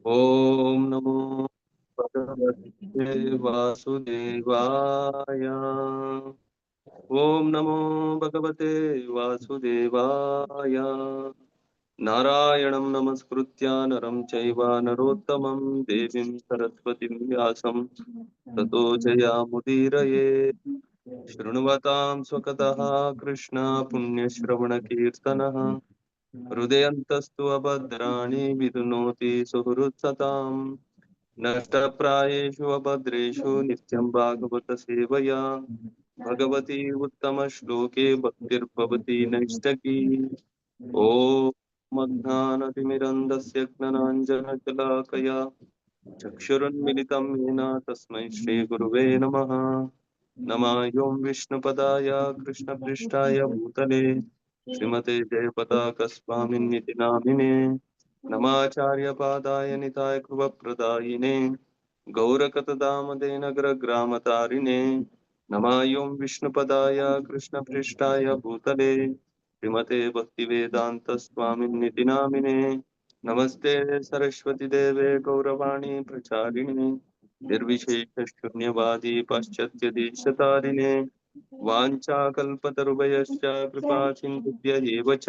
ಓಂ ನಮೋ ಭಗವತೆ ವಾಸುದೇವಾಯ. ಓಂ ನಮೋ ಭಗವತೆ ವಾಸುದೇವಾಯ. ನಾರಾಯಣಂ ನಮಸ್ಕೃತ್ಯ ನರಂ ಚೈವ ನರೋತ್ತಮಂ ದೇವೀಂ ಸರಸ್ವತಿಂ ವ್ಯಾಸಂ ತತೋ ಜಯಾಮುದೀರಯೇ. ಶೃಣ್ವತಾಂ ಸ್ವಕತಃ ಕೃಷ್ಣ ಪುಣ್ಯಶ್ರವಣ ಕೀರ್ತನಃ. ಹೃದಯಂತಸ್ತು ಅಭದ್ರಾಣಿ ವಿದುನೋತಿ ಸುಹೃತ್ಸತಾಂ. ನಷ್ಟಪ್ರಾಯೇಷು ಅಭದ್ರೇಷು ನಿತ್ಯಂ ಭಾಗವತ ಸೇವಯಾ. ಭಗವತಿ ಉತ್ತಮ ಶ್ಲೋಕೆ ಭಕ್ತಿರ್ಭವತಿ ನೈಷ್ಟಕಿ. ಓಂ ಅಜ್ಞಾನತಿಮಿರಂಧಸ್ಯ ಜ್ಞಾನಾಂಜನಶಲಾಕಯಾ ಚಕ್ಷುರುನ್ಮಿಲಿತಂ ಯೇನ ತಸ್ಮೈ ಶ್ರೀ ಗುರುವೇ ನಮಃ. ನಮಾಯೋಂ ವಿಷ್ಣುಪದಾಯ ಕೃಷ್ಣಪೃಷ್ಠಾಯ ಭೂತಲೆ ಶ್ರೀಮತೆ ಜಯಪತಾಕ ಸ್ವಾಮಿನ್ನಿತಿ ನಾಮಿನೇ. ನಮಾಚಾರ್ಯ ಪಾದಾಯ ನಿತಾಯ ಕೃಪಪ್ರದಾಯಿನೇ ಗೌರಕತದಾಮದೇನಗರ ಗ್ರಾಮತಾರಿಣೇ. ನಮಾಯೋಂ ವಿಷ್ಣುಪದಾಯ ಕೃಷ್ಣಪೃಷ್ಠಾಯ ಭೂತಲೆ ಶ್ರೀಮತೆ ಭಕ್ತಿವೇದಾಂತ ಸ್ವಾಮಿನ್ನಿತಿ ನಾಮಿನೇ. ನಮಸ್ತೆ ಸರಸ್ವತಿ ದೇವೆ ಗೌರವಾಣಿ ಪ್ರಚಾರಿಣಿ ನಿರ್ವಿಶೇಷ ಶೂನ್ಯವಾದಿ ಪಾಶ್ಚಾತ್ಯ ದೇಶತಾರಿಣೆ. ವಾಂಛಾಕಲ್ಪತರುಭಯಶ್ಚ ಕೃಪಾ ಸಿಂಧುಭ್ಯ ಏವ ಚ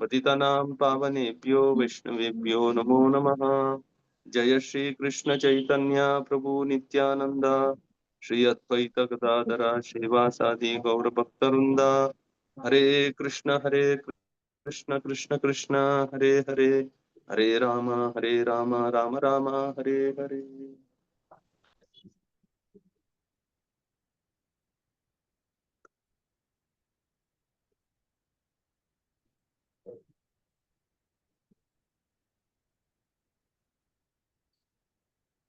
ಪತಿತನಾಂ ಪಾವನೇಭ್ಯೋ ವೈಷ್ಣವೇಭ್ಯೋ ನಮೋ ನಮಃ. ಜಯ ಶ್ರೀ ಕೃಷ್ಣ ಚೈತನ್ಯ ಪ್ರಭು ನಿತ್ಯಾನಂದ ಶ್ರೀ ಅದ್ವೈತ ಗದಾಧರ ಶ್ರೀವಾಸಾದಿ ಗೌರ ಭಕ್ತವೃಂದ. ಹರೇ ಕೃಷ್ಣ ಕೃಷ್ಣ ಕೃಷ್ಣ ಕೃಷ್ಣ ಹರೇ ಹರೇ ಹರೇ ರಾಮ ರಾಮ ರಾಮ ಹರೇ ಹರೇ.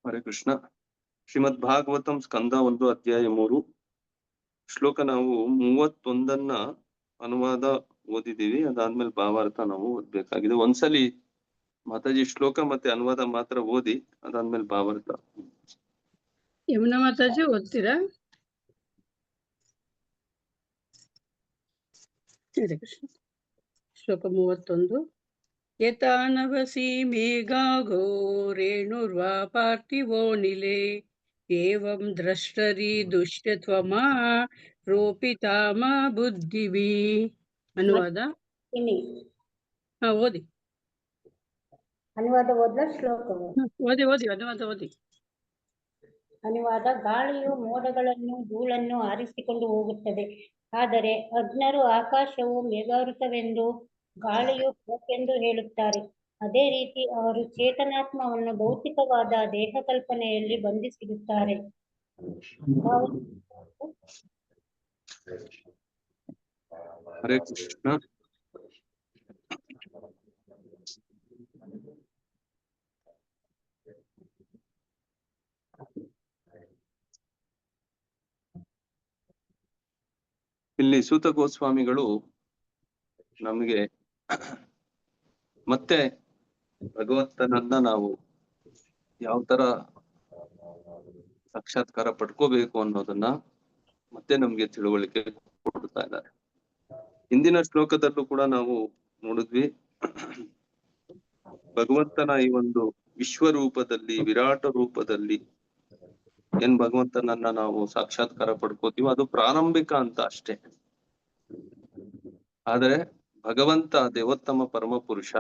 ಹರೇ ಕೃಷ್ಣ. ಶ್ರೀಮದ್ ಭಾಗವತಂ ಸ್ಕಂದ 1 ಅಧ್ಯಾಯ 3 ಶ್ಲೋಕ ನಾವು 31 ಅನುವಾದ ಓದಿದೀವಿ. ಅದಾದ್ಮೇಲೆ ಭಾವಾರ್ಥ ನಾವು ಓದ್ಬೇಕಾಗಿದೆ. ಒಂದ್ಸಲಿ ಮಾತಾಜಿ ಶ್ಲೋಕ ಮತ್ತೆ ಅನುವಾದ ಮಾತ್ರ ಓದಿ, ಅದಾದ್ಮೇಲೆ ಭಾವಾರ್ಥ. ಯಮುನಾ ಮಾತಾಜಿ ಓದ್ತೀರಾ? ಶ್ಲೋಕ 31. ಯತಾನವಸಿ ಮೇಘಾಘೋ ರೇಣುರ್ವಾ ಪಾರ್ಥಿವೋ ನಿಲೇ ಏವಂ ದ್ರಷ್ಟರಿ ದುಷ್ಯತ್ವಮಾ ರೋಪಿತಾಮ ಬುದ್ಧಿವಿ. ಅನುವಾದ ಓದಿ. ಅನುವಾದ ಓದ್ಲ? ಶ್ಲೋಕ ಓದಿ ಅನುವಾದ ಓದಿ. ಅನುವಾದ. ಗಾಳಿಯು ಮೋಡಗಳನ್ನು ಧೂಳನ್ನು ಆರಿಸಿಕೊಂಡು ಹೋಗುತ್ತದೆ, ಆದರೆ ಅಜ್ಞರು ಆಕಾಶವು ಮೇಘಾವೃತವೆಂದು ಗಾಳಿಯು ಬೆಳಕೆಂದು ಹೇಳುತ್ತಾರೆ. ಅದೇ ರೀತಿ ಅವರು ಚೇತನಾತ್ಮವನ್ನು ಭೌತಿಕವಾದ ದೇಹ ಕಲ್ಪನೆಯಲ್ಲಿ ಬಂಧಿಸಿರುತ್ತಾರೆ. ಹರೇ ಕೃಷ್ಣ. ಇಲ್ಲಿ ಸೂತ ಗೋಸ್ವಾಮಿಗಳು ನಮಗೆ ಮತ್ತೆ ಭಗವಂತನನ್ನ ನಾವು ಯಾವ ತರ ಸಾಕ್ಷಾತ್ಕಾರ ಪಡ್ಕೋಬೇಕು ಅನ್ನೋದನ್ನ ಮತ್ತೆ ನಮ್ಗೆ ತಿಳುವಳಿಕೆ ಕೊಡ್ತಾ ಇದ್ದಾರೆ. ಹಿಂದಿನ ಶ್ಲೋಕದಲ್ಲೂ ಕೂಡ ನಾವು ನೋಡಿದ್ವಿ, ಭಗವಂತನ ಈ ಒಂದು ವಿಶ್ವರೂಪದಲ್ಲಿ, ವಿರಾಟ ರೂಪದಲ್ಲಿ ಏನ್ ಭಗವಂತನನ್ನ ನಾವು ಸಾಕ್ಷಾತ್ಕಾರ ಪಡ್ಕೋತೀವೋ ಅದು ಪ್ರಾರಂಭಿಕ ಅಂತ ಅಷ್ಟೇ. ಆದ್ರೆ ಭಗವಂತ ದೇವೋತ್ತಮ ಪರಮ ಪುರುಷ,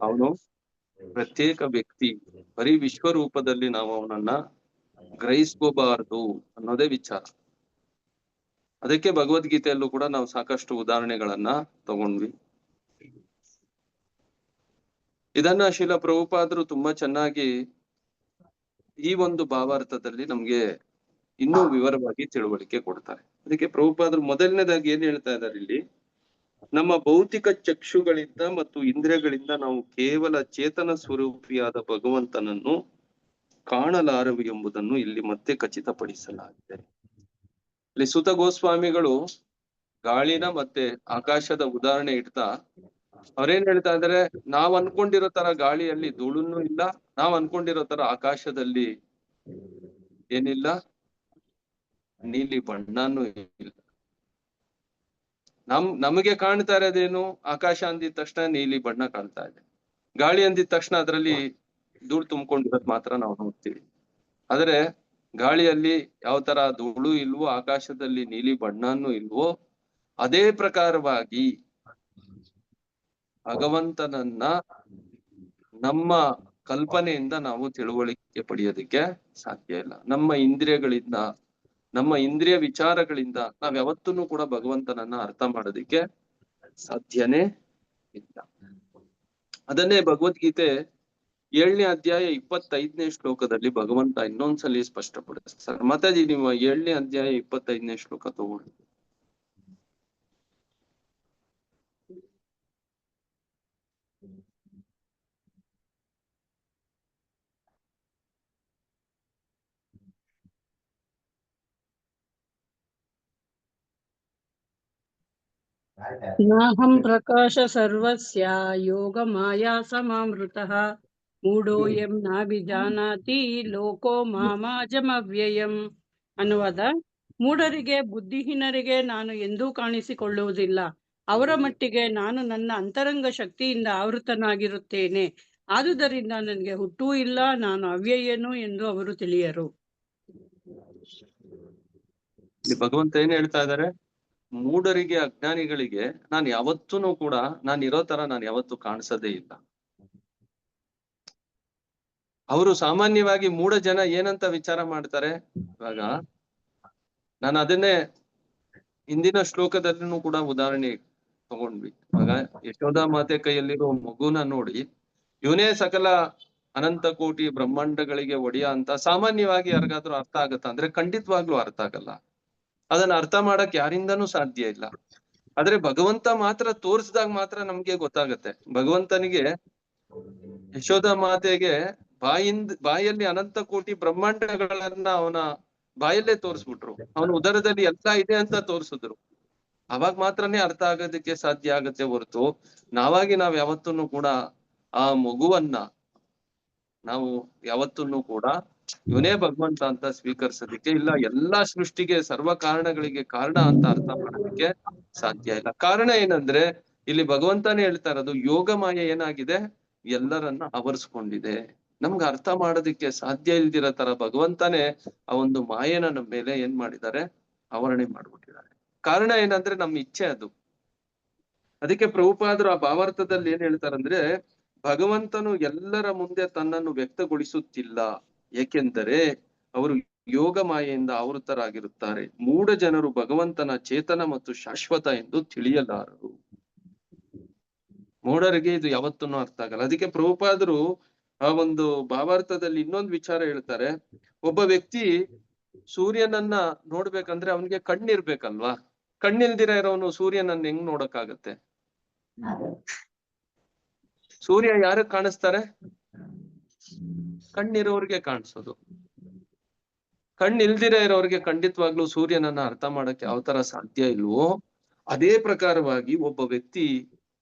ಅವನು ಪ್ರತ್ಯೇಕ ವ್ಯಕ್ತಿ. ಬರೀ ವಿಶ್ವರೂಪದಲ್ಲಿ ನಾವು ಅವನನ್ನ ಗ್ರಹಿಸ್ಕೋಬಾರದು ಅನ್ನೋದೇ ವಿಚಾರ. ಅದಕ್ಕೆ ಭಗವದ್ಗೀತೆಯಲ್ಲೂ ಕೂಡ ನಾವು ಸಾಕಷ್ಟು ಉದಾಹರಣೆಗಳನ್ನ ತಗೊಂಡ್ವಿ. ಇದನ್ನ ಶ್ರೀಲ ಪ್ರಭುಪಾದರು ತುಂಬಾ ಚೆನ್ನಾಗಿ ಈ ಒಂದು ಭಾವಾರ್ಥದಲ್ಲಿ ನಮ್ಗೆ ಇನ್ನೂ ವಿವರವಾಗಿ ತಿಳುವಳಿಕೆ ಕೊಡ್ತಾರೆ. ಅದಕ್ಕೆ ಪ್ರಭುಪಾದರು ಮೊದಲನೇದಾಗಿ ಏನ್ ಹೇಳ್ತಾ ಇದ್ದಾರೆ ಇಲ್ಲಿ, ನಮ್ಮ ಭೌತಿಕ ಚಕ್ಷುಗಳಿಂದ ಮತ್ತು ಇಂದ್ರಿಯಗಳಿಂದ ನಾವು ಕೇವಲ ಚೇತನ ಸ್ವರೂಪಿಯಾದ ಭಗವಂತನನ್ನು ಕಾಣಲಾರವು ಎಂಬುದನ್ನು ಇಲ್ಲಿ ಮತ್ತೆ ಖಚಿತಪಡಿಸಲಾಗಿದೆ. ಇಲ್ಲಿ ಸುತ ಗೋಸ್ವಾಮಿಗಳು ಗಾಳಿನ ಮತ್ತೆ ಆಕಾಶದ ಉದಾಹರಣೆ ಇಡ್ತಾ ಅವ್ರೇನ್ ಹೇಳ್ತಾ ಇದಾರೆ, ನಾವ್ ಅನ್ಕೊಂಡಿರೋ ತರ ಗಾಳಿಯಲ್ಲಿ ಧೂಳನ್ನು ಇಲ್ಲ, ನಾವ್ ಅನ್ಕೊಂಡಿರೋ ತರ ಆಕಾಶದಲ್ಲಿ ಏನಿಲ್ಲ, ನೀಲಿ ಬಣ್ಣನೂ ಇಲ್ಲ. ನಮಗೆ ಕಾಣ್ತಾ ಇರೋದೇನು, ಆಕಾಶ ಅಂದಿದ ತಕ್ಷಣ ನೀಲಿ ಬಣ್ಣ ಕಾಣ್ತಾ ಇದೆ. ಗಾಳಿ ಅಂದಿದ ತಕ್ಷಣ ಅದರಲ್ಲಿ ಧೂಳು ತುಂಬಿಕೊಂಡಿರೋದು ಮಾತ್ರ ನಾವು ನೋಡ್ತೀವಿ. ಆದ್ರೆ ಗಾಳಿಯಲ್ಲಿ ಯಾವ ತರ ಧೂಳು ಇಲ್ವೋ, ಆಕಾಶದಲ್ಲಿ ನೀಲಿ ಬಣ್ಣನೂ ಇಲ್ವೋ, ಅದೇ ಪ್ರಕಾರವಾಗಿ ಭಗವಂತನನ್ನ ನಮ್ಮ ಕಲ್ಪನೆಯಿಂದ ನಾವು ತಿಳುವಳಿಕೆ ಪಡೆಯೋದಕ್ಕೆ ಸಾಧ್ಯ ಇಲ್ಲ. ನಮ್ಮ ಇಂದ್ರಿಯಗಳಿಂದ, ನಮ್ಮ ಇಂದ್ರಿಯ ವಿಚಾರಗಳಿಂದ ನಾವ್ ಯಾವತ್ತೂ ಕೂಡ ಭಗವಂತನನ್ನ ಅರ್ಥ ಮಾಡೋದಿಕ್ಕೆ ಸಾಧ್ಯನೇ ಇಲ್ಲ. ಅದನ್ನೇ ಭಗವದ್ಗೀತೆ 7ನೇ ಅಧ್ಯಾಯ 25ನೇ ಶ್ಲೋಕದಲ್ಲಿ ಭಗವಂತ ಇನ್ನೊಂದ್ಸಲಿ ಸ್ಪಷ್ಟಪಡಿಸ್ತಾರೆ. ಮಾತಾಜಿ, ನೀವು 7ನೇ ಅಧ್ಯಾಯ 25ನೇ ಶ್ಲೋಕ ತಗೊಳ್ಳಿ. ನಾಹಂ ಪ್ರಕಾಶ ಸರ್ವಸ್ಯ ಯೋಗಮಾಯಾ ಸಮಾವೃತಃ ಮೂಢೋಯಂ ನಾಭಿಜಾನಾತಿ ಲೋಕೋ ಮಾಮಾಜಮವ್ಯಯಂ. ಅನ್ನುವಾದ: ಮೂಢರಿಗೆ, ಬುದ್ಧಿಹೀನರಿಗೆ ನಾನು ಎಂದೂ ಕಾಣಿಸಿಕೊಳ್ಳುವುದಿಲ್ಲ. ಅವರ ಮಟ್ಟಿಗೆ ನಾನು ನನ್ನ ಅಂತರಂಗ ಶಕ್ತಿಯಿಂದ ಆವೃತನಾಗಿರುತ್ತೇನೆ. ಆದುದರಿಂದ ನನಗೆ ಹುಟ್ಟೂ ಇಲ್ಲ, ನಾನು ಅವ್ಯಯನು ಎಂದು ಅವರು ತಿಳಿಯರು. ಭಗವಂತ ಏನ್ ಹೇಳ್ತಾ ಇದ್ದಾರೆ? ಮೂಢರಿಗೆ, ಅಜ್ಞಾನಿಗಳಿಗೆ ನಾನು ಯಾವತ್ತೂ ಕೂಡ ನಾನು ಇರೋ ತರ ನಾನು ಯಾವತ್ತೂ ಕಾಣಿಸೋದೇ ಇಲ್ಲ. ಅವರು ಸಾಮಾನ್ಯವಾಗಿ ಮೂಢ ಜನ ಏನಂತ ವಿಚಾರ ಮಾಡ್ತಾರೆ. ಇವಾಗ ನಾನು ಅದನ್ನೇ ಹಿಂದಿನ ಶ್ಲೋಕದಲ್ಲೂ ಕೂಡ ಉದಾಹರಣೆ ತಗೊಂಡ್ವಿ. ಇವಾಗ ಯಶೋಧ ಮಾತೆ ಕೈಯಲ್ಲಿರೋ ಮಗುನ ನೋಡಿ ಇವನೇ ಸಕಲ ಅನಂತ ಕೋಟಿ ಬ್ರಹ್ಮಾಂಡಗಳಿಗೆ ಒಡೆಯ ಅಂತ ಸಾಮಾನ್ಯವಾಗಿ ಯಾರಿಗಾದ್ರೂ ಅರ್ಥ ಆಗತ್ತ ಅಂದ್ರೆ? ಖಂಡಿತವಾಗ್ಲೂ ಅರ್ಥ ಆಗಲ್ಲ. ಅದನ್ನ ಅರ್ಥ ಮಾಡಕ್ ಯಾರಿಂದನೂ ಸಾಧ್ಯ ಇಲ್ಲ. ಆದ್ರೆ ಭಗವಂತ ಮಾತ್ರ ತೋರ್ಸಿದಾಗ ಮಾತ್ರ ನಮ್ಗೆ ಗೊತ್ತಾಗತ್ತೆ. ಭಗವಂತನಿಗೆ ಯಶೋಧ ಮಾತೆಗೆ ಬಾಯಲ್ಲಿ ಅನಂತ ಕೋಟಿ ಬ್ರಹ್ಮಾಂಡಗಳನ್ನ ಅವನ ಬಾಯಲ್ಲೇ ತೋರ್ಸ್ಬಿಟ್ರು. ಅವನ ಉದರದಲ್ಲಿ ಎಲ್ಲ ಇದೆ ಅಂತ ತೋರ್ಸಿದ್ರು. ಅವಾಗ ಮಾತ್ರನೇ ಅರ್ಥ ಆಗೋದಕ್ಕೆ ಸಾಧ್ಯ ಆಗತ್ತೆ ಹೊರತು ನಾವ್ ಯಾವತ್ತೂ ಕೂಡ ಆ ಮಗುವನ್ನ ನಾವು ಯಾವತ್ತೂ ಕೂಡ ಇವನೇ ಭಗವಂತ ಅಂತ ಸ್ವೀಕರಿಸೋದಿಕ್ಕೆ ಇಲ್ಲ. ಎಲ್ಲಾ ಸೃಷ್ಟಿಗೆ, ಸರ್ವ ಕಾರಣಗಳಿಗೆ ಕಾರಣ ಅಂತ ಅರ್ಥ ಮಾಡೋದಕ್ಕೆ ಸಾಧ್ಯ ಇಲ್ಲ. ಕಾರಣ ಏನಂದ್ರೆ ಇಲ್ಲಿ ಭಗವಂತನೇ ಹೇಳ್ತಾ ಇರೋದು, ಯೋಗ ಮಾಯ ಏನಾಗಿದೆ, ಎಲ್ಲರನ್ನ ಆವರಿಸ್ಕೊಂಡಿದೆ. ನಮ್ಗೆ ಅರ್ಥ ಮಾಡೋದಿಕ್ಕೆ ಸಾಧ್ಯ ಇಲ್ದಿರೋ ತರ ಭಗವಂತನೇ ಆ ಒಂದು ಮಾಯನ ನಮ್ಮ ಮೇಲೆ ಏನ್ ಮಾಡಿದ್ದಾರೆ, ಆವರಣೆ ಮಾಡ್ಬಿಟ್ಟಿದ್ದಾರೆ. ಕಾರಣ ಏನಂದ್ರೆ ನಮ್ಮ ಇಚ್ಛೆ ಅದು. ಅದಕ್ಕೆ ಪ್ರಭುಪಾದರು ಆ ಭಾವಾರ್ಥದಲ್ಲಿ ಏನ್ ಹೇಳ್ತಾರಂದ್ರೆ, ಭಗವಂತನು ಎಲ್ಲರ ಮುಂದೆ ತನ್ನನ್ನು ವ್ಯಕ್ತಗೊಳಿಸುತ್ತಿಲ್ಲ, ಏಕೆಂದರೆ ಅವರು ಯೋಗ ಮಾಯೆಯಿಂದ ಆವೃತರಾಗಿರುತ್ತಾರೆ. ಮೂಢ ಜನರು ಭಗವಂತನ ಚೇತನ ಮತ್ತು ಶಾಶ್ವತ ಎಂದು ತಿಳಿಯಲಾರರು. ಮೂಢರಿಗೆ ಇದು ಯಾವತ್ತೂ ಅರ್ಥ ಆಗಲ್ಲ. ಅದಕ್ಕೆ ಪ್ರಭುಪಾದರು ಆ ಒಂದು ಭಾವಾರ್ಥದಲ್ಲಿ ಇನ್ನೊಂದು ವಿಚಾರ ಹೇಳ್ತಾರೆ. ಒಬ್ಬ ವ್ಯಕ್ತಿ ಸೂರ್ಯನನ್ನ ನೋಡ್ಬೇಕಂದ್ರೆ ಅವನಿಗೆ ಕಣ್ಣಿರ್ಬೇಕಲ್ವಾ? ಕಣ್ಣಿಲ್ದಿರ ಇರೋನು ಸೂರ್ಯನನ್ನ ಹೆಂಗ್ ನೋಡಕ್ಕಾಗತ್ತೆ? ಸೂರ್ಯ ಯಾರಿಗೆ ಕಾಣಿಸ್ತಾರೆ? ಕಣ್ಣಿರೋರ್ಗೆ ಕಾಣಿಸೋದು. ಕಣ್ಣಿಲ್ದಿರ ಇರೋರ್ಗೆ ಖಂಡಿತವಾಗ್ಲೂ ಸೂರ್ಯನನ್ನ ಅರ್ಥ ಮಾಡಕ್ಕೆ ಯಾವ ತರ ಸಾಧ್ಯ ಇಲ್ವೋ, ಅದೇ ಪ್ರಕಾರವಾಗಿ ಒಬ್ಬ ವ್ಯಕ್ತಿ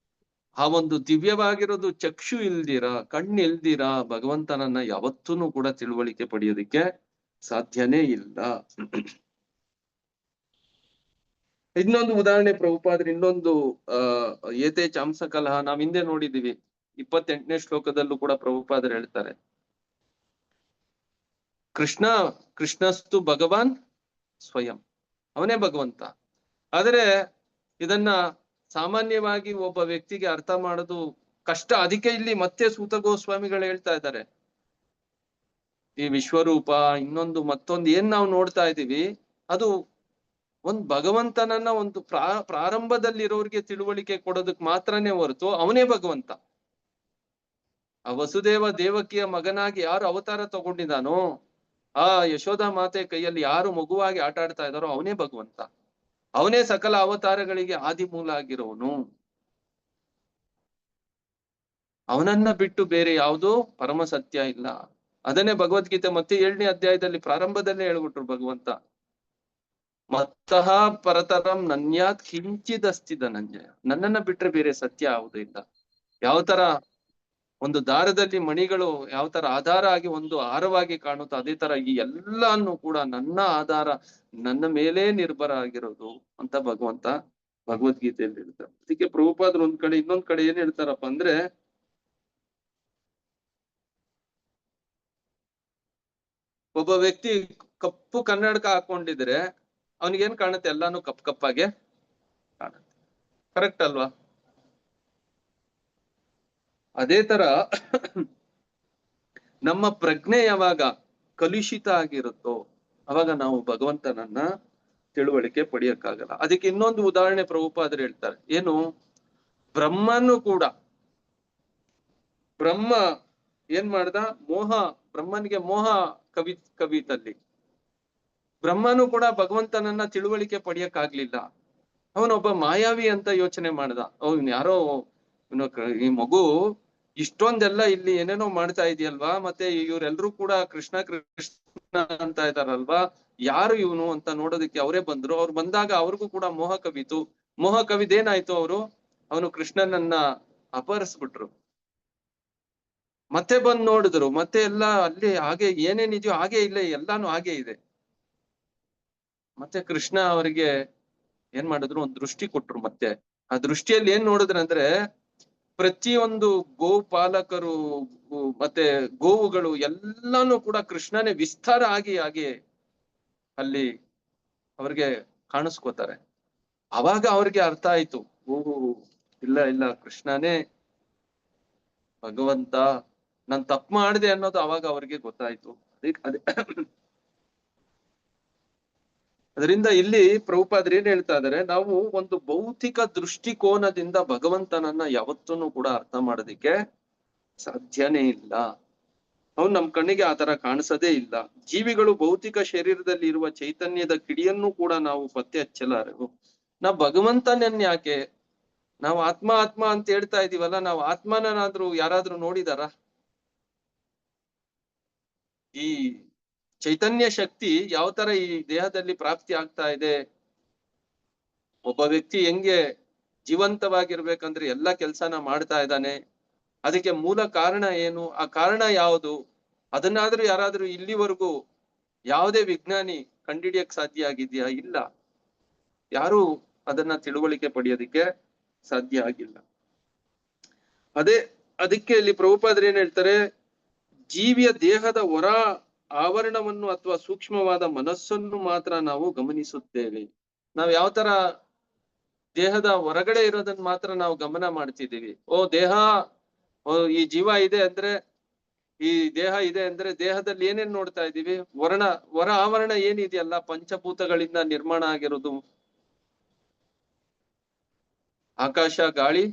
ಆ ಒಂದು ದಿವ್ಯವಾಗಿರೋದು ಚಕ್ಷು ಇಲ್ದಿರ, ಕಣ್ಣಿಲ್ದಿರ ಭಗವಂತನನ್ನ ಯಾವತ್ತೂ ಕೂಡ ತಿಳುವಳಿಕೆ ಪಡೆಯೋದಿಕ್ಕೆ ಸಾಧ್ಯನೇ ಇಲ್ಲ. ಇನ್ನೊಂದು ಉದಾಹರಣೆ ಪ್ರಭುಪಾದ್ರೆ, ಇನ್ನೊಂದು ಏತೆ ಚಾಂಸ ಕಲಹ ನಾವ್ ಹಿಂದೆ ನೋಡಿದೀವಿ. 28ನೇ ಶ್ಲೋಕದಲ್ಲೂ ಕೂಡ ಪ್ರಭುಪಾದರು ಹೇಳ್ತಾರೆ, ಕೃಷ್ಣಸ್ತು ಭಗವಾನ್ ಸ್ವಯಂ, ಅವನೇ ಭಗವಂತ. ಆದ್ರೆ ಇದನ್ನ ಸಾಮಾನ್ಯವಾಗಿ ಒಬ್ಬ ವ್ಯಕ್ತಿಗೆ ಅರ್ಥ ಮಾಡೋದು ಕಷ್ಟ. ಅದಕ್ಕೆ ಇಲ್ಲಿ ಮತ್ತೆ ಸೂತ ಗೋಸ್ವಾಮಿಗಳು ಹೇಳ್ತಾ ಇದ್ದಾರೆ, ಈ ವಿಶ್ವರೂಪ ಮತ್ತೊಂದು ಏನ್ ನಾವು ನೋಡ್ತಾ ಇದೀವಿ, ಅದು ಒಂದ್ ಭಗವಂತನನ್ನ ಒಂದು ಪ್ರಾರಂಭದಲ್ಲಿರೋರ್ಗೆ ತಿಳುವಳಿಕೆ ಕೊಡೋದಕ್ ಮಾತ್ರನೇ ಹೊರತು ಅವನೇ ಭಗವಂತ. ಆ ವಸುದೇವ ದೇವಕಿಯ ಮಗನಾಗಿ ಯಾರು ಅವತಾರ ತಗೊಂಡಿದ್ದಾನೋ, ಆ ಯಶೋಧ ಮಾತೆ ಕೈಯಲ್ಲಿ ಯಾರು ಮಗುವಾಗಿ ಆಟ ಆಡ್ತಾ ಇದ್ದಾರೋ ಅವನೇ ಭಗವಂತ. ಅವನೇ ಸಕಲ ಅವತಾರಗಳಿಗೆ ಆದಿ ಮೂಲ ಆಗಿರೋನು. ಅವನನ್ನ ಬಿಟ್ಟು ಬೇರೆ ಯಾವುದು ಪರಮ ಸತ್ಯ ಇಲ್ಲ. ಅದನ್ನೇ ಭಗವದ್ಗೀತೆ ಮತ್ತೆ 7ನೇ ಅಧ್ಯಾಯದಲ್ಲಿ ಪ್ರಾರಂಭದಲ್ಲೇ ಹೇಳ್ಬಿಟ್ರು ಭಗವಂತ, ಮತ್ತಃ ಪರತರಂ ನನ್ಯಾತ್ ಕಿಂಚಿದಸ್ತಿ ಧನಂಜಯ. ನನ್ನನ್ನ ಬಿಟ್ರೆ ಬೇರೆ ಸತ್ಯ ಯಾವುದೂ ಇಲ್ಲ. ಯಾವ ತರ ಒಂದು ದಾರದಲ್ಲಿ ಮಣಿಗಳು ಯಾವ ತರ ಆಧಾರ ಆಗಿ ಒಂದು ಹಾರವಾಗಿ ಕಾಣುತ್ತೋ, ಅದೇ ತರ ಈ ಎಲ್ಲಾನು ಕೂಡ ನನ್ನ ಆಧಾರ, ನನ್ನ ಮೇಲೇ ನಿರ್ಭರ ಆಗಿರೋದು ಅಂತ ಭಗವಂತ ಭಗವದ್ಗೀತೆಯಲ್ಲಿ ಹೇಳ್ತಾರೆ. ಅದಕ್ಕೆ ಪ್ರಭುಪಾದರು ಒಂದ್ ಕಡೆ ಇನ್ನೊಂದ್ ಕಡೆ ಏನ್ ಹೇಳ್ತಾರಪ್ಪ ಅಂದ್ರೆ, ಒಬ್ಬ ವ್ಯಕ್ತಿ ಕಪ್ಪು ಕನ್ನಡಕ ಹಾಕೊಂಡಿದ್ರೆ ಅವನಿಗೇನ್ ಕಾಣುತ್ತೆ? ಎಲ್ಲಾನು ಕಪ್ಪಾಗೆ ಕಾಣುತ್ತೆ. ಕರೆಕ್ಟ್ ಅಲ್ವಾ? ಅದೇ ತರ ನಮ್ಮ ಪ್ರಜ್ಞೆ ಯಾವಾಗ ಕಲುಷಿತ ಆಗಿರುತ್ತೋ ಅವಾಗ ನಾವು ಭಗವಂತನನ್ನ ತಿಳುವಳಿಕೆ ಪಡೆಯಕ್ಕಾಗಲ್ಲ. ಅದಕ್ಕೆ ಇನ್ನೊಂದು ಉದಾಹರಣೆ ಪ್ರಭುಪಾದರು ಹೇಳ್ತಾರೆ. ಏನು? ಬ್ರಹ್ಮ ಏನ್ ಮಾಡ್ದ? ಬ್ರಹ್ಮನಿಗೆ ಮೋಹ ಕವಿತಲ್ಲಿ ಬ್ರಹ್ಮನು ಕೂಡ ಭಗವಂತನನ್ನ ತಿಳುವಳಿಕೆ ಪಡೆಯಕ್ಕಾಗ್ಲಿಲ್ಲ. ಅವನೊಬ್ಬ ಮಾಯಾವಿ ಅಂತ ಯೋಚನೆ ಮಾಡ್ದ. ಅವ್ನು ಯಾರೋ ಈ ಮಗು ಇಷ್ಟೊಂದೆಲ್ಲ ಇಲ್ಲಿ ಏನೇನೋ ಮಾಡ್ತಾ ಇದೆಯಲ್ವಾ, ಮತ್ತೆ ಇವ್ರೆಲ್ರೂ ಕೂಡ ಕೃಷ್ಣ ಕೃಷ್ಣ ಅಂತ ಇದಾರಲ್ವಾ, ಯಾರು ಇವನು ಅಂತ ನೋಡೋದಕ್ಕೆ ಅವರೇ ಬಂದ್ರು. ಅವ್ರು ಬಂದಾಗ ಅವ್ರಿಗೂ ಕೂಡ ಮೋಹ ಕವಿದೇನಾಯ್ತು? ಅವನು ಕೃಷ್ಣನನ್ನ ಅಪಹರಿಸ್ಬಿಟ್ರು. ಮತ್ತೆ ಬಂದ್ ನೋಡಿದ್ರು, ಮತ್ತೆ ಎಲ್ಲ ಅಲ್ಲಿ ಹಾಗೆ ಏನೇನಿದೆಯೋ ಹಾಗೆ ಇಲ್ಲ, ಎಲ್ಲಾನು ಹಾಗೆ ಇದೆ. ಮತ್ತೆ ಕೃಷ್ಣ ಅವರಿಗೆ ಏನ್ ಮಾಡಿದ್ರು? ಒಂದು ದೃಷ್ಟಿ ಕೊಟ್ರು. ಮತ್ತೆ ಆ ದೃಷ್ಟಿಯಲ್ಲಿ ಏನ್ ನೋಡಿದ್ರು ಅಂದ್ರೆ, ಪ್ರತಿಯೊಂದು ಗೋಪಾಲಕರು ಮತ್ತೆ ಗೋವುಗಳು ಎಲ್ಲಾನು ಕೂಡ ಕೃಷ್ಣನೇ ವಿಸ್ತಾರ ಆಗಿ ಅಲ್ಲಿ ಅವ್ರಿಗೆ ಕಾಣಿಸ್ಕೋತಾರೆ. ಅವಾಗ ಅವ್ರಿಗೆ ಅರ್ಥ ಆಯ್ತು, ಓಹೋ ಇಲ್ಲ ಕೃಷ್ಣನೇ ಭಗವಂತ, ನಾನ್ ತಪ್ಪು ಮಾಡಿದೆ ಅನ್ನೋದು ಅವಾಗ ಅವ್ರಿಗೆ ಗೊತ್ತಾಯ್ತು. ಅದರಿಂದ ಇಲ್ಲಿ ಪ್ರಭುಪಾದರು ಏನ್ ಹೇಳ್ತಾ ಇದಾರೆ, ನಾವು ಒಂದು ಭೌತಿಕ ದೃಷ್ಟಿಕೋನದಿಂದ ಭಗವಂತನನ್ನ ಯಾವತ್ತೂ ಕೂಡ ಅರ್ಥ ಮಾಡೋದಿಕ್ಕೆ ಸಾಧ್ಯನೇ ಇಲ್ಲ. ಅವ್ನು ನಮ್ ಕಣ್ಣಿಗೆ ಆ ತರ ಕಾಣಿಸದೇ ಇಲ್ಲ. ಜೀವಿಗಳು ಭೌತಿಕ ಶರೀರದಲ್ಲಿ ಇರುವ ಚೈತನ್ಯದ ಕಿಡಿಯನ್ನು ಕೂಡ ನಾವು ಪತ್ತೆ ಹಚ್ಚಲಾರೆವು. ನಾವು ಭಗವಂತನನ್ನ ಯಾಕೆ ನಾವು ಆತ್ಮ ಅಂತ ಹೇಳ್ತಾ ಇದೀವಲ್ಲ, ನಾವು ಆತ್ಮನಾದ್ರೂ ಯಾರಾದ್ರೂ ನೋಡಿದಾರ? ಈ ಚೈತನ್ಯ ಶಕ್ತಿ ಯಾವ ತರ ಈ ದೇಹದಲ್ಲಿ ಪ್ರಾಪ್ತಿ ಆಗ್ತಾ ಇದೆ? ಒಬ್ಬ ವ್ಯಕ್ತಿ ಹೆಂಗೆ ಜೀವಂತವಾಗಿರ್ಬೇಕಂದ್ರೆ ಎಲ್ಲ ಕೆಲ್ಸನ ಮಾಡ್ತಾ ಇದ್ದಾನೆ, ಅದಕ್ಕೆ ಮೂಲ ಕಾರಣ ಏನು? ಆ ಕಾರಣ ಯಾವುದು? ಅದನ್ನಾದ್ರೂ ಯಾರಾದ್ರೂ ಇಲ್ಲಿವರೆಗೂ ಯಾವುದೇ ವಿಜ್ಞಾನಿ ಕಂಡಿಡಿಯಕ್ ಸಾಧ್ಯ ಆಗಿದ್ಯಾ? ಇಲ್ಲ. ಯಾರು ಅದನ್ನ ತಿಳುವಳಿಕೆ ಪಡೆಯೋದಿಕ್ಕೆ ಸಾಧ್ಯ ಆಗಿಲ್ಲ. ಅದಕ್ಕೆ ಇಲ್ಲಿ ಪ್ರಭುಪಾದರು ಏನ್ ಹೇಳ್ತಾರೆ, ಜೀವಿಯ ದೇಹದ ಹೊರ ಆವರಣವನ್ನು ಅಥವಾ ಸೂಕ್ಷ್ಮವಾದ ಮನಸ್ಸನ್ನು ಮಾತ್ರ ನಾವು ಗಮನಿಸುತ್ತೇವೆ. ನಾವ್ ಯಾವ ತರ ದೇಹದ ಹೊರಗಡೆ ಇರೋದನ್ನ ಮಾತ್ರ ನಾವು ಗಮನ ಮಾಡ್ತಿದ್ದೀವಿ. ಈ ಜೀವ ಇದೆ ಅಂದ್ರೆ, ಈ ದೇಹ ಇದೆ ಅಂದ್ರೆ ದೇಹದಲ್ಲಿ ಏನೇನ್ ನೋಡ್ತಾ ಇದ್ದೀವಿ? ಹೊರ ಆವರಣ ಏನಿದೆಯಲ್ಲ, ಪಂಚಭೂತಗಳಿಂದ ನಿರ್ಮಾಣ ಆಗಿರೋದು, ಆಕಾಶ, ಗಾಳಿ,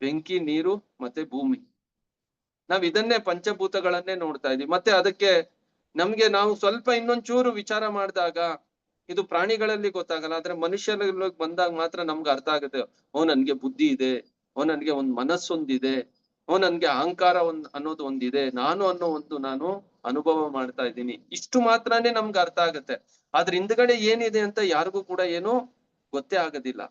ಬೆಂಕಿ, ನೀರು ಮತ್ತೆ ಭೂಮಿ. ನಾವ್ ಇದನ್ನೇ ಪಂಚಭೂತಗಳನ್ನೇ ನೋಡ್ತಾ ಇದೀವಿ. ಮತ್ತೆ ಅದಕ್ಕೆ ನಾವು ಸ್ವಲ್ಪ ಇನ್ನೊಂಚೂರು ವಿಚಾರ ಮಾಡಿದಾಗ ಇದು ಪ್ರಾಣಿಗಳಲ್ಲಿ ಗೊತ್ತಾಗಲ್ಲ, ಆದ್ರೆ ಮನುಷ್ಯರಲ್ಲಿ ಬಂದಾಗ ಮಾತ್ರ ನಮ್ಗೆ ಅರ್ಥ ಆಗುತ್ತೆ. ನನ್ಗೆ ಬುದ್ಧಿ ಇದೆ, ನನ್ಗೆ ಒಂದ್ ಮನಸ್ಸೊಂದಿದೆ, ನನ್ಗೆ ಅಹಂಕಾರ ಅನ್ನೋದು ಒಂದಿದೆ, ನಾನು ಅನುಭವ ಮಾಡ್ತಾ ಇದ್ದೀನಿ. ಇಷ್ಟು ಮಾತ್ರನೇ ನಮ್ಗೆ ಅರ್ಥ ಆಗುತ್ತೆ. ಆದ್ರೆ ಹಿಂದ್ಗಡೆ ಏನಿದೆ ಅಂತ ಯಾರಿಗೂ ಕೂಡ ಏನೂ ಗೊತ್ತೇ ಆಗೋದಿಲ್ಲ.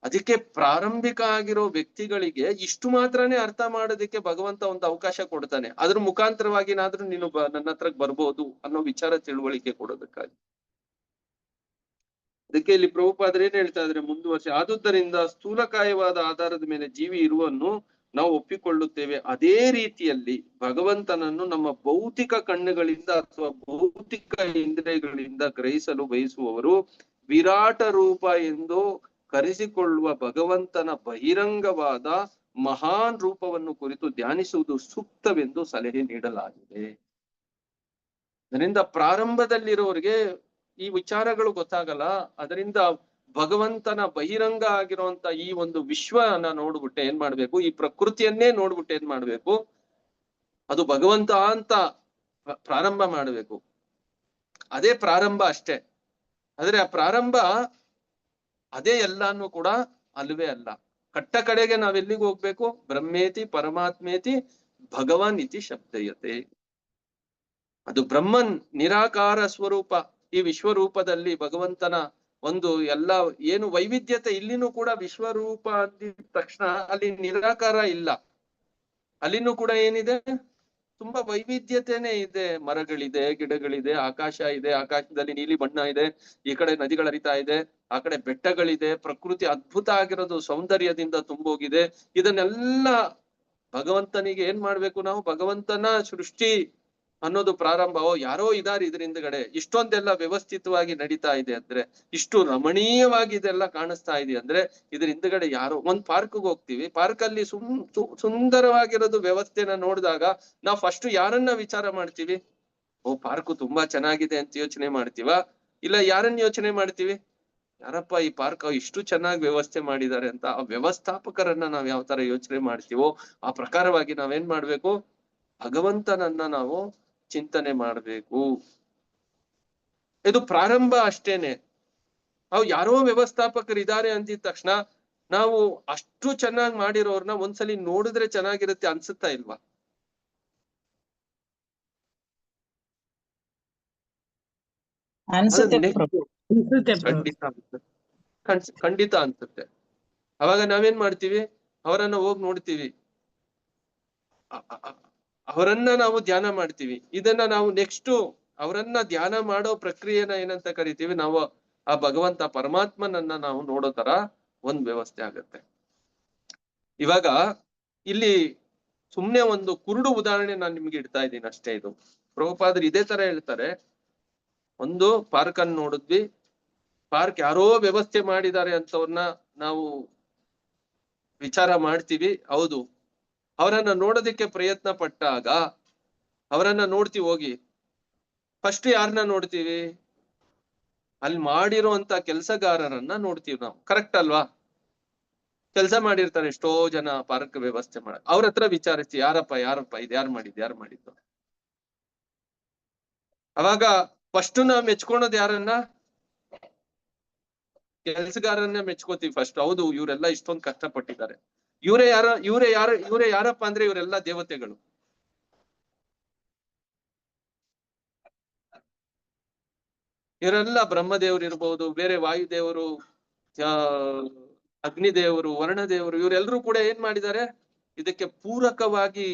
ಅದಕ್ಕೆ ಪ್ರಾರಂಭಿಕ ಆಗಿರೋ ವ್ಯಕ್ತಿಗಳಿಗೆ ಇಷ್ಟು ಮಾತ್ರನೇ ಅರ್ಥ ಮಾಡೋದಕ್ಕೆ ಭಗವಂತ ಒಂದು ಅವಕಾಶ ಕೊಡ್ತಾನೆ. ಅದ್ರ ಮುಖಾಂತರವಾಗಿನಾದ್ರೂ ನೀನು ನನ್ನ ಹತ್ರಕ್ ಬರ್ಬೋದು ಅನ್ನೋ ವಿಚಾರ ತಿಳುವಳಿಕೆ ಕೊಡೋದಕ್ಕಾಗಿ. ಅದಕ್ಕೆ ಇಲ್ಲಿ ಪ್ರಭುಪಾದರು ಏನ್ ಹೇಳ್ತಾ ಇದ್ರೆ ಮುಂದುವರ್ಸಿ, ಆದುದರಿಂದ ಸ್ಥೂಲಕಾಯವಾದ ಆಧಾರದ ಮೇಲೆ ಜೀವಿ ಇರುವನ್ನು ನಾವು ಒಪ್ಪಿಕೊಳ್ಳುತ್ತೇವೆ. ಅದೇ ರೀತಿಯಲ್ಲಿ ಭಗವಂತನನ್ನು ನಮ್ಮ ಭೌತಿಕ ಕಣ್ಣುಗಳಿಂದ ಅಥವಾ ಭೌತಿಕ ಇಂದ್ರಿಯಗಳಿಂದ ಗ್ರಹಿಸಲು ಬಯಸುವವರು ವಿರಾಟ ರೂಪ ಎಂದು ಕರೆಸಿಕೊಳ್ಳುವ ಭಗವಂತನ ಬಹಿರಂಗವಾದ ಮಹಾನ್ ರೂಪವನ್ನು ಕುರಿತು ಧ್ಯಾನಿಸುವುದು ಸೂಕ್ತವೆಂದು ಸಲಹೆ ನೀಡಲಾಗಿದೆ. ಅದರಿಂದ ಪ್ರಾರಂಭದಲ್ಲಿರೋರಿಗೆ ಈ ವಿಚಾರಗಳು ಗೊತ್ತಾಗಲ್ಲ. ಅದರಿಂದ ಭಗವಂತನ ಬಹಿರಂಗ ಆಗಿರುವಂತ ಈ ಒಂದು ವಿಶ್ವನ ನೋಡ್ಬಿಟ್ಟೆ ಏನ್ ಮಾಡ್ಬೇಕು? ಈ ಪ್ರಕೃತಿಯನ್ನೇ ನೋಡ್ಬಿಟ್ಟು ಏನ್ ಮಾಡ್ಬೇಕು? ಅದು ಭಗವಂತ ಅಂತ ಪ್ರಾರಂಭ ಮಾಡ್ಬೇಕು. ಅದೇ ಪ್ರಾರಂಭ ಅಷ್ಟೇ. ಆದ್ರೆ ಆ ಪ್ರಾರಂಭ ಅದೇ ಎಲ್ಲಾನು ಕೂಡ ಅಲ್ವೇ ಅಲ್ಲ. ಕಟ್ಟ ಕಡೆಗೆ ನಾವೆಲ್ಲಿಗೆ ಹೋಗ್ಬೇಕು? ಬ್ರಹ್ಮೇತಿ ಪರಮಾತ್ಮೇತಿ ಭಗವಾನ್ ಇತಿ ಶಬ್ದಯತೆ. ಅದು ಬ್ರಹ್ಮನ್ ನಿರಾಕಾರ ಸ್ವರೂಪ. ಈ ವಿಶ್ವರೂಪದಲ್ಲಿ ಭಗವಂತನ ಒಂದು ಎಲ್ಲ ಏನು ವೈವಿಧ್ಯತೆ, ಇಲ್ಲಿನೂ ಕೂಡ ವಿಶ್ವರೂಪ ಅಂದಿದ ತಕ್ಷಣ ಅಲ್ಲಿ ನಿರಾಕಾರ ಇಲ್ಲ. ಅಲ್ಲಿನೂ ಕೂಡ ಏನಿದೆ? ತುಂಬಾ ವೈವಿಧ್ಯತೆನೇ ಇದೆ. ಮರಗಳಿದೆ, ಗಿಡಗಳಿದೆ, ಆಕಾಶ ಇದೆ, ಆಕಾಶದಲ್ಲಿ ನೀಲಿ ಬಣ್ಣ ಇದೆ, ಈ ಕಡೆ ನದಿಗಳು ಹರಿತಾ ಇದೆ, ಆ ಕಡೆ ಬೆಟ್ಟಗಳಿದೆ. ಪ್ರಕೃತಿ ಅದ್ಭುತ ಆಗಿರೋದು, ಸೌಂದರ್ಯದಿಂದ ತುಂಬೋಗಿದೆ. ಇದನ್ನೆಲ್ಲ ಭಗವಂತನಿಗೆ ಏನ್ ಮಾಡ್ಬೇಕು ನಾವು? ಭಗವಂತನ ಸೃಷ್ಟಿ ಅನ್ನೋದು ಪ್ರಾರಂಭ. ಯಾರೋ ಇದಾರೆ ಇದರಿಂದಗಡೆ, ಇಷ್ಟೊಂದೆಲ್ಲ ವ್ಯವಸ್ಥಿತವಾಗಿ ನಡೀತಾ ಇದೆ ಅಂದ್ರೆ, ಇಷ್ಟು ರಮಣೀಯವಾಗಿ ಇದೆಲ್ಲ ಕಾಣಿಸ್ತಾ ಇದೆ ಅಂದ್ರೆ, ಇದ್ರ ಹಿಂದ್ಗಡೆ ಯಾರೋ. ಒಂದ್ ಪಾರ್ಕ್ಗೆ ಹೋಗ್ತೀವಿ, ಪಾರ್ಕ್ ಅಲ್ಲಿ ಸುಂದರವಾಗಿರೋದು ವ್ಯವಸ್ಥೆನ ನೋಡಿದಾಗ ನಾವು ಫಸ್ಟ್ ಯಾರನ್ನ ವಿಚಾರ ಮಾಡ್ತೀವಿ? ಓ, ಪಾರ್ಕ್ ತುಂಬಾ ಚೆನ್ನಾಗಿದೆ ಅಂತ ಯೋಚನೆ ಮಾಡ್ತೀವ? ಇಲ್ಲ ಯಾರನ್ನ ಯೋಚನೆ ಮಾಡ್ತೀವಿ? ಯಾರಪ್ಪ ಈ ಪಾರ್ಕ್ ಇಷ್ಟು ಚೆನ್ನಾಗಿ ವ್ಯವಸ್ಥೆ ಮಾಡಿದ್ದಾರೆ ಅಂತ. ಆ ವ್ಯವಸ್ಥಾಪಕರನ್ನ ನಾವ್ ಯಾವ ತರ ಯೋಚನೆ ಮಾಡ್ತೀವೋ ಆ ಪ್ರಕಾರವಾಗಿ ನಾವೇನ್ ಮಾಡ್ಬೇಕು? ಭಗವಂತನನ್ನ ನಾವು ಚಿಂತನೆ ಮಾಡ್ಬೇಕು. ಇದು ಪ್ರಾರಂಭ ಅಷ್ಟೇನೆ. ಅವ್ ಯಾರೋ ವ್ಯವಸ್ಥಾಪಕರು ಇದಾರೆ ಅಂದಿದ ತಕ್ಷಣ ನಾವು ಅಷ್ಟು ಚೆನ್ನಾಗಿ ಮಾಡಿರೋರ್ನ ಒಂದ್ಸಲಿ ನೋಡಿದ್ರೆ ಚೆನ್ನಾಗಿರುತ್ತೆ ಅನ್ಸುತ್ತಾ ಇಲ್ವಾ? ಅನ್ಸುತ್ತೆ ಅನ್ಸುತ್ತೆ ಪ್ರಭು. ಖಂಡಿತ ಅನ್ಸುತ್ತೆ. ಖಂಡಿತ ಅನ್ಸುತ್ತೆ. ಅವಾಗ ನಾವೇನ್ ಮಾಡ್ತೀವಿ? ಅವರನ್ನ ಹೋಗಿ ನೋಡ್ತೀವಿ, ಅವರನ್ನ ನಾವು ಧ್ಯಾನ ಮಾಡ್ತೀವಿ. ಇದನ್ನ ನಾವು ನೆಕ್ಸ್ಟ್ ಅವರನ್ನ ಧ್ಯಾನ ಮಾಡೋ ಪ್ರಕ್ರಿಯೆನ ಏನಂತ ಕರಿತೀವಿ ನಾವು? ಆ ಭಗವಂತ ಪರಮಾತ್ಮನನ್ನ ನಾವು ನೋಡೋ ತರ ಒಂದ್ ವ್ಯವಸ್ಥೆ ಆಗತ್ತೆ. ಇವಾಗ ಇಲ್ಲಿ ಸುಮ್ನೆ ಒಂದು ಕುರುಡು ಉದಾಹರಣೆ ನಾನು ನಿಮ್ಗೆ ಇಡ್ತಾ ಇದ್ದೀನಿ ಅಷ್ಟೇ. ಇದು ಪ್ರಭುಪಾದರು ಇದೇ ತರ ಹೇಳ್ತಾರೆ. ಒಂದು ಪಾರ್ಕ್ ಅನ್ನು ನೋಡಿದ್ವಿ, ಪಾರ್ಕ್ ಯಾರೋ ವ್ಯವಸ್ಥೆ ಮಾಡಿದ್ದಾರೆ ಅಂತವ್ರನ್ನ ನಾವು ವಿಚಾರ ಮಾಡ್ತೀವಿ. ಹೌದು, ಅವರನ್ನ ನೋಡೋದಕ್ಕೆ ಪ್ರಯತ್ನ ಪಟ್ಟಾಗ ಅವರನ್ನ ನೋಡ್ತೀವಿ. ಹೋಗಿ ಫಸ್ಟ್ ಯಾರನ್ನ ನೋಡ್ತೀವಿ? ಅಲ್ಲಿ ಮಾಡಿರುವಂತ ಕೆಲಸಗಾರರನ್ನ ನೋಡ್ತೀವಿ ನಾವು. ಕರೆಕ್ಟ್ ಅಲ್ವಾ? ಕೆಲಸ ಮಾಡಿರ್ತಾರೆ ಎಷ್ಟೋ ಜನ ಪಾರ್ಕ್ ವ್ಯವಸ್ಥೆ ಮಾಡ, ಅವ್ರ ಹತ್ರ ವಿಚಾರಿಸ್ತೀವಿ, ಯಾರಪ್ಪ ಇದು ಯಾರು ಮಾಡಿದ್ದು? ಅವಾಗ ಫಸ್ಟ್ ನಾವ್ ಮೆಚ್ಕೊಳೋದು ಯಾರನ್ನ? ಕೆಲಸಗಾರನ್ನ ಮೆಚ್ಕೋತೀವಿ ಫಸ್ಟ್. ಹೌದು, ಇವರೆಲ್ಲ ಇಷ್ಟೊಂದು ಕಷ್ಟಪಟ್ಟಿದ್ದಾರೆ. ಇವರೇ ಯಾರಪ್ಪ ಅಂದ್ರೆ ಇವರೆಲ್ಲ ದೇವತೆಗಳು. ಇವರೆಲ್ಲ ಬ್ರಹ್ಮದೇವರು ಇರ್ಬೋದು, ಬೇರೆ ವಾಯುದೇವರು, ಅಗ್ನಿದೇವರು, ವರ್ಣದೇವರು, ಇವರೆಲ್ಲರೂ ಕೂಡ ಏನ್ ಮಾಡಿದ್ದಾರೆ? ಇದಕ್ಕೆ ಪೂರಕವಾಗಿ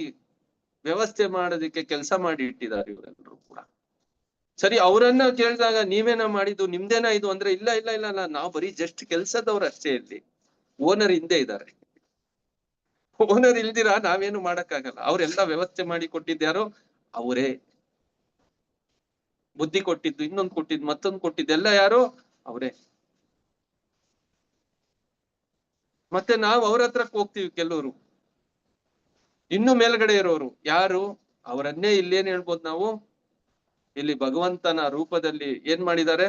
ವ್ಯವಸ್ಥೆ ಮಾಡೋದಕ್ಕೆ ಕೆಲಸ ಮಾಡಿ ಇಟ್ಟಿದ್ದಾರೆ ಇವರೆಲ್ಲರೂ ಕೂಡ. ಸರಿ, ಅವರನ್ನ ಕೇಳಿದಾಗ ನೀವೇನ ಮಾಡಿದ್ದು, ನಿಮ್ದೇನ ಇದು ಅಂದ್ರೆ, ಇಲ್ಲ ನಾವು ಬರೀ ಜಸ್ಟ್ ಕೆಲ್ಸದವ್ರು ಅಷ್ಟೇ. ಇಲ್ಲಿ ಓನರ್ ಹಿಂದೆ ಇದ್ದಾರೆ. ಓನರ್ ಇಲ್ದಿರಾ ನಾವೇನು ಮಾಡಕ್ಕಾಗಲ್ಲ. ಅವರೆಲ್ಲ ವ್ಯವಸ್ಥೆ ಮಾಡಿ ಕೊಟ್ಟಿದ್ಯಾರೋ ಅವರೇ. ಬುದ್ಧಿ ಕೊಟ್ಟಿದ್ದು, ಇನ್ನೊಂದು ಕೊಟ್ಟಿದ್ದು, ಮತ್ತೊಂದು ಕೊಟ್ಟಿದ್ದೆಲ್ಲ ಯಾರು? ಅವರೇ. ಮತ್ತೆ ನಾವು ಅವ್ರ ಹತ್ರಕ್ಕೆ ಹೋಗ್ತೀವಿ. ಕೆಲವರು ಇನ್ನು ಮೇಲ್ಗಡೆ ಇರೋರು ಯಾರು? ಅವರನ್ನೇ ಇಲ್ಲೇನ್ ಹೇಳ್ಬೋದು ನಾವು? ಇಲ್ಲಿ ಭಗವಂತನ ರೂಪದಲ್ಲಿ ಏನ್ ಮಾಡಿದ್ದಾರೆ?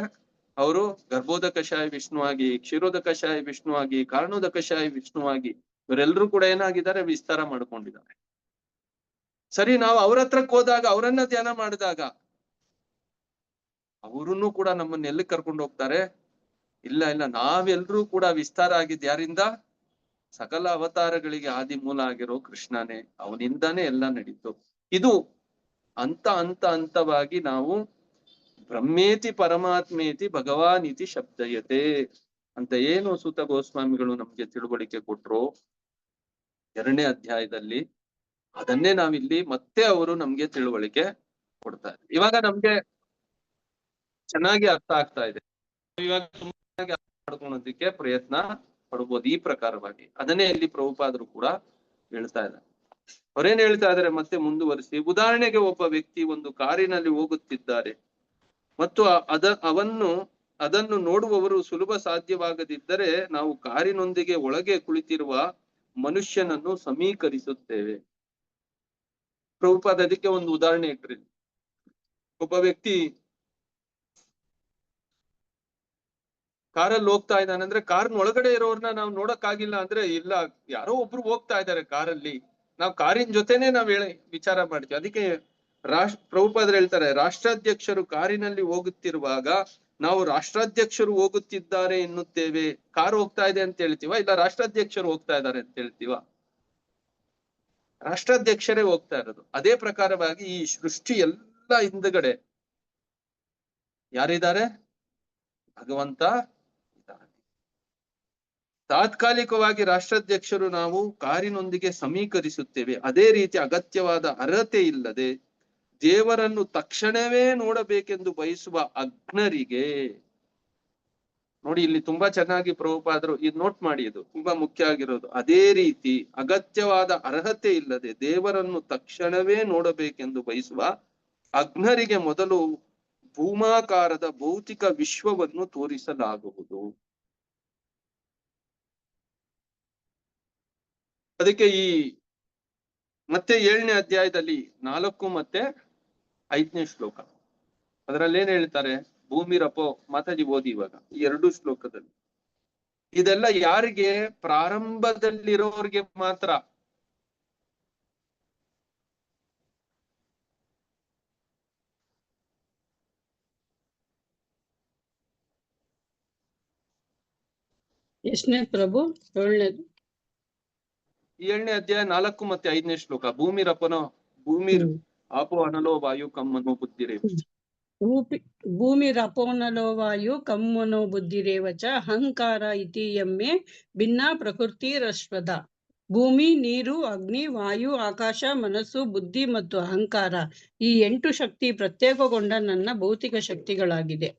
ಅವರು ಗರ್ಭೋದಕಶಾಯ ವಿಷ್ಣುವಾಗಿ, ಕ್ಷೀರೋದಕಶಾಯ ವಿಷ್ಣುವಾಗಿ, ಕಾರಣೋದಕಶಾಯ ವಿಷ್ಣುವಾಗಿ, ಇವರೆಲ್ಲರೂ ಕೂಡ ಏನಾಗಿದ್ದಾರೆ? ವಿಸ್ತಾರ ಮಾಡ್ಕೊಂಡಿದ್ದಾರೆ. ಸರಿ, ನಾವು ಅವ್ರ ಹತ್ರಕ್ಕೆ ಹೋದಾಗ, ಅವರನ್ನ ಧ್ಯಾನ ಮಾಡಿದಾಗ ಅವರನ್ನು ಕೂಡ ನಮ್ಮನ್ನ ಎಲ್ಲಿ ಕರ್ಕೊಂಡು ಹೋಗ್ತಾರೆ? ಇಲ್ಲ, ನಾವೆಲ್ಲರೂ ಕೂಡ ವಿಸ್ತಾರ ಆಗಿದ್ ಯಾರಿಂದ? ಸಕಲ ಅವತಾರಗಳಿಗೆ ಆದಿ ಮೂಲ ಆಗಿರೋ ಕೃಷ್ಣನೇ. ಅವನಿಂದಾನೇ ಎಲ್ಲ ನಡೀತು. ಇದು ಹಂತವಾಗಿ ನಾವು ಬ್ರಹ್ಮೇತಿ ಪರಮಾತ್ಮೇತಿ ಭಗವಾನ್ ಇತಿ ಶಬ್ದಯತೆ ಅಂತ ಏನು ಸೂತ ಗೋಸ್ವಾಮಿಗಳು ನಮ್ಗೆ ತಿಳುವಳಿಕೆ ಕೊಟ್ರು 2ನೇ ಅಧ್ಯಾಯದಲ್ಲಿ, ಅದನ್ನೇ ನಾವಿಲ್ಲಿ ಮತ್ತೆ ಅವರು ನಮ್ಗೆ ತಿಳುವಳಿಕೆ ಕೊಡ್ತಾರೆ. ಇವಾಗ ನಮ್ಗೆ ಚೆನ್ನಾಗಿ ಅರ್ಥ ಆಗ್ತಾ ಇದೆ. ಇವಾಗ ತುಂಬಾ ಅರ್ಥ ಮಾಡ್ಕೊಳೋದಕ್ಕೆ ಪ್ರಯತ್ನ ಪಡ್ಬೋದು ಈ ಪ್ರಕಾರವಾಗಿ. ಅದನ್ನೇ ಇಲ್ಲಿ ಪ್ರಭುಪಾದರು ಕೂಡ ಹೇಳ್ತಾ ಇದ್ದಾರೆ. ಅವರೇನ್ ಹೇಳ್ತಾ ಇದಾರೆ ಮತ್ತೆ ಮುಂದುವರಿಸಿ, ಉದಾಹರಣೆಗೆ ಒಬ್ಬ ವ್ಯಕ್ತಿ ಒಂದು ಕಾರಿನಲ್ಲಿ ಹೋಗುತ್ತಿದ್ದಾರೆ ಮತ್ತು ಅದನ್ನು ನೋಡುವವರು ಸುಲಭ ಸಾಧ್ಯವಾಗದಿದ್ದರೆ ನಾವು ಕಾರಿನೊಂದಿಗೆ ಒಳಗೆ ಕುಳಿತಿರುವ ಮನುಷ್ಯನನ್ನು ಸಮೀಕರಿಸುತ್ತೇವೆ. ಪ್ರಭುಪಾದ ಅದಕ್ಕೆ ಒಂದು ಉದಾಹರಣೆ ಇಟ್ರಿ. ಒಬ್ಬ ವ್ಯಕ್ತಿ ಕಾರಲ್ಲಿ ಹೋಗ್ತಾ ಇದ್ದಾನೆ ಅಂದ್ರೆ, ಕಾರ್ನ ಒಳಗಡೆ ಇರೋರ್ನ ನಾವು ನೋಡಕ್ಕಾಗಿಲ್ಲ ಅಂದ್ರೆ, ಇಲ್ಲ ಯಾರೋ ಒಬ್ರು ಹೋಗ್ತಾ ಇದ್ದಾರೆ ಕಾರಲ್ಲಿ, ನಾವು ಕಾರಿನ ಜೊತೆನೆ ನಾವ್ ವಿಚಾರ ಮಾಡ್ತೀವಿ. ಅದಕ್ಕೆ ಪ್ರಭುಪಾದರು ಹೇಳ್ತಾರೆ, ರಾಷ್ಟ್ರಾಧ್ಯಕ್ಷರು ಕಾರಿನಲ್ಲಿ ಹೋಗುತ್ತಿರುವಾಗ ನಾವು ರಾಷ್ಟ್ರಾಧ್ಯಕ್ಷರು ಹೋಗುತ್ತಿದ್ದಾರೆ ಎನ್ನುತ್ತೇವೆ. ಕಾರ್ ಹೋಗ್ತಾ ಇದೆ ಅಂತ ಹೇಳ್ತೀವ, ಇಲ್ಲ ರಾಷ್ಟ್ರಾಧ್ಯಕ್ಷರು ಹೋಗ್ತಾ ಇದ್ದಾರೆ ಅಂತ ಹೇಳ್ತೀವ? ರಾಷ್ಟ್ರಾಧ್ಯಕ್ಷರೇ ಹೋಗ್ತಾ ಇರೋದು. ಅದೇ ಪ್ರಕಾರವಾಗಿ ಈ ಸೃಷ್ಟಿ ಎಲ್ಲ ಹಿಂದ್ಗಡೆ ಯಾರಿದ್ದಾರೆ? ಭಗವಂತ ಇದ್ದಾನೆ. ತಾತ್ಕಾಲಿಕವಾಗಿ ರಾಷ್ಟ್ರಾಧ್ಯಕ್ಷರು ನಾವು ಕಾರಿನೊಂದಿಗೆ ಸಮೀಕರಿಸುತ್ತೇವೆ. ಅದೇ ರೀತಿ ಅಗತ್ಯವಾದ ಅರ್ಹತೆ ಇಲ್ಲದೆ ದೇವರನ್ನು ತಕ್ಷಣವೇ ನೋಡಬೇಕೆಂದು ಬಯಸುವ ಅಜ್ಞರಿಗೆ, ನೋಡಿ ಇಲ್ಲಿ ತುಂಬಾ ಚೆನ್ನಾಗಿ ಪ್ರಭುಪಾದರು ಇದು ನೋಟ್ ಮಾಡಿ, ಇದು ತುಂಬಾ ಮುಖ್ಯ ಆಗಿರೋದು. ಅದೇ ರೀತಿ ಅಗತ್ಯವಾದ ಅರ್ಹತೆ ಇಲ್ಲದೆ ದೇವರನ್ನು ತಕ್ಷಣವೇ ನೋಡಬೇಕೆಂದು ಬಯಸುವ ಅಜ್ಞರಿಗೆ ಮೊದಲು ಭೂಮಾಕಾರದ ಭೌತಿಕ ವಿಶ್ವವನ್ನು ತೋರಿಸಲಾಗುವುದು. ಅದಕ್ಕೆ ಈ ಮತ್ತೆ 7ನೇ ಅಧ್ಯಾಯದಲ್ಲಿ 4 ಮತ್ತೆ 5ನೇ ಶ್ಲೋಕ ಅದರಲ್ಲಿ ಏನ್ ಹೇಳ್ತಾರೆ, ಭೂಮಿರಪೋ ಮಾತಾಜಿ ಓದಿ ಇವಾಗ ಈ 2 ಶ್ಲೋಕದಲ್ಲಿ. ಇದೆಲ್ಲ ಯಾರಿಗೆ? ಪ್ರಾರಂಭದಲ್ಲಿರೋರ್ಗೆ ಮಾತ್ರ. ಎಷ್ಟನೇ ಪ್ರಭು? 7ನೇದು. 7ನೇ ಅಧ್ಯಾಯ 4 ಮತ್ತೆ 5ನೇ ಶ್ಲೋಕ. ಭೂಮಿರಪನೋ ಭೂಮಿರ್ ಆಪೋ ಅನಲೋ ವಾಯು ಕಮ್ಮನೋ ಬುದ್ಧಿರೇವ. ಭೂಮಿರಪೋನಲೋ ವಾಯು ಕಮ್ಮನೋ ಬುದ್ಧಿರೇವಚ ಅಹಂಕಾರ ಇತಿ ಎಮ್ಮೆ ಭಿನ್ನ ಪ್ರಕೃತಿರಶ್ವದ. ಭೂಮಿ, ನೀರು, ಅಗ್ನಿ, ವಾಯು, ಆಕಾಶ, ಮನಸ್ಸು, ಬುದ್ಧಿ ಮತ್ತು ಅಹಂಕಾರ ಈ 8 ಶಕ್ತಿ ಪ್ರತ್ಯೇಕಗೊಂಡ ನನ್ನ ಭೌತಿಕ ಶಕ್ತಿಗಳಾಗಿದೆ.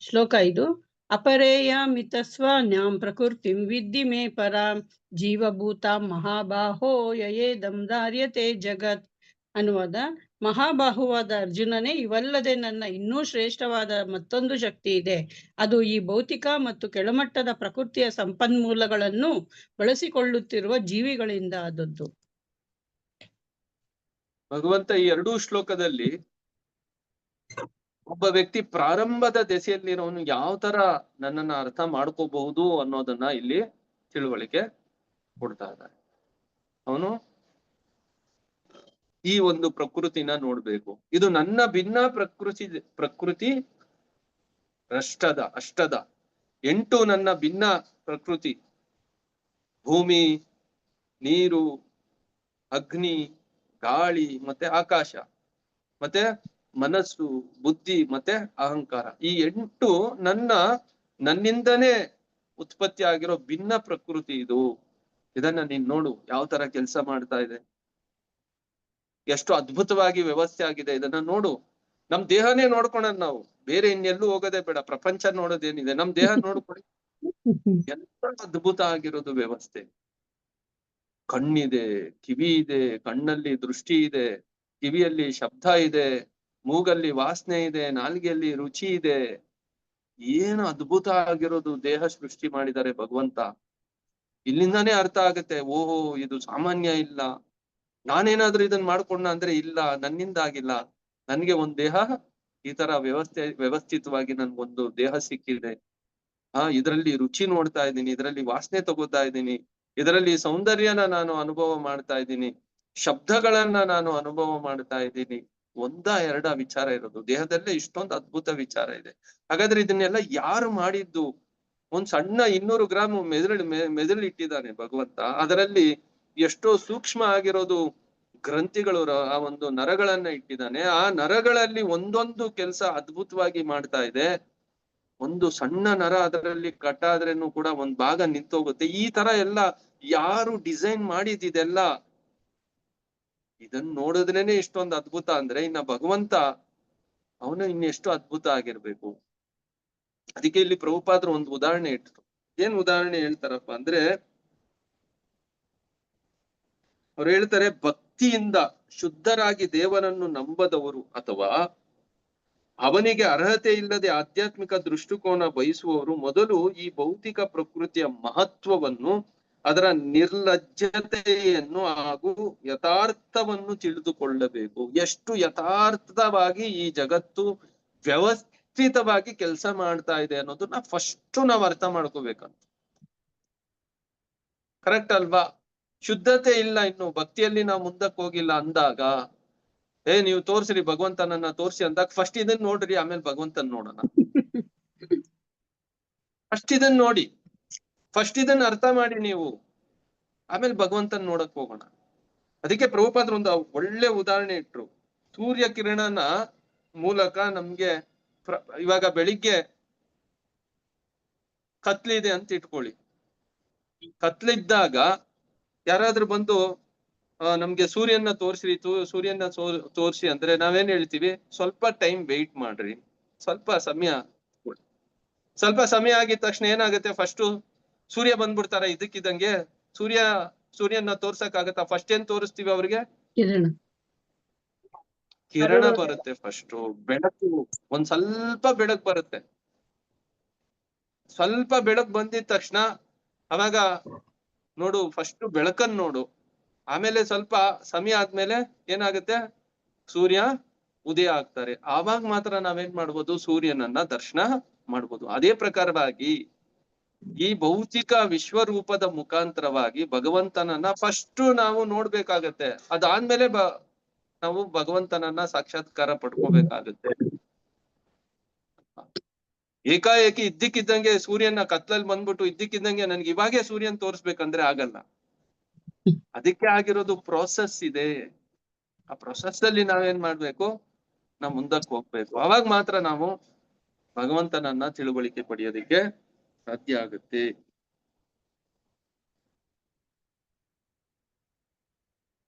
ಶ್ಲೋಕ 5. ಅಪರೇಯ ಮಿತಸ್ವಾನ್ಯಾಂ ಪ್ರಕೃತಿಂ ವಿದ್ಧಿ ಮೇ ಪರಾಂ ಜೀವಭೂತ ಮಹಾಬಾಹೋ ಯಯೇದಂ ಧಾರ್ಯತೆ ಜಗತ್. ಅನ್ನುವಾದ, ಮಹಾಬಾಹುವಾದ ಅರ್ಜುನನೇ, ಇವಲ್ಲದೆ ನನ್ನ ಇನ್ನೂ ಶ್ರೇಷ್ಠವಾದ ಮತ್ತೊಂದು ಶಕ್ತಿ ಇದೆ. ಅದು ಈ ಭೌತಿಕ ಮತ್ತು ಕೆಳಮಟ್ಟದ ಪ್ರಕೃತಿಯ ಸಂಪನ್ಮೂಲಗಳನ್ನು ಬಳಸಿಕೊಳ್ಳುತ್ತಿರುವ ಜೀವಿಗಳಿಂದ ಆದದ್ದು. ಭಗವಂತ ಈ 2 ಶ್ಲೋಕದಲ್ಲಿ ಒಬ್ಬ ವ್ಯಕ್ತಿ ಪ್ರಾರಂಭದ ದೆಸೆಯಲ್ಲಿರೋನು ಯಾವ ತರ ನನ್ನನ್ನ ಅರ್ಥ ಮಾಡ್ಕೋಬಹುದು ಅನ್ನೋದನ್ನ ಇಲ್ಲಿ ತಿಳುವಳಿಕೆ ಕೊಡ್ತಾ ಇದ್ದಾರೆ. ಅವನು ಈ ಒಂದು ಪ್ರಕೃತಿನ ನೋಡ್ಬೇಕು. ಇದು ನನ್ನ ಭಿನ್ನ ಪ್ರಕೃತಿ ಅಷ್ಟದ 8 ನನ್ನ ಭಿನ್ನ ಪ್ರಕೃತಿ. ಭೂಮಿ, ನೀರು, ಅಗ್ನಿ, ಗಾಳಿ ಮತ್ತೆ ಆಕಾಶ, ಮತ್ತೆ ಮನಸ್ಸು, ಬುದ್ಧಿ ಮತ್ತೆ ಅಹಂಕಾರ. ಈ 8 ನನ್ನಿಂದನೇ ಉತ್ಪತ್ತಿ ಆಗಿರೋ ಭಿನ್ನ ಪ್ರಕೃತಿ ಇದು. ಇದನ್ನ ನೀನ್ ನೋಡು ಯಾವ ತರ ಕೆಲಸ ಮಾಡ್ತಾ ಇದೆ, ಎಷ್ಟು ಅದ್ಭುತವಾಗಿ ವ್ಯವಸ್ಥೆ ಆಗಿದೆ. ಇದನ್ನ ನೋಡು. ನಮ್ ದೇಹನೇ ನೋಡ್ಕೊಳೋಣ ನಾವು, ಬೇರೆ ಇನ್ನೆಲ್ಲೂ ಹೋಗೋದೇ ಬೇಡ. ಪ್ರಪಂಚ ನೋಡೋದೇನಿದೆ, ನಮ್ ದೇಹ ನೋಡ್ಕೊಳ್ಳಿ. ಎಂತ ಅದ್ಭುತ ಆಗಿರೋದು ವ್ಯವಸ್ಥೆ. ಕಣ್ಣಿದೆ, ಕಿವಿ ಇದೆ, ಕಣ್ಣಲ್ಲಿ ದೃಷ್ಟಿ ಇದೆ, ಕಿವಿಯಲ್ಲಿ ಶಬ್ದ ಇದೆ, ಮೂಗಲ್ಲಿ ವಾಸನೆ ಇದೆ, ನಾಲಿಗೆಯಲ್ಲಿ ರುಚಿ ಇದೆ. ಏನು ಅದ್ಭುತ ಆಗಿರೋದು ದೇಹ ಸೃಷ್ಟಿ ಮಾಡಿದ್ದಾರೆ ಭಗವಂತ. ಇಲ್ಲಿಂದಾನೇ ಅರ್ಥ ಆಗುತ್ತೆ, ಓಹೋ ಇದು ಸಾಮಾನ್ಯ ಇಲ್ಲ. ನಾನೇನಾದ್ರೂ ಇದನ್ನ ಮಾಡ್ಕೊಂಡ ಅಂದ್ರೆ ಇಲ್ಲ, ನನ್ನಿಂದ ಆಗಿಲ್ಲ. ನನ್ಗೆ ಒಂದ್ ದೇಹ ಈ ತರ ವ್ಯವಸ್ಥಿತವಾಗಿ ನನ್ಗೊಂದು ದೇಹ ಸಿಕ್ಕಿದೆ. ಇದರಲ್ಲಿ ರುಚಿ ನೋಡ್ತಾ ಇದ್ದೀನಿ, ಇದರಲ್ಲಿ ವಾಸನೆ ತಗೋತಾ ಇದ್ದೀನಿ, ಇದರಲ್ಲಿ ಸೌಂದರ್ಯನ ನಾನು ಅನುಭವ ಮಾಡ್ತಾ ಇದ್ದೀನಿ, ಶಬ್ದಗಳನ್ನ ನಾನು ಅನುಭವ ಮಾಡ್ತಾ ಇದ್ದೀನಿ. 1-2 ವಿಚಾರ ಇರೋದು ದೇಹದಲ್ಲೇ ಇಷ್ಟೊಂದು ಅದ್ಭುತ ವಿಚಾರ ಇದೆ. ಹಾಗಾದ್ರೆ ಇದನ್ನೆಲ್ಲ ಯಾರು ಮಾಡಿದ್ದು? ಒಂದ್ ಸಣ್ಣ 200 ಗ್ರಾಮ್ ಮೆದುಳು ಇಟ್ಟಿದ್ದಾನೆ ಭಗವಂತ. ಅದರಲ್ಲಿ ಎಷ್ಟೋ ಸೂಕ್ಷ್ಮ ಆಗಿರೋದು ಗ್ರಂಥಿಗಳು, ಆ ಒಂದು ನರಗಳನ್ನ ಇಟ್ಟಿದ್ದಾನೆ. ಆ ನರಗಳಲ್ಲಿ ಒಂದೊಂದು ಕೆಲಸ ಅದ್ಭುತವಾಗಿ ಮಾಡ್ತಾ ಇದೆ. ಒಂದು ಸಣ್ಣ ನರ ಅದರಲ್ಲಿ ಕಟ್ಟಾದ್ರೇನು ಕೂಡ ಒಂದ್ ಭಾಗ ನಿಂತೋಗುತ್ತೆ. ಈ ತರ ಎಲ್ಲ ಯಾರು ಡಿಸೈನ್ ಮಾಡಿದಿದೆಲ್ಲ? ಇದನ್ನ ನೋಡಿದ್ರೇನೆ ಇಷ್ಟೊಂದು ಅದ್ಭುತ ಅಂದ್ರೆ ಇನ್ನ ಭಗವಂತ ಅವನು ಇನ್ನೆಷ್ಟು ಅದ್ಭುತ ಆಗಿರ್ಬೇಕು. ಅದಕ್ಕೆ ಇಲ್ಲಿ ಪ್ರಭುಪಾದರು ಒಂದು ಉದಾಹರಣೆ ಇಟ್ರು. ಏನ್ ಉದಾಹರಣೆ ಹೇಳ್ತಾರಪ್ಪ ಅಂದ್ರೆ, ಅವ್ರು ಹೇಳ್ತಾರೆ, ಭಕ್ತಿಯಿಂದ ಶುದ್ಧರಾಗಿ ದೇವರನ್ನು ನಂಬದವರು ಅಥವಾ ಅವನಿಗೆ ಅರ್ಹತೆ ಇಲ್ಲದೆ ಆಧ್ಯಾತ್ಮಿಕ ದೃಷ್ಟಿಕೋನ ಬಯಸುವವರು ಮೊದಲು ಈ ಭೌತಿಕ ಪ್ರಕೃತಿಯ ಮಹತ್ವವನ್ನು, ಅದರ ನಿರ್ಲಜ್ಜತೆಯನ್ನು ಹಾಗೂ ಯಥಾರ್ಥವನ್ನು ತಿಳಿದುಕೊಳ್ಳಬೇಕು. ಎಷ್ಟು ಯಥಾರ್ಥವಾಗಿ ಈ ಜಗತ್ತು ವ್ಯವಸ್ಥಿತವಾಗಿ ಕೆಲಸ ಮಾಡ್ತಾ ಇದೆ ಅನ್ನೋದನ್ನ ಫಸ್ಟ್ ನಾವು ಅರ್ಥ ಮಾಡ್ಕೋಬೇಕಂತ. ಕರೆಕ್ಟ್ ಅಲ್ವಾ? ಶುದ್ಧತೆ ಇಲ್ಲ, ಇನ್ನು ಭಕ್ತಿಯಲ್ಲಿ ನಾವು ಮುಂದಕ್ಕೆ ಹೋಗಿಲ್ಲ ಅಂದಾಗ, ನೀವು ತೋರ್ಸ್ರಿ ಭಗವಂತನನ್ನ ತೋರ್ಸಿ ಅಂದಾಗ ಫಸ್ಟ್ ಇದನ್ನ ನೋಡ್ರಿ, ಆಮೇಲೆ ಭಗವಂತನ ನೋಡೋಣ. ಫಸ್ಟ್ ಇದನ್ನ ನೋಡಿ, ಫಸ್ಟ್ ಇದನ್ನ ಅರ್ಥ ಮಾಡಿ ನೀವು, ಆಮೇಲೆ ಭಗವಂತನ ನೋಡಕ್ ಹೋಗೋಣ. ಅದಕ್ಕೆ ಪ್ರಭುಪಾದರು ಒಂದು ಒಳ್ಳೆ ಉದಾಹರಣೆ ಇಟ್ರು. ಸೂರ್ಯ ಕಿರಣನ ಮೂಲಕ ನಮ್ಗೆ ಇವಾಗ ಬೆಳಿಗ್ಗೆ ಕತ್ಲಿದೆ ಅಂತ ಇಟ್ಕೊಳ್ಳಿ. ಕತ್ಲಿದ್ದಾಗ ಯಾರಾದ್ರೂ ಬಂದು ನಮ್ಗೆ ಸೂರ್ಯನ ತೋರಿಸಿ ಅಂದ್ರೆ ನಾವೇನ್ ಹೇಳ್ತೀವಿ? ಸ್ವಲ್ಪ ಟೈಮ್ ವೆಯ್ಟ್ ಮಾಡ್ರಿ, ಸ್ವಲ್ಪ ಸಮಯ. ಸ್ವಲ್ಪ ಸಮಯ ಆಗಿದ ತಕ್ಷಣ ಏನಾಗುತ್ತೆ, ಫಸ್ಟ್ ಸೂರ್ಯ ಬಂದ್ಬಿಡ್ತಾರ ಇದಕ್ಕಿದಂಗೆ. ಸೂರ್ಯನ ತೋರ್ಸಕ್ ಆಗತ್ತಾ? ಫಸ್ಟ್ ಏನ್ ತೋರಿಸ್ತೀವಿ ಅವ್ರಿಗೆ? ಕಿರಣ ಬರುತ್ತೆ, ಫಸ್ಟ್ ಬೆಳಕು, ಒಂದ್ ಸ್ವಲ್ಪ ಬೆಳಕು ಬರುತ್ತೆ. ಸ್ವಲ್ಪ ಬೆಳಕು ಬಂದಿದ ತಕ್ಷಣ ಅವಾಗ ನೋಡು, ಫಸ್ಟ್ ಬೆಳಕನ್ ನೋಡು. ಆಮೇಲೆ ಸ್ವಲ್ಪ ಸಮಯ ಆದ್ಮೇಲೆ ಏನಾಗುತ್ತೆ, ಸೂರ್ಯ ಉದಯ ಆಗ್ತಾರೆ. ಆವಾಗ ಮಾತ್ರ ನಾವೇನ್ ಮಾಡ್ಬೋದು, ಸೂರ್ಯನನ್ನ ದರ್ಶನ ಮಾಡ್ಬೋದು. ಅದೇ ಪ್ರಕಾರವಾಗಿ ಈ ಭೌತಿಕ ವಿಶ್ವರೂಪದ ಮುಖಾಂತರವಾಗಿ ಭಗವಂತನನ್ನ ಫಸ್ಟ್ ನಾವು ನೋಡ್ಬೇಕಾಗತ್ತೆ. ಅದಾದ್ಮೇಲೆ ನಾವು ಭಗವಂತನನ್ನ ಸಾಕ್ಷಾತ್ಕಾರ ಪಡ್ಕೋಬೇಕಾಗುತ್ತೆ. ಏಕಾಏಕಿ ಇದ್ದಕ್ಕಿದ್ದಂಗೆ ಸೂರ್ಯನ ಕತ್ಲಲ್ಲಿ ಬಂದ್ಬಿಟ್ಟು ಇದ್ದಕ್ಕಿದ್ದಂಗೆ ನನ್ಗೆ ಇವಾಗೆ ಸೂರ್ಯನ್ ತೋರಿಸ್ಬೇಕಂದ್ರೆ ಆಗಲ್ಲ. ಅದಕ್ಕೆ ಆಗಿರೋದು ಪ್ರೋಸೆಸ್ ಇದೆ. ಆ ಪ್ರೊಸೆಸ್ ಅಲ್ಲಿ ನಾವೇನ್ ಮಾಡ್ಬೇಕು, ನಾವ್ ಮುಂದಕ್ಕೆ ಹೋಗ್ಬೇಕು. ಅವಾಗ ಮಾತ್ರ ನಾವು ಭಗವಂತನನ್ನ ತಿಳುವಳಿಕೆ ಪಡೆಯೋದಿಕ್ಕೆ ಸಾಧ್ಯ ಆಗುತ್ತೆ.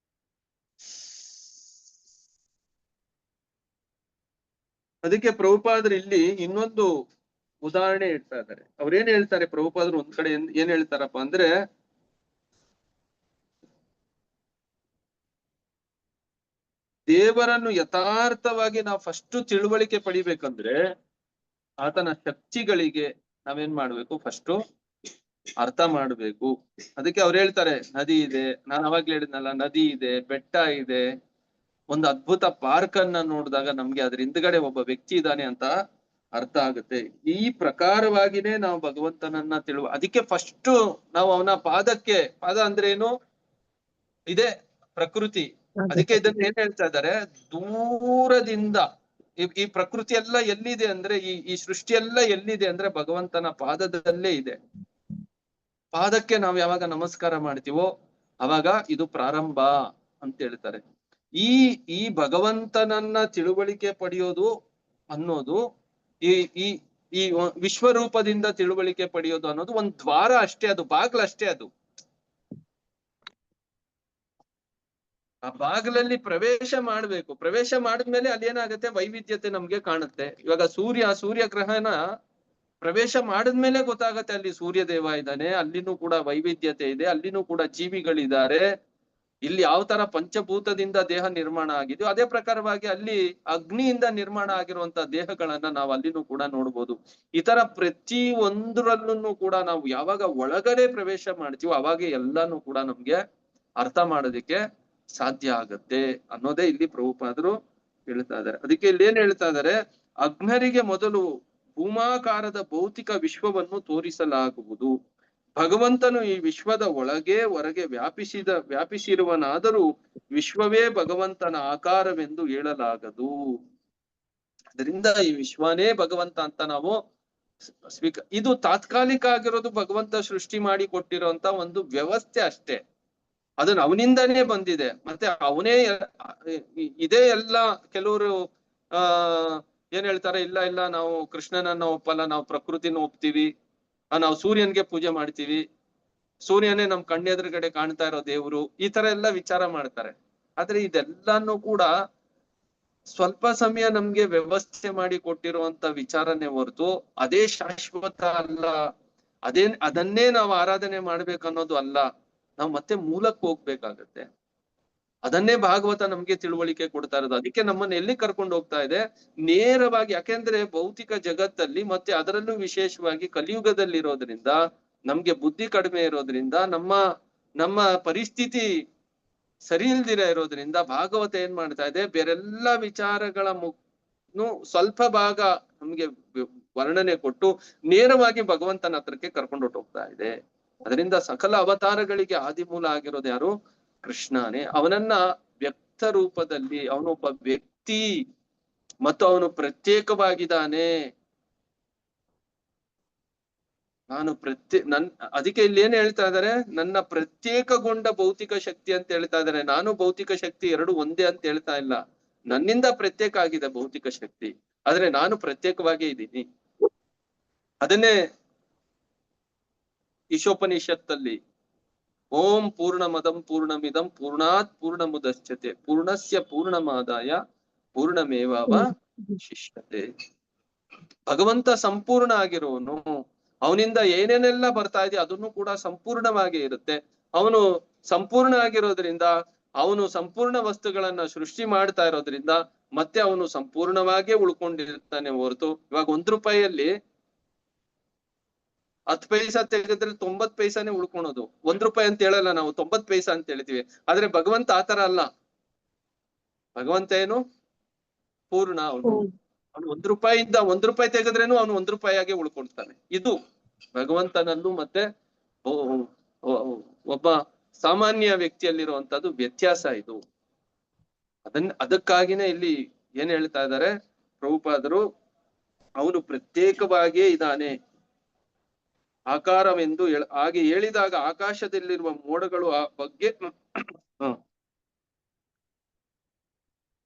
ಅದಕ್ಕೆ ಪ್ರಭುಪಾದರು ಇಲ್ಲಿ ಇನ್ನೊಂದು ಉದಾಹರಣೆ ಇಡ್ತಾ ಇದ್ದಾರೆ. ಅವ್ರೇನ್ ಹೇಳ್ತಾರೆ ಪ್ರಭುಪಾದರು ಒಂದ್ ಕಡೆ ಏನ್ ಹೇಳ್ತಾರಪ್ಪ ಅಂದ್ರೆ, ದೇವರನ್ನು ಯಥಾರ್ಥವಾಗಿ ನಾವು ಫಸ್ಟ್ ತಿಳುವಳಿಕೆ ಪಡಿಬೇಕಂದ್ರೆ ಆತನ ಶಕ್ತಿಗಳಿಗೆ ನಾವೇನ್ ಮಾಡ್ಬೇಕು, ಫಸ್ಟ್ ಅರ್ಥ ಮಾಡ್ಬೇಕು. ಅದಕ್ಕೆ ಅವ್ರು ಹೇಳ್ತಾರೆ, ನದಿ ಇದೆ, ನಾನು ಅವಾಗ್ಲೇ ಹೇಳಿದ್ನಲ್ಲ, ನದಿ ಇದೆ, ಬೆಟ್ಟ ಇದೆ, ಒಂದು ಅದ್ಭುತ ಪಾರ್ಕ್ ಅನ್ನ ನೋಡಿದಾಗ ನಮ್ಗೆ ಅದ್ರ ಹಿಂದ್ಗಡೆ ಒಬ್ಬ ವ್ಯಕ್ತಿ ಇದ್ದಾನೆ ಅಂತ ಅರ್ಥ ಆಗುತ್ತೆ. ಈ ಪ್ರಕಾರವಾಗಿನೇ ನಾವು ಭಗವಂತನನ್ನ ಅದಕ್ಕೆ ಫಸ್ಟ್ ನಾವು ಅವನ ಪಾದ ಅಂದ್ರೆ ಏನು, ಇದೆ ಪ್ರಕೃತಿ. ಅದಕ್ಕೆ ಇದನ್ನ ಏನ್ ಹೇಳ್ತಾ ಇದ್ದಾರೆ, ದೂರದಿಂದ ಈ ಪ್ರಕೃತಿ ಎಲ್ಲ ಎಲ್ಲಿದೆ ಅಂದ್ರೆ, ಈ ಸೃಷ್ಟಿ ಎಲ್ಲ ಎಲ್ಲಿದೆ ಅಂದ್ರೆ ಭಗವಂತನ ಪಾದದಲ್ಲೇ ಇದೆ. ಪಾದಕ್ಕೆ ನಾವು ಯಾವಾಗ ನಮಸ್ಕಾರ ಮಾಡ್ತೀವೋ ಅವಾಗ ಇದು ಪ್ರಾರಂಭ ಅಂತ ಹೇಳ್ತಾರೆ. ಈ ಭಗವಂತನನ್ನ ತಿಳುವಳಿಕೆ ಪಡೆಯೋದು ಅನ್ನೋದು, ಈ ವಿಶ್ವರೂಪದಿಂದ ತಿಳುವಳಿಕೆ ಪಡೆಯೋದು ಅನ್ನೋದು ಒಂದ್ ದ್ವಾರ ಅಷ್ಟೇ, ಅದು ಬಾಗ್ಲಷ್ಟೇ. ಅದು ಆ ಬಾಗಿಲಲ್ಲಿ ಪ್ರವೇಶ ಮಾಡ್ಬೇಕು. ಪ್ರವೇಶ ಮಾಡಿದ್ಮೇಲೆ ಅಲ್ಲಿ ಏನಾಗುತ್ತೆ, ವೈವಿಧ್ಯತೆ ನಮ್ಗೆ ಕಾಣುತ್ತೆ. ಇವಾಗ ಸೂರ್ಯ ಗ್ರಹಣ ಪ್ರವೇಶ ಮಾಡಿದ್ಮೇಲೆ ಗೊತ್ತಾಗತ್ತೆ, ಅಲ್ಲಿ ಸೂರ್ಯ ದೇವ ಇದ್ದಾನೆ, ಅಲ್ಲಿನೂ ಕೂಡ ವೈವಿಧ್ಯತೆ ಇದೆ, ಅಲ್ಲಿನೂ ಕೂಡ ಜೀವಿಗಳಿದ್ದಾರೆ. ಇಲ್ಲಿ ಯಾವ ತರ ಪಂಚಭೂತದಿಂದ ದೇಹ ನಿರ್ಮಾಣ ಆಗಿದೆಯೋ ಅದೇ ಪ್ರಕಾರವಾಗಿ ಅಲ್ಲಿ ಅಗ್ನಿಯಿಂದ ನಿರ್ಮಾಣ ಆಗಿರುವಂತ ದೇಹಗಳನ್ನ ನಾವು ಅಲ್ಲಿನೂ ಕೂಡ ನೋಡ್ಬೋದು. ಈ ತರ ಪ್ರತಿ ಒಂದರಲ್ಲೂ ಕೂಡ ನಾವು ಯಾವಾಗ ಒಳಗಡೆ ಪ್ರವೇಶ ಮಾಡ್ತೀವೋ ಅವಾಗ ಎಲ್ಲಾನು ಕೂಡ ನಮ್ಗೆ ಅರ್ಥ ಮಾಡೋದಿಕ್ಕೆ ಸಾಧ್ಯ ಆಗತ್ತೆ ಅನ್ನೋದೇ ಇಲ್ಲಿ ಪ್ರಭುಪಾದರು ಹೇಳ್ತಾ ಇದ್ದಾರೆ. ಅದಕ್ಕೆ ಇಲ್ಲಿ ಏನ್ ಹೇಳ್ತಾ ಇದ್ದಾರೆ, ಅಗ್ನರಿಗೆ ಮೊದಲು ಭೂಮಾಕಾರದ ಭೌತಿಕ ವಿಶ್ವವನ್ನು ತೋರಿಸಲಾಗುವುದು. ಭಗವಂತನು ಈ ವಿಶ್ವದ ಒಳಗೆ ಹೊರಗೆ ವ್ಯಾಪಿಸಿರುವನಾದರೂ ವಿಶ್ವವೇ ಭಗವಂತನ ಆಕಾರವೆಂದು ಹೇಳಲಾಗದು. ಅದರಿಂದ ಈ ವಿಶ್ವನೇ ಭಗವಂತ ಅಂತ ನಾವು ಇದು ತಾತ್ಕಾಲಿಕ ಆಗಿರೋದು, ಭಗವಂತ ಸೃಷ್ಟಿ ಮಾಡಿ ಕೊಟ್ಟಿರುವಂತ ಒಂದು ವ್ಯವಸ್ಥೆ ಅಷ್ಟೇ. ಅದನ್ನ ಅವನಿಂದನೇ ಬಂದಿದೆ. ಮತ್ತೆ ಅವನೇ ಇದೇ ಎಲ್ಲ. ಕೆಲವರು ಏನ್ ಹೇಳ್ತಾರೆ, ಇಲ್ಲ ನಾವು ಕೃಷ್ಣನನ್ನ ಒಪ್ಪಲ್ಲ, ನಾವು ಪ್ರಕೃತಿನ ಒಪ್ತೀವಿ, ನಾವು ಸೂರ್ಯನ್ಗೆ ಪೂಜೆ ಮಾಡ್ತೀವಿ, ಸೂರ್ಯನೇ ನಮ್ ಕಣ್ಣೆದುರುಗಡೆ ಕಾಣ್ತಾ ಇರೋ ದೇವ್ರು, ಈ ತರ ಎಲ್ಲ ವಿಚಾರ ಮಾಡ್ತಾರೆ. ಆದ್ರೆ ಇದೆಲ್ಲಾನು ಕೂಡ ಸ್ವಲ್ಪ ಸಮಯ ನಮ್ಗೆ ವ್ಯವಸ್ಥೆ ಮಾಡಿ ಕೊಟ್ಟಿರುವಂತ ವಿಚಾರನೆ ಹೊರತು ಅದೇ ಶಾಶ್ವತ ಅಲ್ಲ. ಅದನ್ನೇ ನಾವು ಆರಾಧನೆ ಮಾಡ್ಬೇಕನ್ನೋದು ಅಲ್ಲ. ನಾವು ಮತ್ತೆ ಮೂಲಕ್ಕೆ ಹೋಗ್ಬೇಕಾಗತ್ತೆ. ಅದನ್ನೇ ಭಾಗವತ ನಮ್ಗೆ ತಿಳುವಳಿಕೆ ಕೊಡ್ತಾ ಇರೋದು. ಅದಕ್ಕೆ ನಮ್ಮನ್ನ ಎಲ್ಲಿ ಕರ್ಕೊಂಡು ಹೋಗ್ತಾ ಇದೆ, ನೇರವಾಗಿ. ಯಾಕೆಂದ್ರೆ ಭೌತಿಕ ಜಗತ್ತಲ್ಲಿ ಮತ್ತೆ ಅದರಲ್ಲೂ ವಿಶೇಷವಾಗಿ ಕಲಿಯುಗದಲ್ಲಿ ಇರೋದ್ರಿಂದ, ನಮ್ಗೆ ಬುದ್ಧಿ ಕಡಿಮೆ ಇರೋದ್ರಿಂದ, ನಮ್ಮ ಪರಿಸ್ಥಿತಿ ಸರಿ ಇಲ್ದಿರ ಇರೋದ್ರಿಂದ ಭಾಗವತ ಏನ್ ಮಾಡ್ತಾ ಇದೆ, ಬೇರೆಲ್ಲ ವಿಚಾರಗಳ ಸ್ವಲ್ಪ ಭಾಗ ನಮ್ಗೆ ವರ್ಣನೆ ಕೊಟ್ಟು ನೇರವಾಗಿ ಭಗವಂತನ ಹತ್ರಕ್ಕೆ ಕರ್ಕೊಂಡು ಹೋಗ್ತಾ ಇದೆ. ಅದರಿಂದ ಸಕಲ ಅವತಾರಗಳಿಗೆ ಆದಿಮೂಲ ಆಗಿರೋದು ಯಾರು? ಕೃಷ್ಣನೇ. ಅವನನ್ನ ವ್ಯಕ್ತ ರೂಪದಲ್ಲಿ ಅವನೊಬ್ಬ ವ್ಯಕ್ತಿ ಮತ್ತು ಅವನು ಪ್ರತ್ಯೇಕವಾಗಿದ್ದಾನೆ. ಅದಕ್ಕೆ ಇಲ್ಲಿ ಏನ್ ಹೇಳ್ತಾ ಇದಾರೆ, ನನ್ನ ಪ್ರತ್ಯೇಕಗೊಂಡ ಭೌತಿಕ ಶಕ್ತಿ ಅಂತ ಹೇಳ್ತಾ ಇದಾರೆ. ನಾನು ಭೌತಿಕ ಶಕ್ತಿ ಎರಡು ಒಂದೇ ಅಂತ ಹೇಳ್ತಾ ಇಲ್ಲ. ನನ್ನಿಂದ ಪ್ರತ್ಯೇಕ ಆಗಿದೆ ಭೌತಿಕ ಶಕ್ತಿ, ಆದ್ರೆ ನಾನು ಪ್ರತ್ಯೇಕವಾಗೇ ಇದ್ದೀನಿ. ಅದನ್ನೇ ಈಶೋಪನಿಷತ್ತಲ್ಲಿ ಓಂ ಪೂರ್ಣಮದಂ ಪೂರ್ಣಮಿದಂ ಪೂರ್ಣಾತ್ ಪೂರ್ಣಮುದಚ್ಯತೆ ಪೂರ್ಣಸ್ಯ ಪೂರ್ಣಮಾದಾಯ ಪೂರ್ಣಮೇವಾವಶಿಷ್ಯತೆ. ಭಗವಂತ ಸಂಪೂರ್ಣ ಆಗಿರುವನು, ಅವನಿಂದ ಏನೇನೆಲ್ಲ ಬರ್ತಾ ಇದೆ ಅದನ್ನು ಕೂಡ ಸಂಪೂರ್ಣವಾಗಿ ಇರುತ್ತೆ. ಅವನು ಸಂಪೂರ್ಣ ಆಗಿರೋದ್ರಿಂದ, ಅವನು ಸಂಪೂರ್ಣ ವಸ್ತುಗಳನ್ನ ಸೃಷ್ಟಿ ಮಾಡ್ತಾ ಇರೋದ್ರಿಂದ ಮತ್ತೆ ಅವನು ಸಂಪೂರ್ಣವಾಗೇ ಉಳ್ಕೊಂಡಿರ್ತಾನೆ ಹೊರತು, ಇವಾಗ 1 ರೂಪಾಯಿಯಲ್ಲಿ 10 ಪೈಸಾ ತೆಗೆದ್ರೆ 90 ಪೈಸಾನೇ ಉಳ್ಕೊಳೋದು. 1 ರೂಪಾಯಿ ಅಂತ ಹೇಳಲ್ಲ ನಾವು, 90 ಪೈಸಾ ಅಂತ ಹೇಳ್ತೀವಿ. ಆದ್ರೆ ಭಗವಂತ ಆತರ ಅಲ್ಲ. ಭಗವಂತ ಏನು ಪೂರ್ಣ. ಅವನು 1 ರೂಪಾಯಿಯಿಂದ 1 ರೂಪಾಯಿ ತೆಗೆದ್ರೇನು ಅವನು 1 ರೂಪಾಯಿಯಾಗೆ ಉಳ್ಕೊಳ್ತಾನೆ. ಇದು ಭಗವಂತನಲ್ಲೂ ಮತ್ತೆ ಒಬ್ಬ ಸಾಮಾನ್ಯ ವ್ಯಕ್ತಿಯಲ್ಲಿರುವಂತದ್ದು ವ್ಯತ್ಯಾಸ ಇದು. ಅದಕ್ಕಾಗಿನೇ ಇಲ್ಲಿ ಏನ್ ಹೇಳ್ತಾ ಇದ್ದಾರೆ ಪ್ರಭುಪಾದರು, ಅವನು ಪ್ರತ್ಯೇಕವಾಗಿಯೇ ಇದ್ದಾನೆ ಆಕಾರವೆಂದು ಹಾಗೆ ಹೇಳಿದಾಗ ಆಕಾಶದಲ್ಲಿರುವ ಮೋಡಗಳು ಆ ಬಗ್ಗೆ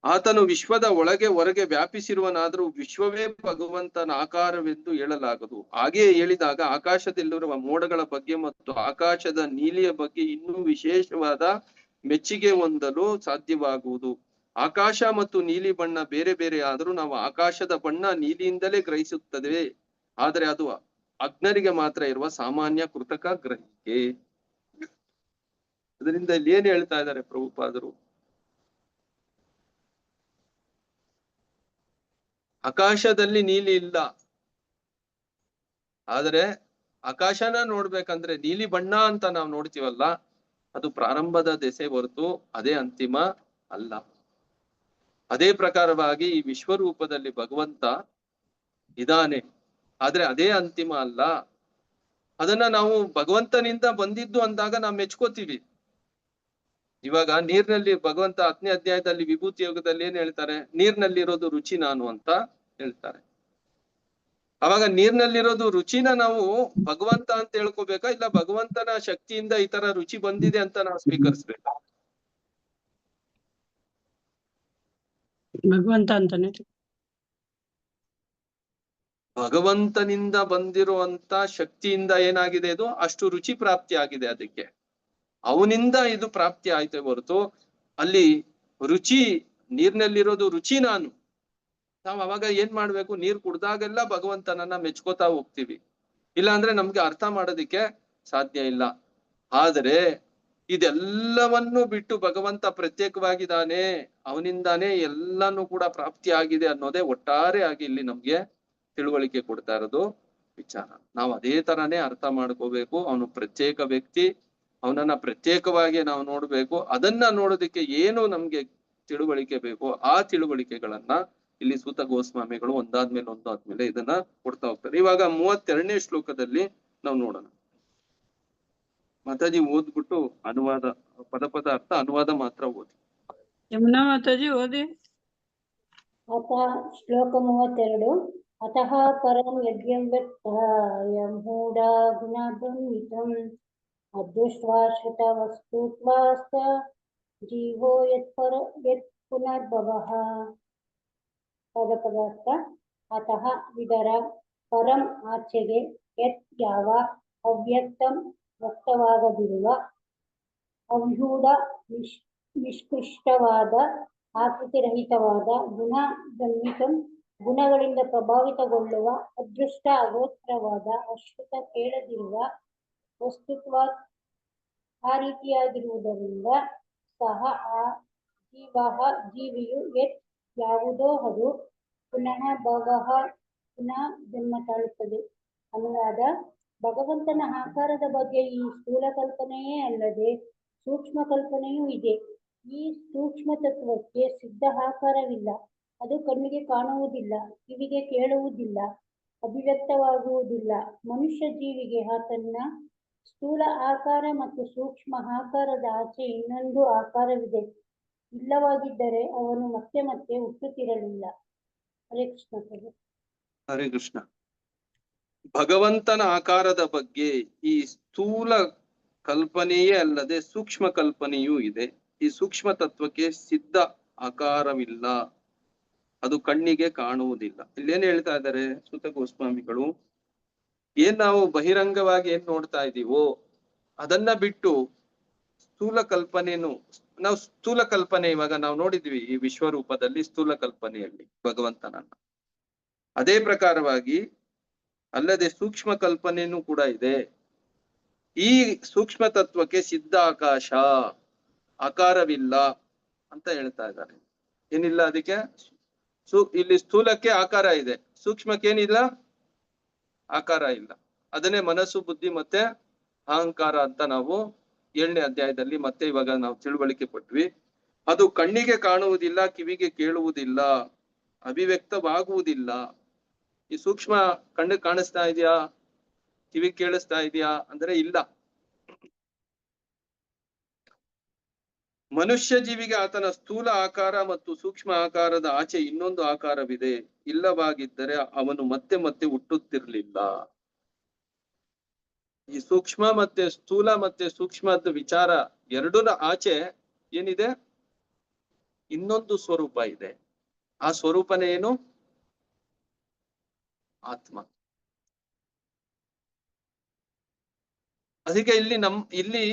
ಆತನು ವಿಶ್ವದ ಒಳಗೆ ಹೊರಗೆ ವ್ಯಾಪಿಸಿರುವನಾದರೂ ವಿಶ್ವವೇ ಭಗವಂತನ ಆಕಾರವೆಂದು ಹೇಳಲಾಗದು. ಹಾಗೆಯೇ ಹೇಳಿದಾಗ ಆಕಾಶದಲ್ಲಿರುವ ಮೋಡಗಳ ಬಗ್ಗೆ ಮತ್ತು ಆಕಾಶದ ನೀಲಿಯ ಬಗ್ಗೆ ಇನ್ನೂ ವಿಶೇಷವಾದ ಮೆಚ್ಚುಗೆ ಹೊಂದಲು ಸಾಧ್ಯವಾಗುವುದು. ಆಕಾಶ ಮತ್ತು ನೀಲಿ ಬಣ್ಣ ಬೇರೆ ಬೇರೆ ಆದರೂ ನಾವು ಆಕಾಶದ ಬಣ್ಣ ನೀಲಿಯಿಂದಲೇ ಗ್ರಹಿಸುತ್ತದೆ. ಆದರೆ ಅದು ಅಜ್ಞರಿಗೆ ಮಾತ್ರ ಇರುವ ಸಾಮಾನ್ಯ ಕೃತಕ ಗ್ರಹಿಕೆ. ಅದರಿಂದ ಇಲ್ಲಿ ಏನ್ ಹೇಳ್ತಾ ಇದ್ದಾರೆ ಪ್ರಭುಪಾದರು, ಆಕಾಶದಲ್ಲಿ ನೀಲಿ ಇಲ್ಲ, ಆದ್ರೆ ಆಕಾಶನ ನೋಡ್ಬೇಕಂದ್ರೆ ನೀಲಿ ಬಣ್ಣ ಅಂತ ನಾವು ನೋಡ್ತೀವಲ್ಲ, ಅದು ಪ್ರಾರಂಭದ ದೆಸೆ ಹೊರತು ಅದೇ ಅಂತಿಮ ಅಲ್ಲ. ಅದೇ ಪ್ರಕಾರವಾಗಿ ಈ ವಿಶ್ವರೂಪದಲ್ಲಿ ಭಗವಂತ ಇದಾನೆ, ಆದ್ರೆ ಅದೇ ಅಂತಿಮ ಅಲ್ಲ. ಅದನ್ನ ನಾವು ಭಗವಂತನಿಂದ ಬಂದಿದ್ದು ಅಂದಾಗ ನಾವು ಮೆಚ್ಕೋತೀವಿ. ಇವಾಗ ನೀರಿನಲ್ಲಿ ಭಗವಂತ 10ನೇ ಅಧ್ಯಾಯದಲ್ಲಿ ವಿಭೂತಿ ಯೋಗದಲ್ಲಿ ಏನ್ ಹೇಳ್ತಾರೆ, ನೀರಿನಲ್ಲಿರೋದು ರುಚಿ ನಾನು ಅಂತ ಹೇಳ್ತಾರೆ. ಅವಾಗ ನೀರಿನಲ್ಲಿರೋದು ರುಚಿನ ನಾವು ಭಗವಂತ ಅಂತ ಹೇಳ್ಕೋಬೇಕಾ, ಇಲ್ಲ ಭಗವಂತನ ಶಕ್ತಿಯಿಂದ ಈ ತರ ರುಚಿ ಬಂದಿದೆ ಅಂತ ನಾವು ಸ್ವೀಕರಿಸ್ಬೇಕಾ? ಭಗವಂತ ಅಂತಾನೆ. ಭಗವಂತನಿಂದ ಬಂದಿರುವಂತ ಶಕ್ತಿಯಿಂದ ಏನಾಗಿದೆ, ಇದು ಅಷ್ಟು ರುಚಿ ಪ್ರಾಪ್ತಿ ಆಗಿದೆ. ಅದಕ್ಕೆ ಅವನಿಂದ ಇದು ಪ್ರಾಪ್ತಿ ಆಯ್ತೆ ಹೊರತು ಅಲ್ಲಿ ರುಚಿ ನೀರಿನಲ್ಲಿರೋದು ರುಚಿ ನಾನು. ನಾವ್ ಅವಾಗ ಏನ್ ಮಾಡ್ಬೇಕು, ನೀರ್ ಕುಡ್ದಾಗೆಲ್ಲ ಭಗವಂತನನ್ನ ಮೆಚ್ಕೋತಾ ಹೋಗ್ತೀವಿ, ಇಲ್ಲ ಅಂದ್ರೆ ನಮ್ಗೆ ಅರ್ಥ ಮಾಡೋದಿಕ್ಕೆ ಸಾಧ್ಯ ಇಲ್ಲ. ಆದರೆ ಇದೆಲ್ಲವನ್ನು ಬಿಟ್ಟು ಭಗವಂತ ಪ್ರತ್ಯೇಕವಾಗಿದ್ದಾನೆ, ಅವನಿಂದಾನೇ ಎಲ್ಲಾನು ಕೂಡ ಪ್ರಾಪ್ತಿ ಆಗಿದೆ ಅನ್ನೋದೇ ಒಟ್ಟಾರೆ ಆಗಿ ಇಲ್ಲಿ ನಮ್ಗೆ ತಿಳುವಳಿಕೆ ಕೊಡ್ತಾ ಇರೋದು ವಿಚಾರ. ನಾವು ಅದೇ ತರಾನೇ ಅರ್ಥ ಮಾಡ್ಕೋಬೇಕು. ಅವನು ಪ್ರತ್ಯೇಕ ವ್ಯಕ್ತಿ, ಅವನನ್ನ ಪ್ರತ್ಯೇಕವಾಗಿ ನಾವು ನೋಡ್ಬೇಕು. ಅದನ್ನ ನೋಡೋದಕ್ಕೆ ಏನು ನಮ್ಗೆ ತಿಳುವಳಿಕೆ ಬೇಕು, ಆ ತಿಳುವಳಿಕೆಗಳನ್ನ ಇಲ್ಲಿ ಸೂತ ಗೋಸ್ವಾಮಿಗಳು ಒಂದಾದ್ಮೇಲೆ ಇದನ್ನ ಕೊಡ್ತಾ ಹೋಗ್ತಾರೆ. ಇವಾಗ 32ನೇ ಶ್ಲೋಕದಲ್ಲಿ ನಾವು ನೋಡೋಣ. ಮಾತಾಜಿ ಓದ್ಬಿಟ್ಟು ಅನುವಾದ, ಪದ ಅರ್ಥ ಅನುವಾದ ಮಾತ್ರ ಓದಿ. ಯಮುನಾ ಮಾತಾಜಿ ಓದಿ. ಶ್ಲೋಕ 32. ಅತಃ ಪರಂ ಯಜ್ಞಂ ಮೂಢಾ ಗುಣಾನ್ವಿತಂ ಅದೃಷ್ಟ್ವಾ ಶ್ರುತ ವಸ್ತುತ್ವಾಸ್ತ ಜೀವೋ ಯತ್ ಪುನರ್ಭವಃ. ಪದಾರ್ಥ. ಅತಃ ಇದರ ಪರಂ ಆಚೆಗೆ, ಯತ್ ಯಾವ, ಅವ್ಯಕ್ತಂ ವ್ಯಕ್ತವಾಗದಿರುವ, ಅವ್ಯೂಢ ನಿಷ್ಕೃಷ್ಟವಾದ, ಆಕೃತಿರಹಿತವಾದ, ಗುಣಾನ್ವಿತಂ ಗುಣಗಳಿಂದ ಪ್ರಭಾವಿತಗೊಳ್ಳುವ, ಅದೃಷ್ಟ ಅಗೋಚರವಾದ, ಅಶ್ರುತ ಕೇಳದಿರುವ ವಸ್ತುತ್ವ ಆ ರೀತಿಯಾಗಿರುವುದರಿಂದ ಸಹ ಆ ಜೀವಿಯು ಯತ್ ಯಾವುದೋ ಅದು ಪುನಃ ಜನ್ಮ ತಾಳುತ್ತದೆ. ಅನುವಾದ. ಭಗವಂತನ ಆಕಾರದ ಬಗ್ಗೆ ಈ ಸ್ಥೂಲ ಕಲ್ಪನೆಯೇ ಅಲ್ಲದೆ ಸೂಕ್ಷ್ಮ ಕಲ್ಪನೆಯೂ ಇದೆ. ಈ ಸೂಕ್ಷ್ಮ ತತ್ವಕ್ಕೆ ಸಿದ್ಧ ಆಕಾರವಿಲ್ಲ. ಅದು ಕಣ್ಣಿಗೆ ಕಾಣುವುದಿಲ್ಲ, ಕಿವಿಗೆ ಕೇಳುವುದಿಲ್ಲ, ಅಭಿವ್ಯಕ್ತವಾಗುವುದಿಲ್ಲ. ಮನುಷ್ಯ ಜೀವಿಗೆ ಆತನ ಸ್ಥೂಲ ಆಕಾರ ಮತ್ತು ಸೂಕ್ಷ್ಮ ಆಕಾರದ ಆಚೆ ಇನ್ನೊಂದು ಆಕಾರವಿದೆ. ಇಲ್ಲವಾಗಿದ್ದರೆ ಅವನು ಮತ್ತೆ ಮತ್ತೆ ಹುಟ್ಟುತ್ತಿರಲಿಲ್ಲ. ಹರೇ ಕೃಷ್ಣ. ಹರೇ ಕೃಷ್ಣ. ಭಗವಂತನ ಆಕಾರದ ಬಗ್ಗೆ ಈ ಸ್ಥೂಲ ಕಲ್ಪನೆಯೇ ಅಲ್ಲದೆ ಸೂಕ್ಷ್ಮ ಕಲ್ಪನೆಯೂ ಇದೆ. ಈ ಸೂಕ್ಷ್ಮ ತತ್ವಕ್ಕೆ ಸಿದ್ಧ ಆಕಾರವಿಲ್ಲ, ಅದು ಕಣ್ಣಿಗೆ ಕಾಣುವುದಿಲ್ಲ. ಇಲ್ಲೇನ್ ಹೇಳ್ತಾ ಇದ್ದಾರೆ ಸೂತ ಗೋಸ್ವಾಮಿಗಳು, ಏನ್ ನಾವು ಬಹಿರಂಗವಾಗಿ ಏನ್ ನೋಡ್ತಾ ಇದೀವೋ ಅದನ್ನ ಬಿಟ್ಟು ಸ್ಥೂಲ ಕಲ್ಪನೆನು, ನಾವು ಸ್ಥೂಲ ಕಲ್ಪನೆ ಇವಾಗ ನಾವು ನೋಡಿದ್ವಿ ಈ ವಿಶ್ವರೂಪದಲ್ಲಿ, ಸ್ಥೂಲ ಕಲ್ಪನೆಯಲ್ಲಿ ಭಗವಂತನನ್ನ ಅದೇ ಪ್ರಕಾರವಾಗಿ ಅಲ್ಲದೆ ಸೂಕ್ಷ್ಮ ಕಲ್ಪನೆಯೂ ಕೂಡ ಇದೆ. ಈ ಸೂಕ್ಷ್ಮ ತತ್ವಕ್ಕೆ ಸಿದ್ಧ ಆಕಾಶ, ಆಕಾರವಿಲ್ಲ ಅಂತ ಹೇಳ್ತಾ ಇದ್ದಾರೆ. ಏನಿಲ್ಲ ಅದಕ್ಕೆ? ಇಲ್ಲಿ ಸ್ಥೂಲಕ್ಕೆ ಆಕಾರ ಇದೆ, ಸೂಕ್ಷ್ಮಕ್ಕೇನಿಲ್ಲ, ಆಕಾರ ಇಲ್ಲ. ಅದನ್ನೇ ಮನಸ್ಸು, ಬುದ್ಧಿ ಮತ್ತೆ ಅಹಂಕಾರ ಅಂತ ನಾವು 7ನೇ ಅಧ್ಯಾಯದಲ್ಲಿ ಮತ್ತೆ ಇವಾಗ ನಾವು ತಿಳುವಳಿಕೆ ಪಟ್ವಿ. ಅದು ಕಣ್ಣಿಗೆ ಕಾಣುವುದಿಲ್ಲ, ಕಿವಿಗೆ ಕೇಳುವುದಿಲ್ಲ, ಅಭಿವ್ಯಕ್ತವಾಗುವುದಿಲ್ಲ. ಈ ಸೂಕ್ಷ್ಮ ಕಣ್ಣಿಗೆ ಕಾಣಿಸ್ತಾ ಇದೆಯಾ, ಕಿವಿ ಕೇಳಿಸ್ತಾ ಇದೆಯಾ ಅಂದ್ರೆ ಇಲ್ಲ. ಮನುಷ್ಯ ಜೀವಿಗೆ ಆತನ ಸ್ಥೂಲ ಆಕಾರ ಮತ್ತು ಸೂಕ್ಷ್ಮ ಆಕಾರದ ಆಚೆ ಇನ್ನೊಂದು ಆಕಾರವಿದೆ. ಇಲ್ಲವಾಗಿದ್ದರೆ ಅವನು ಮತ್ತೆ ಮತ್ತೆ ಹುಟ್ಟುತ್ತಿರ್ಲಿಲ್ಲ. ಈ ಸೂಕ್ಷ್ಮ ಮತ್ತೆ ಸ್ಥೂಲ ಮತ್ತೆ ಸೂಕ್ಷ್ಮದ ವಿಚಾರ ಎರಡರ ಆಚೆ ಏನಿದೆ? ಇನ್ನೊಂದು ಸ್ವರೂಪ ಇದೆ. ಆ ಸ್ವರೂಪನೇ ಏನು? ಆತ್ಮ. ಅದಕ್ಕೆ ಇಲ್ಲಿ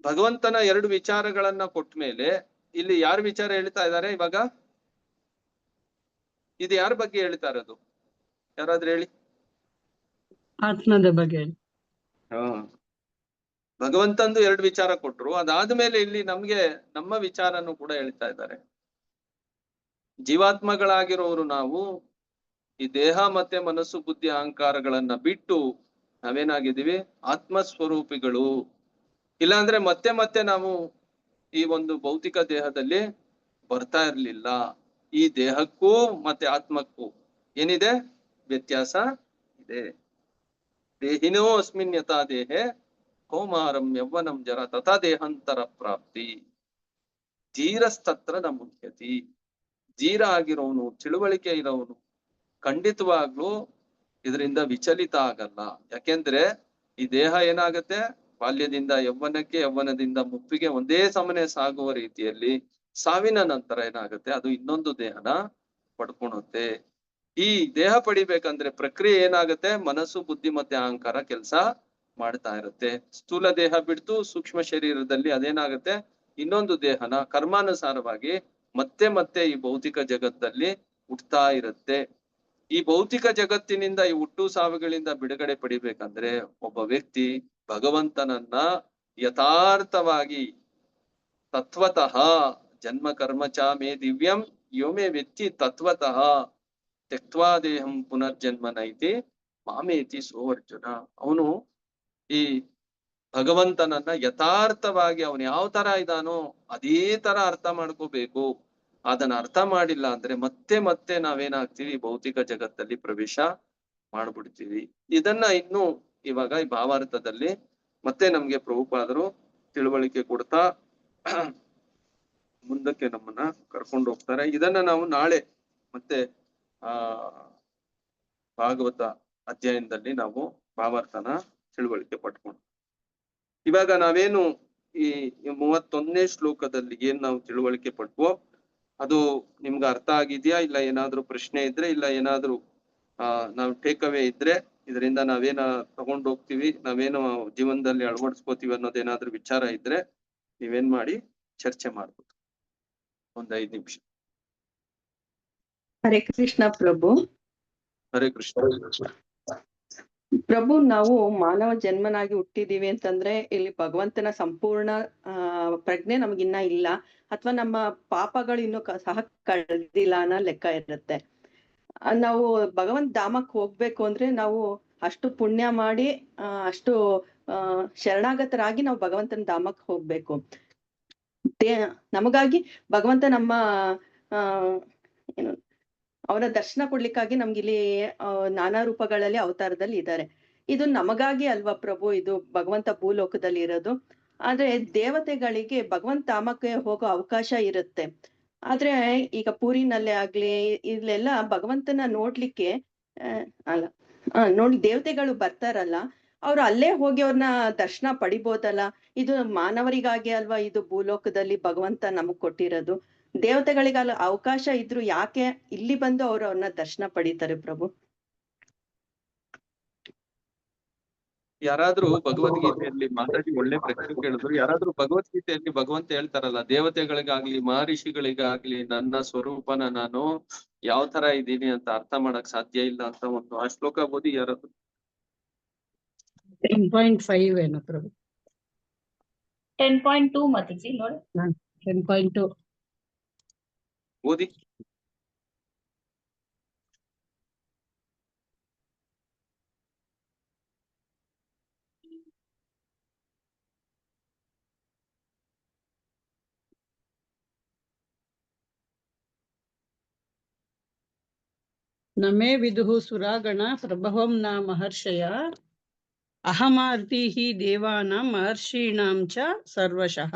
ಭಗವಂತನ 2 ವಿಚಾರಗಳನ್ನ ಕೊಟ್ಟ ಮೇಲೆ ಇಲ್ಲಿ ಯಾರ ವಿಚಾರ ಹೇಳ್ತಾ ಇದ್ದಾರೆ ಇವಾಗ? ಇದು ಯಾರ ಬಗ್ಗೆ ಹೇಳ್ತಾ ಇರೋದು? ಯಾರಾದ್ರೂ ಹೇಳಿ. ಆತ್ಮದ ಬಗ್ಗೆ. ಭಗವಂತಂದು 2 ವಿಚಾರ ಕೊಟ್ರು. ಅದಾದ್ಮೇಲೆ ಇಲ್ಲಿ ನಮ್ಗೆ ನಮ್ಮ ವಿಚಾರನು ಕೂಡ ಹೇಳ್ತಾ ಇದ್ದಾರೆ. ಜೀವಾತ್ಮಗಳಾಗಿರೋರು ನಾವು ಈ ದೇಹ ಮತ್ತೆ ಮನಸ್ಸು, ಬುದ್ಧಿ, ಅಹಂಕಾರಗಳನ್ನ ಬಿಟ್ಟು ನಾವೇನಾಗಿದ್ದೀವಿ? ಆತ್ಮಸ್ವರೂಪಿಗಳು. ಇಲ್ಲಾಂದ್ರೆ ಮತ್ತೆ ಮತ್ತೆ ನಾವು ಈ ಒಂದು ಭೌತಿಕ ದೇಹದಲ್ಲಿ ಬರ್ತಾ ಇರ್ಲಿಲ್ಲ. ಈ ದೇಹಕ್ಕೂ ಮತ್ತೆ ಆತ್ಮಕ್ಕೂ ಏನಿದೆ? ವ್ಯತ್ಯಾಸ ಇದೆ. ದೇಹಿನೋ ಅಸ್ಮಿನ್ ಯಥಾ ದೇಹೆ ಕೌಮಾರಂ ಯೌವನಂ ಜರ ತಥಾ ದೇಹಾಂತರ ಪ್ರಾಪ್ತಿ ಧೀರಸ್ತತ್ರ ನ ಮುಖ್ಯತಿ. ಧೀರ ಆಗಿರೋನು, ತಿಳುವಳಿಕೆ ಇರೋನು ಖಂಡಿತವಾಗ್ಲೂ ಇದರಿಂದ ವಿಚಲಿತ ಆಗಲ್ಲ. ಯಾಕೆಂದ್ರೆ ಈ ದೇಹ ಏನಾಗತ್ತೆ? ಬಾಲ್ಯದಿಂದ ಯೌವನಕ್ಕೆ, ಯೌವನದಿಂದ ಮುಪ್ಪಿಗೆ ಒಂದೇ ಸಮನೆ ಸಾಗುವ ರೀತಿಯಲ್ಲಿ ಸಾವಿನ ನಂತರ ಏನಾಗುತ್ತೆ? ಅದು ಇನ್ನೊಂದು ದೇಹನ ಪಡ್ಕೊಳುತ್ತೆ. ಈ ದೇಹ ಪಡಿಬೇಕಂದ್ರೆ ಪ್ರಕ್ರಿಯೆ ಏನಾಗುತ್ತೆ? ಮನಸ್ಸು, ಬುದ್ಧಿ ಮತ್ತೆ ಅಹಂಕಾರ ಕೆಲಸ ಮಾಡ್ತಾ ಇರುತ್ತೆ. ಸ್ಥೂಲ ದೇಹ ಬಿಡ್ತು ಸೂಕ್ಷ್ಮ ಶರೀರದಲ್ಲಿ ಅದೇನಾಗುತ್ತೆ? ಇನ್ನೊಂದು ದೇಹನ ಕರ್ಮಾನುಸಾರವಾಗಿ ಮತ್ತೆ ಮತ್ತೆ ಈ ಭೌತಿಕ ಜಗತ್ತಲ್ಲಿ ಹುಟ್ತಾ ಇರುತ್ತೆ. ಈ ಭೌತಿಕ ಜಗತ್ತಿನಿಂದ, ಈ ಹುಟ್ಟು ಸಾವುಗಳಿಂದ ಬಿಡುಗಡೆ ಪಡಿಬೇಕಂದ್ರೆ ಒಬ್ಬ ವ್ಯಕ್ತಿ ಭಗವಂತನನ್ನ ಯಥಾರ್ಥವಾಗಿ ತತ್ವತಃ ಜನ್ಮ ಕರ್ಮಚ ಮೇ ದಿವ್ಯಂ ಯೋಮೇ ವ್ಯಕ್ತಿ ತತ್ವತಃ ತ್ಯಕ್ವಾ ದೇಹಂ ಪುನರ್ಜನ್ಮ ನೈತಿ ಮಾಮೇತಿ ಸೋರ್ಜುನ. ಅವನು ಈ ಭಗವಂತನನ್ನ ಯಥಾರ್ಥವಾಗಿ ಅವನು ಯಾವ ತರ ಇದಾನೋ ಅದೇ ತರ ಅರ್ಥ ಮಾಡ್ಕೋಬೇಕು. ಅದನ್ನ ಅರ್ಥ ಮಾಡಿಲ್ಲ ಅಂದ್ರೆ ಮತ್ತೆ ಮತ್ತೆ ನಾವೇನಾಗ್ತೀವಿ? ಭೌತಿಕ ಜಗತ್ತಲ್ಲಿ ಪ್ರವೇಶ ಮಾಡ್ಬಿಡ್ತೀವಿ. ಇದನ್ನ ಇನ್ನು ಇವಾಗ ಈ ಭಾವಾರ್ಥದಲ್ಲಿ ಮತ್ತೆ ನಮ್ಗೆ ಪ್ರಭುಪಾದರು ತಿಳುವಳಿಕೆ ಕೊಡ್ತಾ ಮುಂದಕ್ಕೆ ನಮ್ಮನ್ನ ಕರ್ಕೊಂಡು ಹೋಗ್ತಾರೆ. ಇದನ್ನ ನಾವು ನಾಳೆ ಮತ್ತೆ ಭಾಗವತ ಅಧ್ಯಯನದಲ್ಲಿ ನಾವು ಭಾವಾರ್ಥನ ತಿಳುವಳಿಕೆ ಪಡ್ಕೊಂಡು, ಇವಾಗ ನಾವೇನು ಈ 31ನೇ ಶ್ಲೋಕದಲ್ಲಿ ಏನ್ ನಾವು ತಿಳುವಳಿಕೆ ಪಟ್ವೋ ಅದು ನಿಮ್ಗೆ ಅರ್ಥ ಆಗಿದ್ಯಾ? ಇಲ್ಲ ಏನಾದ್ರೂ ಪ್ರಶ್ನೆ ಇದ್ರೆ, ಇಲ್ಲ ಏನಾದ್ರೂ ನಾವು ಟೇಕ್ ಅವೇ ಇದ್ರೆ, ಇದರಿಂದ ನಾವೇನ ತಗೊಂಡು ಹೋಗ್ತೀವಿ, ನಾವೇನು ಜೀವನದಲ್ಲಿ ಅಳವಡಿಸ್ಕೋತೀವಿ ಅನ್ನೋದೇನಾದ್ರೂ ವಿಚಾರ ಇದ್ರೆ ನೀವೇನ್ ಮಾಡಿ ಚರ್ಚೆ ಮಾಡ್ಬೋದು. 5 ನಿಮಿಷ. ಹರೇ ಕೃಷ್ಣ ಪ್ರಭು. ಹರೇ ಕೃಷ್ಣ ಪ್ರಭು, ನಾವು ಮಾನವ ಜನ್ಮನಾಗಿ ಹುಟ್ಟಿದೀವಿ ಅಂತಂದ್ರೆ ಇಲ್ಲಿ ಭಗವಂತನ ಸಂಪೂರ್ಣ ಪ್ರಜ್ಞೆ ನಮ್ಗಿನ್ನ ಇಲ್ಲ, ಅಥವಾ ನಮ್ಮ ಪಾಪಗಳು ಇನ್ನು ಸಹ ಕಳೆದಿಲ್ಲ ಅನ್ನೋ ಲೆಕ್ಕ ಇರುತ್ತೆ. ನಾವು ಭಗವಂತ ಧಾಮಕ್ಕೆ ಹೋಗ್ಬೇಕು ಅಂದ್ರೆ ನಾವು ಅಷ್ಟು ಪುಣ್ಯ ಮಾಡಿ ಅಷ್ಟು ಶರಣಾಗತರಾಗಿ ನಾವು ಭಗವಂತನ ಧಾಮಕ್ಕೆ ಹೋಗ್ಬೇಕು. ನಮಗಾಗಿ ಭಗವಂತ ನಮ್ಮ ಏನು ಅವರ ದರ್ಶನ ಕೊಡ್ಲಿಕ್ಕಾಗಿ ನಮ್ಗಿಲ್ಲಿ ನಾನಾ ರೂಪಗಳಲ್ಲಿ ಅವತಾರದಲ್ಲಿ ಇದ್ದಾರೆ. ಇದು ನಮಗಾಗಿ ಅಲ್ವಾ ಪ್ರಭು? ಇದು ಭಗವಂತ ಭೂಲೋಕದಲ್ಲಿ ಇರೋದು. ಆದ್ರೆ ದೇವತೆಗಳಿಗೆ ಭಗವಂತ ಧಾಮಕ್ಕೆ ಹೋಗೋ ಅವಕಾಶ ಇರುತ್ತೆ. ಆದ್ರೆ ಈಗ ಪೂರಿನಲ್ಲೇ ಆಗ್ಲಿ ಇಲ್ಲೆಲ್ಲ ಭಗವಂತನ ನೋಡ್ಲಿಕ್ಕೆ ನೋಡಿ ದೇವತೆಗಳು ಬರ್ತಾರಲ್ಲ, ಅವ್ರು ಅಲ್ಲೇ ಹೋಗಿ ಅವ್ರನ್ನ ದರ್ಶನ ಪಡಿಬೋದಲ್ಲ? ಇದು ಮಾನವರಿಗಾಗಿ ಅಲ್ವಾ ಇದು ಭೂಲೋಕದಲ್ಲಿ ಭಗವಂತ ನಮಗ್ ಕೊಟ್ಟಿರೋದು. ದೇವತೆಗಳಿಗಲ್ಲ ಅವಕಾಶ ಇದ್ರು ಯಾಕೆ ಇಲ್ಲಿ ಬಂದು ಅವ್ರನ್ನ ದರ್ಶನ ಪಡಿತಾರೆ ಪ್ರಭು? ಯಾರಾದ್ರೂ ಭಗವದ್ಗೀತೆಯಲ್ಲಿ ಮಾತಾಡಿ ಒಳ್ಳೆ ಪ್ರಶ್ನೆ ಕೇಳಿದ್ರು. ಯಾರಾದ್ರೂ ಭಗವದ್ಗೀತೆಯಲ್ಲಿ ಭಗವಂತ ಹೇಳ್ತಾರಲ್ಲ, ದೇವತೆಗಳಿಗಾಗ್ಲಿ ಮಹರ್ಷಿಗಳಿಗಾಗ್ಲಿ ನನ್ನ ಸ್ವರೂಪನ ನಾನು ಯಾವ ತರ ಇದ್ದೀನಿ ಅಂತ ಅರ್ಥ ಮಾಡಕ್ ಸಾಧ್ಯ ಇಲ್ಲ ಅಂತ ಒಂದು ಆ ಶ್ಲೋಕ ಓದಿ ಯಾರಾದ್ರು. 10.5 ಏನೋ ಪ್ರಭು. 10.2 ಮಾತಾಜಿ ನೋಡಿ. 10.2 ಓದಿ. ನಮೇ ವಿದುಃ ಸುರಾಗಣ ಪ್ರಭವಂ ನ ಮಹರ್ಷಯ ಅಹಮಾರ್ತಿ ಹಿ ದೇವಾನಾಂ ಮಹರ್ಷೀಣಾಂ ಚ ಸರ್ವಶಃ.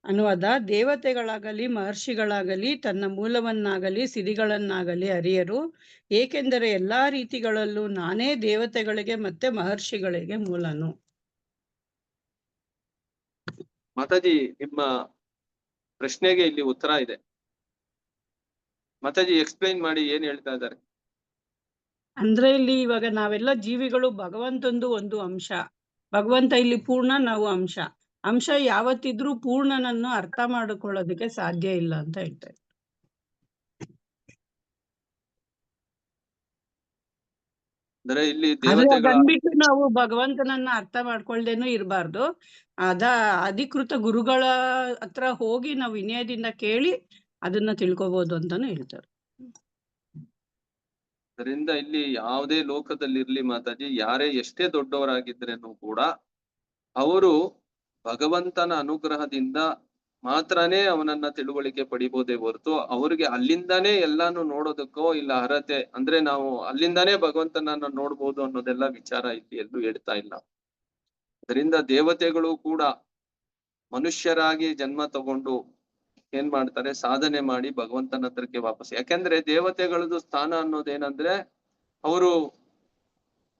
ಅನುವಾದ: ದೇವತೆಗಳಾಗಲಿ ಮಹರ್ಷಿಗಳಾಗಲಿ ತನ್ನ ಮೂಲವನ್ನಾಗಲಿ ಸಿರಿಗಳನ್ನಾಗಲಿ ಅರಿಯರು, ಏಕೆಂದರೆ ಎಲ್ಲಾ ರೀತಿಗಳಲ್ಲೂ ನಾನೇ ದೇವತೆಗಳಿಗೆ ಮತ್ತೆ ಮಹರ್ಷಿಗಳಿಗೆ ಮೂಲನು. ಮಾತಾಜಿ, ನಿಮ್ಮ ಪ್ರಶ್ನೆಗೆ ಇಲ್ಲಿ ಉತ್ತರ ಇದೆ. ಮಾತಾಜಿ ಎಕ್ಸ್ಪ್ಲೈನ್ ಮಾಡಿ, ಏನ್ ಹೇಳ್ತಾ ಇದ್ದಾರೆ? ಅಂದ್ರೆ ಇಲ್ಲಿ ಇವಾಗ ನಾವೆಲ್ಲ ಜೀವಿಗಳು ಭಗವಂತಂದು ಒಂದು ಅಂಶ. ಭಗವಂತ ಇಲ್ಲಿ ಪೂರ್ಣ, ನಾವು ಅಂಶ. ಅಂಶ ಯಾವತ್ತಿದ್ರೂ ಪೂರ್ಣನನ್ನು ಅರ್ಥ ಮಾಡಿಕೊಳ್ಳೋದಕ್ಕೆ ಸಾಧ್ಯ ಇಲ್ಲ ಅಂತ ಹೇಳ್ತಾರೆ. ಅಂದ್ರೆ ಇಲ್ಲಿ ಆದ್ರೆ ದೇವತೆಗಳ ಅದನ್ಬಿಟ್ಟು ನಾವು ಭಗವಂತನನ್ನ ಅರ್ಥ ಮಾಡ್ಕೊಳ್ದೇನು ಇರಬಾರ್ದು. ಅಧಿಕೃತ ಗುರುಗಳ ಹತ್ರ ಹೋಗಿ ನಾವು ವಿನಯದಿಂದ ಕೇಳಿ ಅದನ್ನ ತಿಳ್ಕೊಬಹುದು ಅಂತಾನು ಹೇಳ್ತಾರೆ. ಅದರಿಂದ ಇಲ್ಲಿ ಯಾವುದೇ ಲೋಕದಲ್ಲಿರ್ಲಿ ಮಾತಾಜಿ, ಯಾರೇ ಎಷ್ಟೇ ದೊಡ್ಡವರಾಗಿದ್ರೇನು ಕೂಡ ಅವರು ಭಗವಂತನ ಅನುಗ್ರಹದಿಂದ ಮಾತ್ರನೇ ಅವನನ್ನ ತಿಳುವಳಿಕೆ ಪಡಿಬೋದೇ ಹೊರತು ಅವ್ರಿಗೆ ಅಲ್ಲಿಂದಾನೇ ಎಲ್ಲಾನು ನೋಡೋದಕ್ಕೋ ಇಲ್ಲ ಅರ್ಹತೆ, ಅಂದ್ರೆ ನಾವು ಅಲ್ಲಿಂದಾನೇ ಭಗವಂತನನ್ನ ನೋಡ್ಬೋದು ಅನ್ನೋದೆಲ್ಲ ವಿಚಾರ ಇಲ್ಲಿ ಎಲ್ಲೂ ಹೇಳ್ತಾ ಇಲ್ಲ. ಅದರಿಂದ ದೇವತೆಗಳು ಕೂಡ ಮನುಷ್ಯರಾಗಿ ಜನ್ಮ ತಗೊಂಡು ಏನ್ ಮಾಡ್ತಾರೆ, ಸಾಧನೆ ಮಾಡಿ ಭಗವಂತನ ಹತ್ರಕ್ಕೆ ವಾಪಸ್. ಯಾಕೆಂದ್ರೆ ದೇವತೆಗಳದ್ದು ಸ್ಥಾನ ಅನ್ನೋದೇನಂದ್ರೆ, ಅವರು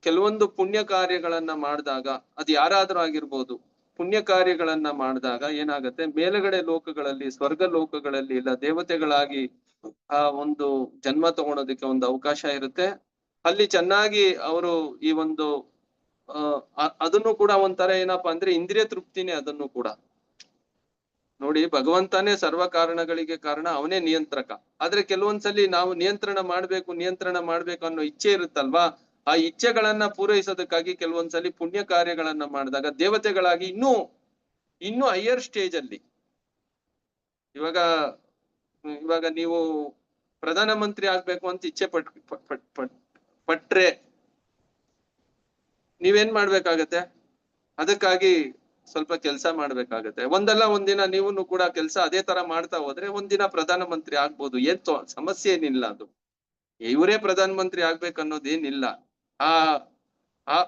ಕೆಲವೊಂದು ಪುಣ್ಯ ಕಾರ್ಯಗಳನ್ನ ಮಾಡಿದಾಗ, ಅದು ಯಾರಾದ್ರೂ ಆಗಿರ್ಬೋದು, ಪುಣ್ಯ ಕಾರ್ಯಗಳನ್ನ ಮಾಡಿದಾಗ ಏನಾಗತ್ತೆ, ಮೇಲುಗಡೆ ಲೋಕಗಳಲ್ಲಿ, ಸ್ವರ್ಗ ಲೋಕಗಳಲ್ಲಿ ಇಲ್ಲ ದೇವತೆಗಳಾಗಿ ಆ ಒಂದು ಜನ್ಮ ತಗೊಳೋದಕ್ಕೆ ಒಂದು ಅವಕಾಶ ಇರುತ್ತೆ. ಅಲ್ಲಿ ಚೆನ್ನಾಗಿ ಅವರು ಈ ಒಂದು ಅದನ್ನು ಕೂಡ ಒಂಥರ ಏನಪ್ಪಾ ಅಂದ್ರೆ ಇಂದ್ರಿಯ ತೃಪ್ತಿನೇ ಅದನ್ನು ಕೂಡ. ನೋಡಿ, ಭಗವಂತನೇ ಸರ್ವ ಕಾರಣಗಳಿಗೆ ಕಾರಣ, ಅವನೇ ನಿಯಂತ್ರಕ. ಆದ್ರೆ ಕೆಲವೊಂದ್ಸಲಿ ನಾವು ನಿಯಂತ್ರಣ ಮಾಡ್ಬೇಕು ಅನ್ನೋ ಇಚ್ಛೆ ಇರುತ್ತಲ್ವಾ, ಆ ಇಚ್ಛೆಗಳನ್ನ ಪೂರೈಸೋದಕ್ಕಾಗಿ ಕೆಲವೊಂದ್ಸಲಿ ಪುಣ್ಯ ಕಾರ್ಯಗಳನ್ನ ಮಾಡಿದಾಗ ದೇವತೆಗಳಾಗಿ ಇನ್ನೂ ಹೈಯರ್ ಸ್ಟೇಜ್ ಅಲ್ಲಿ, ಇವಾಗ ನೀವು ಪ್ರಧಾನ ಮಂತ್ರಿ ಆಗ್ಬೇಕು ಅಂತ ಇಚ್ಛೆ ಪಟ್ರೆ ನೀವೇನ್ ಮಾಡ್ಬೇಕಾಗತ್ತೆ? ಅದಕ್ಕಾಗಿ ಸ್ವಲ್ಪ ಕೆಲಸ ಮಾಡ್ಬೇಕಾಗತ್ತೆ. ಒಂದಲ್ಲ ಒಂದಿನ ನೀವು ಕೂಡ ಕೆಲಸ ಅದೇ ತರ ಮಾಡ್ತಾ ಹೋದ್ರೆ ಒಂದಿನ ಪ್ರಧಾನ ಮಂತ್ರಿ ಆಗ್ಬೋದು. ಏನ್ ಸಮಸ್ಯೆ ಏನಿಲ್ಲ. ಅದು ಇವರೇ ಪ್ರಧಾನ ಮಂತ್ರಿ ಆಗ್ಬೇಕನ್ನೋದೇನಿಲ್ಲ.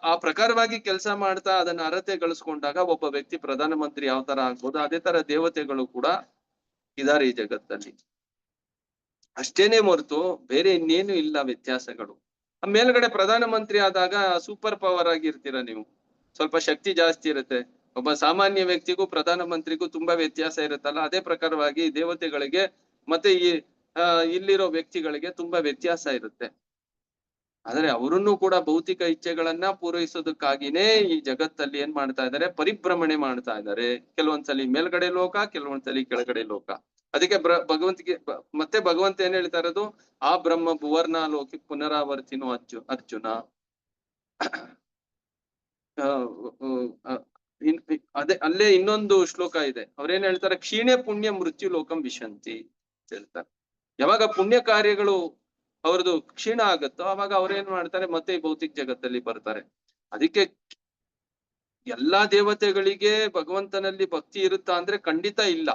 ಆ ಪ್ರಕಾರವಾಗಿ ಕೆಲಸ ಮಾಡ್ತಾ ಅದನ್ನ ಅರ್ಹತೆ ಗಳಿಸ್ಕೊಂಡಾಗ ಒಬ್ಬ ವ್ಯಕ್ತಿ ಪ್ರಧಾನ ಮಂತ್ರಿ ಯಾವ ತರ ಆಗ್ಬೋದು, ಅದೇ ತರ ದೇವತೆಗಳು ಕೂಡ ಇದಾರೆ ಈ ಜಗತ್ತಲ್ಲಿ. ಅಷ್ಟೇನೆ ಹೊರತು ಬೇರೆ ಇನ್ನೇನು ಇಲ್ಲ ವ್ಯತ್ಯಾಸಗಳು. ಮೇಲ್ಗಡೆ ಪ್ರಧಾನ ಮಂತ್ರಿ ಆದಾಗ ಸೂಪರ್ ಪವರ್ ಆಗಿರ್ತೀರ ನೀವು, ಸ್ವಲ್ಪ ಶಕ್ತಿ ಜಾಸ್ತಿ ಇರುತ್ತೆ. ಒಬ್ಬ ಸಾಮಾನ್ಯ ವ್ಯಕ್ತಿಗೂ ಪ್ರಧಾನ ಮಂತ್ರಿಗೂ ತುಂಬಾ ವ್ಯತ್ಯಾಸ ಇರುತ್ತಲ್ಲ, ಅದೇ ಪ್ರಕಾರವಾಗಿ ದೇವತೆಗಳಿಗೆ ಮತ್ತೆ ಇಲ್ಲಿರೋ ವ್ಯಕ್ತಿಗಳಿಗೆ ತುಂಬಾ ವ್ಯತ್ಯಾಸ ಇರುತ್ತೆ. ಆದ್ರೆ ಅವರನ್ನು ಕೂಡ ಭೌತಿಕ ಇಚ್ಛೆಗಳನ್ನ ಪೂರೈಸೋದಕ್ಕಾಗಿನೇ ಈ ಜಗತ್ತಲ್ಲಿ ಏನ್ ಮಾಡ್ತಾ ಇದ್ದಾರೆ, ಪರಿಭ್ರಮಣೆ ಮಾಡ್ತಾ ಇದ್ದಾರೆ. ಕೆಲವೊಂದ್ಸಲಿ ಮೇಲ್ಗಡೆ ಲೋಕ, ಕೆಲವೊಂದ್ಸಲಿ ಕೆಳಗಡೆ ಲೋಕ. ಅದಕ್ಕೆ ಮತ್ತೆ ಭಗವಂತ ಏನ್ ಹೇಳ್ತಾ ಇರೋದು, ಆ ಬ್ರಹ್ಮ ಭುವರ್ಣ ಲೋಕಿ ಪುನರಾವರ್ತಿನೋ ಅರ್ಜುನ. ಅಲ್ಲೇ ಇನ್ನೊಂದು ಶ್ಲೋಕ ಇದೆ, ಅವ್ರೇನ್ ಹೇಳ್ತಾರೆ, ಕ್ಷೀಣೆ ಪುಣ್ಯ ಮೃತ್ಯು ಲೋಕಂ ವಿಶಂತಿ ಅಂತ ಹೇಳ್ತಾರೆ. ಯಾವಾಗ ಪುಣ್ಯ ಕಾರ್ಯಗಳು ಅವ್ರದ್ದು ಕ್ಷೀಣ ಆಗತ್ತೋ ಅವಾಗ ಅವ್ರೇನ್ ಮಾಡ್ತಾರೆ, ಮತ್ತೆ ಈ ಭೌತಿಕ ಜಗತ್ತಲ್ಲಿ ಬರ್ತಾರೆ. ಅದಕ್ಕೆ ಎಲ್ಲಾ ದೇವತೆಗಳಿಗೆ ಭಗವಂತನಲ್ಲಿ ಭಕ್ತಿ ಇರುತ್ತಾ ಅಂದ್ರೆ ಖಂಡಿತ ಇಲ್ಲ.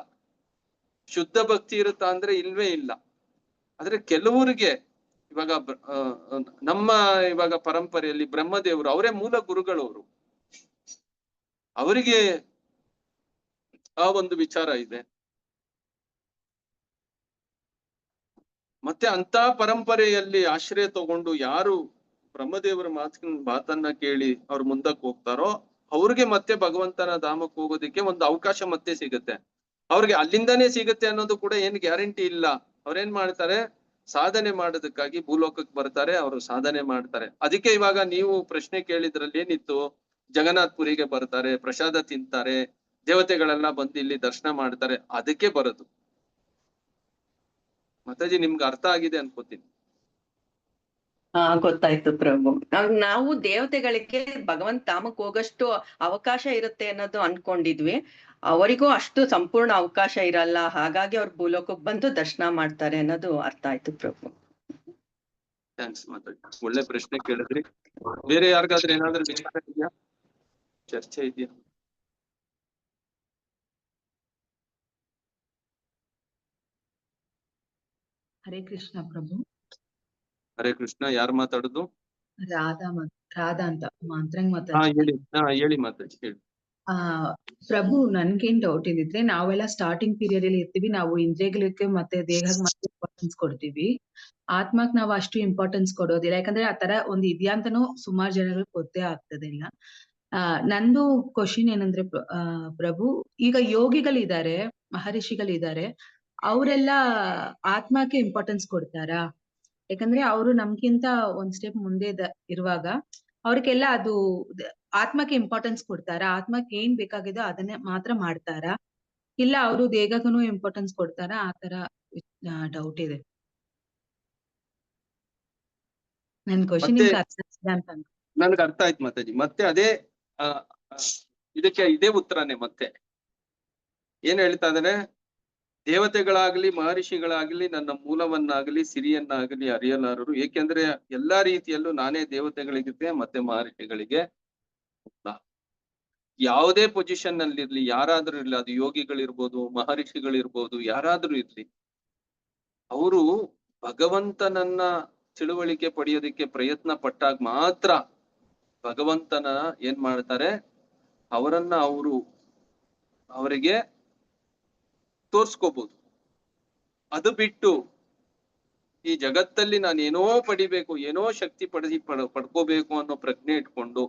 ಶುದ್ಧ ಭಕ್ತಿ ಇರುತ್ತಾ ಅಂದ್ರೆ ಇಲ್ವೇ ಇಲ್ಲ. ಆದ್ರೆ ಕೆಲವರಿಗೆ ಇವಾಗ ಪರಂಪರೆಯಲ್ಲಿ ಬ್ರಹ್ಮದೇವರು ಅವರೇ ಮೂಲ ಗುರುಗಳವರು, ಅವರಿಗೆ ಆ ಒಂದು ವಿಚಾರ ಇದೆ. ಮತ್ತೆ ಅಂತ ಪರಂಪರೆಯಲ್ಲಿ ಆಶ್ರಯ ತಗೊಂಡು ಯಾರು ಬ್ರಹ್ಮದೇವರ ಮಾತನ್ನ ಕೇಳಿ ಅವ್ರು ಮುಂದಕ್ಕೆ ಹೋಗ್ತಾರೋ ಅವ್ರಿಗೆ ಮತ್ತೆ ಭಗವಂತನ ಧಾಮಕ್ಕೆ ಹೋಗೋದಿಕ್ಕೆ ಒಂದು ಅವಕಾಶ ಮತ್ತೆ ಸಿಗುತ್ತೆ. ಅವ್ರಿಗೆ ಅಲ್ಲಿಂದಾನೇ ಸಿಗುತ್ತೆ ಅನ್ನೋದು ಕೂಡ ಏನ್ ಗ್ಯಾರಂಟಿ ಇಲ್ಲ. ಅವ್ರೇನ್ ಮಾಡ್ತಾರೆ, ಸಾಧನೆ ಮಾಡೋದಕ್ಕಾಗಿ ಭೂಲೋಕಕ್ಕೆ ಬರ್ತಾರೆ, ಅವರು ಸಾಧನೆ ಮಾಡ್ತಾರೆ. ಅದಕ್ಕೆ ಇವಾಗ ನೀವು ಪ್ರಶ್ನೆ ಕೇಳಿದ್ರಲ್ಲಿ ಏನಿತ್ತು, ಜಗನ್ನಾಥ್ ಪುರಿಗೆ ಬರ್ತಾರೆ, ಪ್ರಸಾದ ತಿಂತಾರೆ, ದೇವತೆಗಳೆಲ್ಲ ಬಂದು ಇಲ್ಲಿ ದರ್ಶನ ಮಾಡ್ತಾರೆ, ಅದಕ್ಕೆ ಬರೋದು. ಮಾತಾಜಿ ನಿಮ್ಗೆ ಅರ್ಥ ಆಗಿದೆ ಅನ್ಕೋತೀನಿ. ಗೊತ್ತಾಯ್ತು ಪ್ರಭು. ನಾವು ದೇವತೆಗಳಿಗೆ ಭಗವಂತ ಧಾಮಕ್ಕೆ ಹೋಗಷ್ಟು ಅವಕಾಶ ಇರುತ್ತೆ ಅನ್ನೋದು ಅನ್ಕೊಂಡಿದ್ವಿ. ಅವರಿಗೂ ಅಷ್ಟು ಸಂಪೂರ್ಣ ಅವಕಾಶ ಇರಲ್ಲ, ಹಾಗಾಗಿ ಅವ್ರು ಭೂಲೋಕಕ್ಕೆ ಬಂದು ದರ್ಶನ ಮಾಡ್ತಾರೆ ಅನ್ನೋದು ಅರ್ಥ ಆಯ್ತು ಪ್ರಭು. ಥ್ಯಾಂಕ್ಸ್ ಮಾತಾಜಿ, ಒಳ್ಳೆ ಪ್ರಶ್ನೆ ಕೇಳಿದ್ರಿ. ಬೇರೆ ಯಾರಿಗಾದ್ರೂ ಏನಾದ್ರೂ ವಿಚಾರ ಇದೆಯಾ, ಚರ್ಚೆ ಇದೆಯಾ? ಹರೇ ಕೃಷ್ಣ ಪ್ರಭು. ಹರೇ ಕೃಷ್ಣ. ಯಾರು ಮಾತಾಡುದು? ರಾಧಾ ಅಂತ ಮಾಂತ್ರಂಗ್ ಹೇಳಿ ಮಾತಾಜಿ, ಹೇಳಿ. ಪ್ರಭು, ನನ್ಗೇನ್ ಡೌಟ್ ಇದಿದ್ರೆ, ನಾವೆಲ್ಲ ಸ್ಟಾರ್ಟಿಂಗ್ ಪೀರಿಯಡ್ ಅಲ್ಲಿ ಇರ್ತೀವಿ, ನಾವು ಇಂದ್ರಿಯಗಳಿಗೆ ಮತ್ತೆ ದೇಹಕ್ಕೆ ಮತ್ತೆ ಇಂಪಾರ್ಟೆನ್ಸ್ ಕೊಡ್ತೀವಿ. ಆತ್ಮಕ್ ನಾವು ಅಷ್ಟು ಇಂಪಾರ್ಟೆನ್ಸ್ ಕೊಡೋದಿಲ್ಲ, ಯಾಕಂದ್ರೆ ಆ ತರ ಒಂದು ಇದೆಯಾ ಅಂತಾನು ಸುಮಾರು ಜನಗಳಿಗೆ ಗೊತ್ತೇ ಆಗ್ತದಿಲ್ಲ. ನಂದು ಕ್ವಶನ್ ಏನಂದ್ರೆ ಪ್ರಭು, ಈಗ ಯೋಗಿಗಳಿದ್ದಾರೆ, ಮಹರ್ಷಿಗಳಿದ್ದಾರೆ, ಅವರೆಲ್ಲ ಆತ್ಮಕ್ಕೆ ಇಂಪಾರ್ಟೆನ್ಸ್ ಕೊಡ್ತಾರಾ? ಯಾಕಂದ್ರೆ ಅವರು ನಮ್ಗಿಂತ ಒಂದ್ ಸ್ಟೆಪ್ ಮುಂದೆ ಇರುವಾಗ ಅವ್ರಿಗೆಲ್ಲ ಅದು ಆತ್ಮಕ್ಕೆ ಇಂಪಾರ್ಟೆನ್ಸ್ ಕೊಡ್ತಾರಾ? ಆತ್ಮಕ್ಕೆ ಏನ್ ಬೇಕಾಗಿದೋ ಅದನ್ನೇ ಮಾತ್ರ ಮಾಡ್ತಾರಾ? ಇಲ್ಲ ಅವರು ದೇಹಕ್ಕೂ ಇಂಪಾರ್ಟೆನ್ಸ್ ಕೊಡ್ತಾರಾ? ಆ ತರ ಡೌಟ್ ಇದೆ. ನನ್ ಕ್ವಶನ್ ಅಂತ ನನ್ಗೆ ಅರ್ಥ ಆಯ್ತು ಮಾತಾಜಿ. ಮತ್ತೆ ಅದೇ ಇದಕ್ಕೆ ಇದೇ ಉತ್ತರನೇ. ಮತ್ತೆ ಏನ್ ಹೇಳ್ತಾ ಇದಾರೆ, ದೇವತೆಗಳಾಗ್ಲಿ ಮಹರ್ಷಿಗಳಾಗ್ಲಿ ನನ್ನ ಮೂಲವನ್ನಾಗ್ಲಿ ಸಿರಿಯನ್ನಾಗ್ಲಿ ಅರಿಯಲಾರರು, ಏಕೆಂದ್ರೆ ಎಲ್ಲಾ ರೀತಿಯಲ್ಲೂ ನಾನೇ ದೇವತೆಗಳಿಗಿದೆ ಮತ್ತೆ ಮಹರ್ಷಿಗಳಿಗೆ. ಯಾವುದೇ ಪೊಸಿಷನ್ ನಲ್ಲಿ ಇರ್ಲಿ, ಯಾರಾದ್ರೂ ಇರ್ಲಿ, ಅದು ಯೋಗಿಗಳಿರ್ಬೋದು, ಮಹರ್ಷಿಗಳಿರ್ಬೋದು, ಯಾರಾದ್ರೂ ಇರ್ಲಿ, ಅವರು ಭಗವಂತನನ್ನ ತಿಳುವಳಿಕೆ ಪಡೆಯೋದಕ್ಕೆ ಪ್ರಯತ್ನ ಪಟ್ಟಾಗ ಮಾತ್ರ ಭಗವಂತನ ಏನ್ ಮಾಡ್ತಾರೆ, ಅವರನ್ನ ಅವರಿಗೆ ತೋರ್ಸ್ಕೋಬಹುದು. ಅದು ಬಿಟ್ಟು ಈ ಜಗತ್ತಲ್ಲಿ ನಾನು ಏನೋ ಪಡಿಬೇಕು, ಏನೋ ಶಕ್ತಿ ಪಡ್ಕೋಬೇಕು ಅನ್ನೋ ಪ್ರಜ್ಞೆ ಇಟ್ಕೊಂಡು,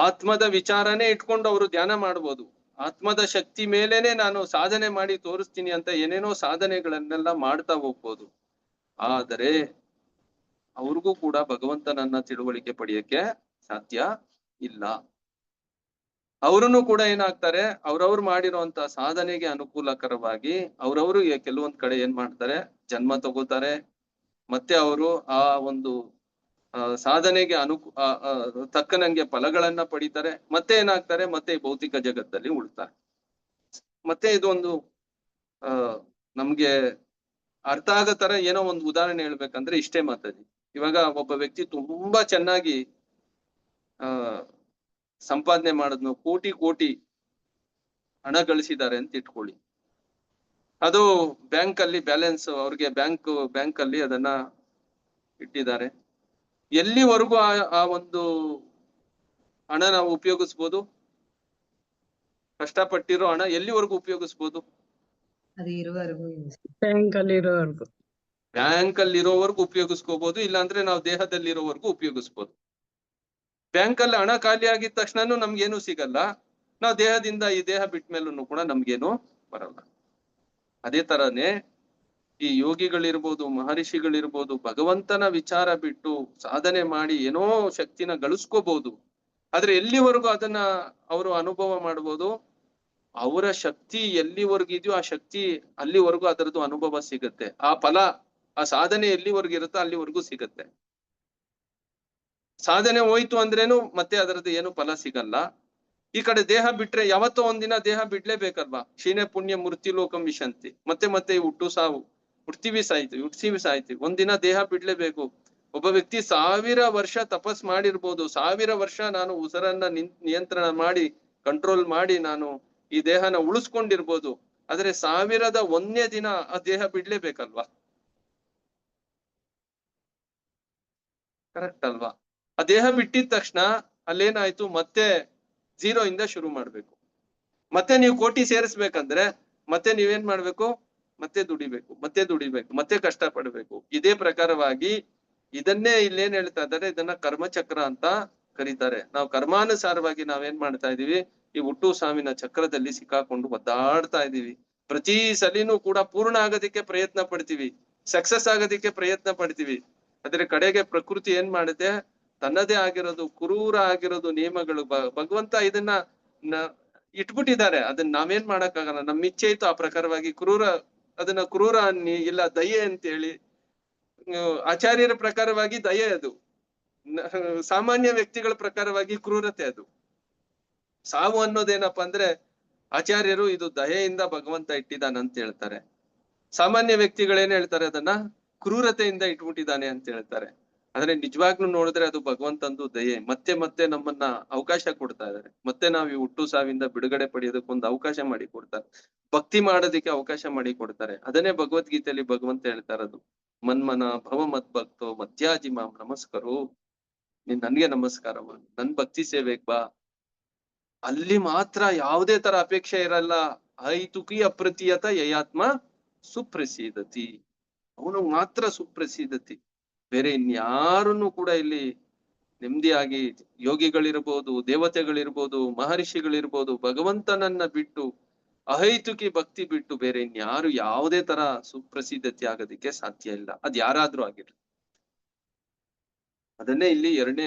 ಆತ್ಮದ ವಿಚಾರನೇ ಇಟ್ಕೊಂಡು ಅವರು ಧ್ಯಾನ ಮಾಡ್ಬೋದು. ಆತ್ಮದ ಶಕ್ತಿ ಮೇಲೇನೆ ನಾನು ಸಾಧನೆ ಮಾಡಿ ತೋರಿಸ್ತೀನಿ ಅಂತ ಏನೇನೋ ಸಾಧನೆಗಳನ್ನೆಲ್ಲ ಮಾಡ್ತಾ ಹೋಗ್ಬೋದು. ಆದರೆ ಅವ್ರಿಗೂ ಕೂಡ ಭಗವಂತನನ್ನ ತಿಳುವಳಿಕೆ ಪಡೆಯಕ್ಕೆ ಸಾಧ್ಯ ಇಲ್ಲ. ಅವರನ್ನು ಕೂಡ ಏನಾಗ್ತಾರೆ, ಅವ್ರವ್ರು ಮಾಡಿರುವಂತ ಸಾಧನೆಗೆ ಅನುಕೂಲಕರವಾಗಿ ಅವ್ರವ್ರು ಕೆಲವೊಂದ್ ಕಡೆ ಏನ್ ಮಾಡ್ತಾರೆ, ಜನ್ಮ ತಗೋತಾರೆ. ಮತ್ತೆ ಅವರು ಆ ಒಂದು ಸಾಧನೆಗೆ ತಕ್ಕನಂಗೆ ಫಲಗಳನ್ನ ಪಡಿತಾರೆ. ಮತ್ತೆ ಏನಾಗ್ತಾರೆ, ಮತ್ತೆ ಭೌತಿಕ ಜಗತ್ತಲ್ಲಿ ಉಳ್ತಾರೆ. ಮತ್ತೆ ಇದೊಂದು ನಮ್ಗೆ ಅರ್ಥ ಆಗೋ ತರ ಏನೋ ಒಂದು ಉದಾಹರಣೆ ಹೇಳ್ಬೇಕಂದ್ರೆ ಇಷ್ಟೇ ಮಾತಾಡಿ. ಇವಾಗ ಒಬ್ಬ ವ್ಯಕ್ತಿ ತುಂಬಾ ಚೆನ್ನಾಗಿ ಸಂಪಾದನೆ ಮಾಡಿದ್ನು, ಕೋಟಿ ಹಣ ಗಳಿಸಿದ್ದಾರೆ ಅಂತ ಇಟ್ಕೊಳ್ಳಿ. ಅದು ಬ್ಯಾಂಕ್ ಅಲ್ಲಿ ಬ್ಯಾಲೆನ್ಸ್, ಅವ್ರಿಗೆ ಬ್ಯಾಂಕ್ ಅಲ್ಲಿ ಅದನ್ನ ಇಟ್ಟಿದ್ದಾರೆ. ಎಲ್ಲಿವರೆಗೂ ಆ ಒಂದು ಹಣ ನಾವು ಉಪಯೋಗಿಸ್ಬೋದು? ಕಷ್ಟಪಟ್ಟಿರೋ ಹಣ ಎಲ್ಲಿವರೆಗೂ ಉಪಯೋಗಿಸ್ಬೋದು? ಬ್ಯಾಂಕ್ ಅಲ್ಲಿ ಇರೋವರೆಗೂ ಉಪಯೋಗಿಸ್ಕೋಬಹುದು, ಇಲ್ಲಾಂದ್ರೆ ನಾವು ದೇಹದಲ್ಲಿರೋವರೆಗೂ ಉಪಯೋಗಿಸ್ಬೋದು. ಬ್ಯಾಂಕ್ ಅಲ್ಲಿ ಹಣ ಖಾಲಿ ಆಗಿದ ತಕ್ಷಣನೂ ನಮ್ಗೇನು ಸಿಗಲ್ಲ. ನಾವು ದೇಹದಿಂದ ಈ ದೇಹ ಬಿಟ್ಟ ಮೇಲೂ ಕೂಡ ನಮ್ಗೇನು ಬರಲ್ಲ. ಅದೇ ತರನೇ ಈ ಯೋಗಿಗಳಿರ್ಬೋದು, ಮಹರ್ಷಿಗಳಿರ್ಬೋದು, ಭಗವಂತನ ವಿಚಾರ ಬಿಟ್ಟು ಸಾಧನೆ ಮಾಡಿ ಏನೋ ಶಕ್ತಿನ ಗಳಿಸ್ಕೋಬಹುದು. ಆದ್ರೆ ಎಲ್ಲಿವರೆಗೂ ಅದನ್ನ ಅವರು ಅನುಭವ ಮಾಡ್ಬೋದು, ಅವರ ಶಕ್ತಿ ಎಲ್ಲಿವರೆಗಿದೆಯೋ ಆ ಶಕ್ತಿ ಅಲ್ಲಿವರೆಗೂ ಅದರದ್ದು ಅನುಭವ ಸಿಗುತ್ತೆ. ಆ ಫಲ, ಆ ಸಾಧನೆ ಎಲ್ಲಿವರೆಗೂ ಇರುತ್ತೋ ಅಲ್ಲಿವರೆಗೂ ಸಿಗತ್ತೆ. ಸಾಧನೆ ಹೋಯ್ತು ಅಂದ್ರೇನು ಮತ್ತೆ ಅದರದ್ದು ಏನು ಫಲ ಸಿಗಲ್ಲ. ಈ ಕಡೆ ದೇಹ ಬಿಟ್ರೆ ಯಾವತ್ತೋ ಒಂದಿನ ದೇಹ ಬಿಡ್ಲೇಬೇಕಲ್ವಾ? ಕ್ಷೀಣೆ ಪುಣ್ಯ ಮೃತ್ಯು ಲೋಕಂ ವಿಶಂತಿ. ಮತ್ತೆ ಹುಟ್ಟು ಸಾವು, ಹುಡ್ತೀವಿ ಸಾಯ್ತೀವಿ. ಒಂದಿನ ದೇಹ ಬಿಡ್ಲೇಬೇಕು. ಒಬ್ಬ ವ್ಯಕ್ತಿ 1000 ವರ್ಷ ತಪಸ್ ಮಾಡಿರ್ಬೋದು, 1000 ವರ್ಷ ನಾನು ಉಸಿರನ್ನ ನಿಯಂತ್ರಣ ಮಾಡಿ ಕಂಟ್ರೋಲ್ ಮಾಡಿ ನಾನು ಈ ದೇಹನ ಉಳಿಸ್ಕೊಂಡಿರ್ಬೋದು. ಆದ್ರೆ 1001ನೇ ದಿನ ಆ ದೇಹ ಬಿಡ್ಲೇಬೇಕಲ್ವಾ? ಕರೆಕ್ಟ್ ಅಲ್ವಾ? ಆ ದೇಹ ಬಿಟ್ಟಿದ ತಕ್ಷಣ ಅಲ್ಲೇನಾಯ್ತು, ಮತ್ತೆ 0 ಇಂದ ಶುರು ಮಾಡ್ಬೇಕು. ಮತ್ತೆ ನೀವು ಕೋಟಿ ಸೇರಿಸ್ಬೇಕಂದ್ರೆ ಮತ್ತೆ ನೀವೇನ್ ಮಾಡ್ಬೇಕು? ಮತ್ತೆ ದುಡಿಬೇಕು, ಮತ್ತೆ ಕಷ್ಟ ಪಡ್ಬೇಕು. ಇದೇ ಪ್ರಕಾರವಾಗಿ ಇದನ್ನೇ ಇಲ್ಲೇನ್ ಹೇಳ್ತಾ ಇದ್ದಾರೆ, ಇದನ್ನ ಕರ್ಮಚಕ್ರ ಅಂತ ಕರೀತಾರೆ. ನಾವು ಕರ್ಮಾನುಸಾರವಾಗಿ ನಾವೇನ್ ಮಾಡ್ತಾ ಇದೀವಿ, ಈ ಹುಟ್ಟು ಸಾವಿನ ಚಕ್ರದಲ್ಲಿ ಸಿಕ್ಕಾಕೊಂಡು ಒದ್ದಾಡ್ತಾ ಇದೀವಿ. ಪ್ರತಿ ಸಲಿನೂ ಕೂಡ ಪೂರ್ಣ ಆಗೋದಿಕ್ಕೆ ಪ್ರಯತ್ನ ಪಡ್ತೀವಿ, ಸಕ್ಸಸ್ ಆಗೋದಿಕ್ಕೆ ಪ್ರಯತ್ನ ಪಡ್ತೀವಿ. ಅದ್ರ ಕಡೆಗೆ ಪ್ರಕೃತಿ ಏನ್ ಮಾಡುತ್ತೆ, ತನ್ನದೇ ಆಗಿರೋದು ಕ್ರೂರ ಆಗಿರೋದು ನಿಯಮಗಳು, ಭಗವಂತ ಇದನ್ನ ಇಟ್ಬಿಟ್ಟಿದ್ದಾರೆ. ಅದನ್ನ ನಾವೇನ್ ಮಾಡಕ್ಕಾಗಲ್ಲ. ನಮ್ಮ ಇಚ್ಛೆ ಇತ್ತು ಆ ಪ್ರಕಾರವಾಗಿ ಕ್ರೂರ ಅದನ್ನ ಕ್ರೂರ ಅನ್ನಿ, ಇಲ್ಲ ದಯೆ ಅಂತೇಳಿ. ಆಚಾರ್ಯರ ಪ್ರಕಾರವಾಗಿ ದಯೆ ಅದು, ಸಾಮಾನ್ಯ ವ್ಯಕ್ತಿಗಳ ಪ್ರಕಾರವಾಗಿ ಕ್ರೂರತೆ ಅದು. ಸಾವು ಅನ್ನೋದೇನಪ್ಪಾ ಅಂದ್ರೆ ಆಚಾರ್ಯರು ಇದು ದಯೆಯಿಂದ ಭಗವಂತ ಇಟ್ಟಿದ್ದಾನಂತ ಹೇಳ್ತಾರೆ. ಸಾಮಾನ್ಯ ವ್ಯಕ್ತಿಗಳೇನ್ ಹೇಳ್ತಾರೆ, ಅದನ್ನ ಕ್ರೂರತೆಯಿಂದ ಇಟ್ಬಿಟ್ಟಿದ್ದಾನೆ ಅಂತ ಹೇಳ್ತಾರೆ. ಆದ್ರೆ ನಿಜವಾಗ್ಲೂ ನೋಡಿದ್ರೆ ಅದು ಭಗವಂತಂದು ದಯೆ. ಮತ್ತೆ ಮತ್ತೆ ನಮ್ಮನ್ನ ಅವಕಾಶ ಕೊಡ್ತಾ ಇದ್ದಾರೆ. ಮತ್ತೆ ನಾವ್ ಈ ಹುಟ್ಟು ಸಾವಿಂದ ಬಿಡುಗಡೆ ಪಡೆಯೋದಕ್ಕೊಂದು ಅವಕಾಶ ಮಾಡಿ ಕೊಡ್ತಾರೆ, ಭಕ್ತಿ ಮಾಡೋದಕ್ಕೆ ಅವಕಾಶ ಮಾಡಿ ಕೊಡ್ತಾರೆ. ಅದನ್ನೇ ಭಗವದ್ಗೀತೆಯಲ್ಲಿ ಭಗವಂತ ಹೇಳ್ತಾ ಇರೋದು, ಮನ್ಮನ ಭವ ಮತ್ ಭಕ್ತೋ ಮಧ್ಯಾಜಿ ಮಾಂ ನಮಸ್ಕರು. ನೀನ್ ನನ್ಗೆ ನಮಸ್ಕಾರ ಮಾಡು, ನನ್ ಭಕ್ತಿ ಸೇವೆಗ್ ಬಾ. ಅಲ್ಲಿ ಮಾತ್ರ ಯಾವುದೇ ತರ ಅಪೇಕ್ಷೆ ಇರಲ್ಲ. ಐತುಕಿ ಅಪ್ರತಿಯತ ಯಯಾತ್ಮ ಸುಪ್ರಸೀದತಿ, ಅವನು ಮಾತ್ರ ಸುಪ್ರಸೀದತಿ. ಬೇರೆ ಇನ್ಯಾರನ್ನು ಕೂಡ ಇಲ್ಲಿ ನೆಮ್ಮದಿಯಾಗಿ, ಯೋಗಿಗಳಿರ್ಬೋದು, ದೇವತೆಗಳಿರ್ಬೋದು, ಮಹರ್ಷಿಗಳಿರ್ಬೋದು, ಭಗವಂತನನ್ನ ಬಿಟ್ಟು ಅಹೈತುಕಿ ಭಕ್ತಿ ಬಿಟ್ಟು ಬೇರೆ ಇನ್ಯಾರು ಯಾವುದೇ ತರ ಸುಪ್ರಸಿದ್ಧತೆ ಆಗೋದಿಕ್ಕೆ ಸಾಧ್ಯ ಇಲ್ಲ, ಅದ್ ಯಾರಾದ್ರೂ ಆಗಿರ್ಲಿ. ಅದನ್ನೇ ಇಲ್ಲಿ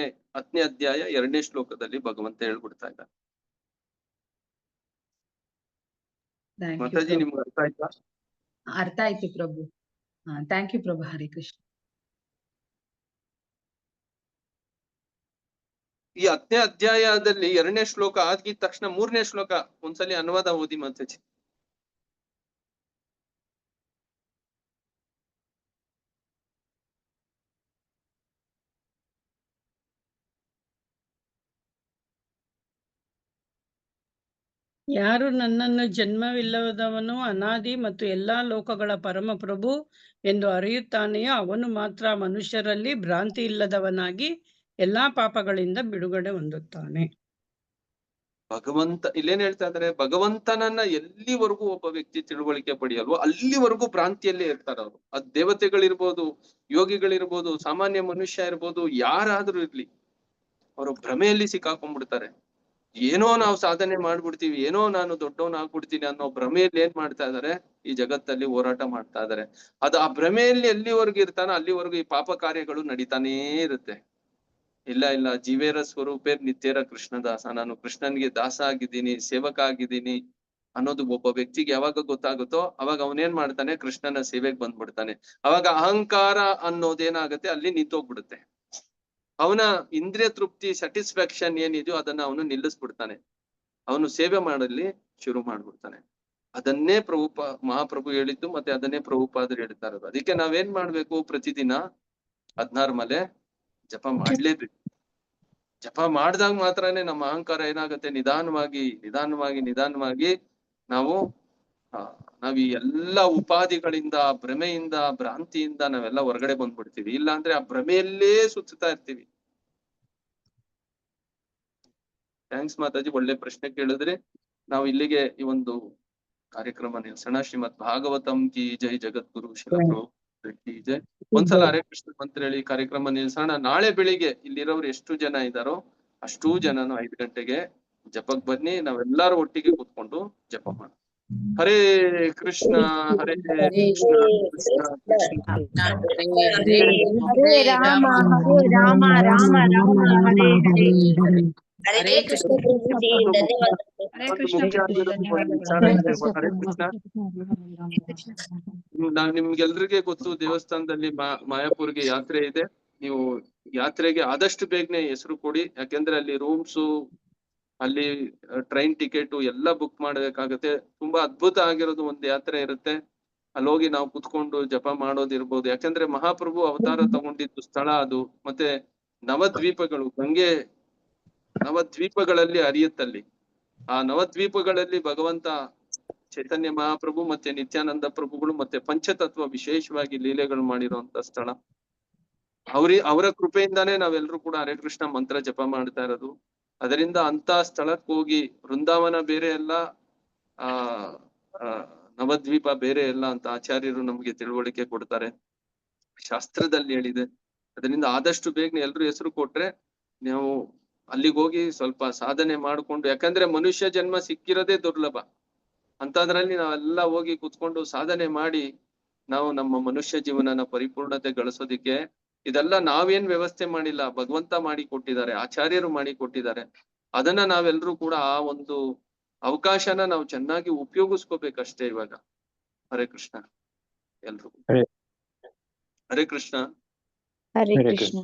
10ನೇ ಅಧ್ಯಾಯ 2ನೇ ಶ್ಲೋಕದಲ್ಲಿ ಭಗವಂತ ಹೇಳ್ಬಿಡ್ತಾ ಇದ್ದ. ಮಾತಾಜಿ, ನಿಮ್ಗೆ ಅರ್ಥ ಆಯ್ತಾ? ಅರ್ಥ ಆಯ್ತು ಪ್ರಭು. ಥ್ಯಾಂಕ್ ಯು ಪ್ರಭು. ಹರೇ ಕೃಷ್ಣ. ಈ 10ನೇ ಅಧ್ಯಾಯದಲ್ಲಿ 2ನೇ ಶ್ಲೋಕ ಆಗಿದ ತಕ್ಷಣ 3ನೇ ಶ್ಲೋಕ ಒಂದ್ಸಲಿ ಅನುವಾದ ಓದಿ ಮಾತಾಜಿ. ಯಾರು ನನ್ನನ್ನು ಜನ್ಮವಿಲ್ಲದವನು, ಅನಾದಿ ಮತ್ತು ಎಲ್ಲಾ ಲೋಕಗಳ ಪರಮ ಪ್ರಭು ಎಂದು ಅರಿಯುತ್ತಾನೆಯೋ ಅವನು ಮಾತ್ರ ಮನುಷ್ಯರಲ್ಲಿ ಭ್ರಾಂತಿ ಇಲ್ಲದವನಾಗಿ ಎಲ್ಲಾ ಪಾಪಗಳಿಂದ ಬಿಡುಗಡೆ ಹೊಂದುತ್ತಾನೆ. ಭಗವಂತ ಇಲ್ಲೇನ್ ಹೇಳ್ತಾ ಇದಾರೆ, ಭಗವಂತನನ್ನ ಎಲ್ಲಿವರೆಗೂ ಒಬ್ಬ ವ್ಯಕ್ತಿ ತಿಳುವಳಿಕೆ ಪಡೆಯಲ್ವೋ ಅಲ್ಲಿವರೆಗೂ ಭ್ರಾಂತಿಯಲ್ಲೇ ಇರ್ತಾರೆ ಅವರು. ಅದ್ ದೇವತೆಗಳಿರ್ಬೋದು, ಯೋಗಿಗಳಿರ್ಬೋದು, ಸಾಮಾನ್ಯ ಮನುಷ್ಯ ಇರ್ಬೋದು, ಯಾರಾದ್ರೂ ಇರ್ಲಿ, ಅವರು ಭ್ರಮೆಯಲ್ಲಿ ಸಿಕ್ಕಾಕೊಂಡ್ಬಿಡ್ತಾರೆ. ಏನೋ ನಾವು ಸಾಧನೆ ಮಾಡ್ಬಿಡ್ತೀವಿ, ಏನೋ ನಾನು ದೊಡ್ಡವನ್ ಆಗ್ಬಿಡ್ತೀನಿ ಅನ್ನೋ ಭ್ರಮೆಯಲ್ಲಿ ಏನ್ ಮಾಡ್ತಾ ಇದಾರೆ, ಈ ಜಗತ್ತಲ್ಲಿ ಹೋರಾಟ ಮಾಡ್ತಾ ಇದಾರೆ. ಅದು ಆ ಭ್ರಮೆಯಲ್ಲಿ ಎಲ್ಲಿವರೆಗೂ ಇರ್ತಾನೋ ಅಲ್ಲಿವರೆಗೂ ಈ ಪಾಪ ಕಾರ್ಯಗಳು ನಡೀತಾನೇ ಇರುತ್ತೆ. ಇಲ್ಲ ಜೀವೇರ ಸ್ವರೂಪೇರ್ ನಿತ್ಯರ ಕೃಷ್ಣದಾಸ, ನಾನು ಕೃಷ್ಣನ್ಗೆ ದಾಸ ಆಗಿದ್ದೀನಿ, ಸೇವಕ ಆಗಿದ್ದೀನಿ ಅನ್ನೋದು ಒಬ್ಬ ವ್ಯಕ್ತಿಗೆ ಯಾವಾಗ ಗೊತ್ತಾಗುತ್ತೋ ಅವಾಗ ಅವನೇನ್ ಮಾಡ್ತಾನೆ, ಕೃಷ್ಣನ ಸೇವೆಗೆ ಬಂದ್ಬಿಡ್ತಾನೆ. ಅವಾಗ ಅಹಂಕಾರ ಅನ್ನೋದೇನಾಗತ್ತೆ, ಅಲ್ಲಿ ನಿಂತೋಗ್ಬಿಡುತ್ತೆ. ಅವನ ಇಂದ್ರಿಯ ತೃಪ್ತಿ, ಸ್ಯಾಟಿಸ್ಫ್ಯಾಕ್ಷನ್ ಏನಿದೆಯೋ ಅದನ್ನ ಅವನು ನಿಲ್ಲಿಸ್ಬಿಡ್ತಾನೆ. ಅವನು ಸೇವೆ ಮಾಡಲಿ ಶುರು ಮಾಡ್ಬಿಡ್ತಾನೆ. ಅದನ್ನೇ ಮಹಾಪ್ರಭು ಹೇಳಿದ್ದು, ಮತ್ತೆ ಅದನ್ನೇ ಪ್ರಭುಪಾದರು ಹೇಳ್ತಾ ಇರೋದು. ಅದಕ್ಕೆ ನಾವೇನ್ ಮಾಡ್ಬೇಕು, ಪ್ರತಿದಿನ 16 ಮಾಲೆ ಜಪ ಮಾಡ್ಲೇಬೇಕು. ಜಪ ಮಾಡ್ದಾಗ ಮಾತ್ರನೇ ನಮ್ಮ ಅಹಂಕಾರ ಏನಾಗುತ್ತೆ, ನಿಧಾನವಾಗಿ ನಾವ್ ಈ ಎಲ್ಲಾ ಉಪಾಧಿಗಳಿಂದ, ಭ್ರಮೆಯಿಂದ, ಭ್ರಾಂತಿಯಿಂದ ನಾವೆಲ್ಲ ಹೊರಗಡೆ ಬಂದ್ಬಿಡ್ತೀವಿ. ಇಲ್ಲ ಅಂದ್ರೆ ಆ ಭ್ರಮೆಯಲ್ಲೇ ಸುತ್ತಾ ಇರ್ತೀವಿ. ಥ್ಯಾಂಕ್ಸ್ ಮಾತಾಜಿ, ಒಳ್ಳೆ ಪ್ರಶ್ನೆ ಕೇಳಿದ್ರೆ. ನಾವು ಇಲ್ಲಿಗೆ ಈ ಒಂದು ಕಾರ್ಯಕ್ರಮ ನಿಲ್ಸೋಣ. ಶ್ರೀಮದ್ ಭಾಗವತಂ ಕಿ ಜೈ, ಜಗದ್ಗುರು ಶಿಲಪ್ರಭು ಕಿ ಜೈ. ಒಂದ್ಸಲ ಹರೇ ಕೃಷ್ಣ ಮಂತ್ರ ಹೇಳಿ ಕಾರ್ಯಕ್ರಮ ನಿಲ್ಸೋಣ. ನಾಳೆ ಬೆಳಿಗ್ಗೆ ಇಲ್ಲಿರೋರು ಎಷ್ಟು ಜನ ಇದ್ದಾರೋ ಅಷ್ಟೂ ಜನನು 5 ಗಂಟೆಗೆ ಜಪಕ್ ಬನ್ನಿ. ನಾವೆಲ್ಲರೂ ಒಟ್ಟಿಗೆ ಕೂತ್ಕೊಂಡು ಜಪ ಮಾಡೋಣ. ಹರೇ ಕೃಷ್ಣ ಹರೇ ಕೃಷ್ಣ ಕೃಷ್ಣ ಕೃಷ್ಣ ಹರೇ ರಾಮ ಹರೇ ರಾಮ ರಾಮ ರಾಮ ಹರೇ ಹರೇ. ಹರೇ ಕೃಷ್ಣ ಪ್ರಭುಜಿ, ಧನ್ಯವಾದಗಳು. ಹರೇ ಕೃಷ್ಣ. ನಾವ್ ನಿಮ್ಗೆಲ್ರಿಗೆ ಗೊತ್ತು, ದೇವಸ್ಥಾನದಲ್ಲಿ ಮಾಯಾಪುರ್ಗೆ ಯಾತ್ರೆ ಇದೆ. ನೀವು ಯಾತ್ರೆಗೆ ಆದಷ್ಟು ಬೇಗನೆ ಹೆಸರು ಕೊಡಿ. ಯಾಕೆಂದ್ರೆ ಅಲ್ಲಿ ರೂಮ್ಸು, ಅಲ್ಲಿ ಟ್ರೈನ್ ಟಿಕೆಟ್ ಎಲ್ಲ ಬುಕ್ ಮಾಡ್ಬೇಕಾಗತ್ತೆ. ತುಂಬಾ ಅದ್ಭುತ ಆಗಿರೋದು ಒಂದು ಯಾತ್ರೆ ಇರುತ್ತೆ. ಅಲ್ಲಿ ಹೋಗಿ ನಾವು ಕುತ್ಕೊಂಡು ಜಪ ಮಾಡೋದಿರ್ಬೋದು. ಯಾಕಂದ್ರೆ ಮಹಾಪ್ರಭು ಅವತಾರ ತಗೊಂಡಿದ್ದು ಸ್ಥಳ ಅದು. ಮತ್ತೆ ನವದ್ವೀಪಗಳು, ಗಂಗೆ ನವದ್ವೀಪಗಳಲ್ಲಿ ಹರಿಯುತ್ತಲ್ಲಿ. ಆ ನವದ್ವೀಪಗಳಲ್ಲಿ ಭಗವಂತ ಚೈತನ್ಯ ಮಹಾಪ್ರಭು ಮತ್ತೆ ನಿತ್ಯಾನಂದ ಪ್ರಭುಗಳು ಮತ್ತೆ ಪಂಚತತ್ವ ವಿಶೇಷವಾಗಿ ಲೀಲೆಗಳು ಮಾಡಿರುವಂತ ಸ್ಥಳ. ಅವರ ಕೃಪೆಯಿಂದಾನೇ ನಾವೆಲ್ಲರೂ ಕೂಡ ಹರೇ ಕೃಷ್ಣ ಮಂತ್ರ ಜಪ ಮಾಡ್ತಾ ಇರೋದು. ಅದರಿಂದ ಅಂತ ಸ್ಥಳಕ್ಕೆ ಹೋಗಿ, ವೃಂದಾವನ ಬೇರೆ ಅಲ್ಲ, ನವದ್ವೀಪ ಬೇರೆ ಅಲ್ಲ ಅಂತ ಆಚಾರ್ಯರು ನಮ್ಗೆ ತಿಳುವಳಿಕೆ ಕೊಡ್ತಾರೆ, ಶಾಸ್ತ್ರದಲ್ಲಿ ಹೇಳಿದೆ. ಅದರಿಂದ ಆದಷ್ಟು ಬೇಗನೆ ಎಲ್ರು ಹೆಸರು ಕೊಟ್ರೆ ನಾವು ಅಲ್ಲಿಗೆ ಹೋಗಿ ಸ್ವಲ್ಪ ಸಾಧನೆ ಮಾಡ್ಕೊಂಡು, ಯಾಕಂದ್ರೆ ಮನುಷ್ಯ ಜನ್ಮ ಸಿಕ್ಕಿರೋದೇ ದುರ್ಲಭ. ಅಂತದ್ರಲ್ಲಿ ನಾವೆಲ್ಲ ಹೋಗಿ ಕುತ್ಕೊಂಡು ಸಾಧನೆ ಮಾಡಿ ನಾವು ನಮ್ಮ ಮನುಷ್ಯ ಜೀವನನ ಪರಿಪೂರ್ಣತೆ ಗಳಿಸೋದಿಕ್ಕೆ, ಇದೆಲ್ಲ ನಾವೇನ್ ವ್ಯವಸ್ಥೆ ಮಾಡಿಲ್ಲ, ಭಗವಂತ ಮಾಡಿ ಕೊಟ್ಟಿದ್ದಾರೆ, ಆಚಾರ್ಯರು ಮಾಡಿ ಕೊಟ್ಟಿದ್ದಾರೆ. ಅದನ್ನ ನಾವೆಲ್ಲರೂ ಕೂಡ ಆ ಒಂದು ಅವಕಾಶನ ನಾವು ಚೆನ್ನಾಗಿ ಉಪಯೋಗಿಸ್ಕೋಬೇಕಷ್ಟೇ ಇವಾಗ. ಹರೇ ಕೃಷ್ಣ. ಎಲ್ರಿಗೂ. ಹರೇ ಹರೇ ಕೃಷ್ಣ. ಹರೇ ಕೃಷ್ಣ.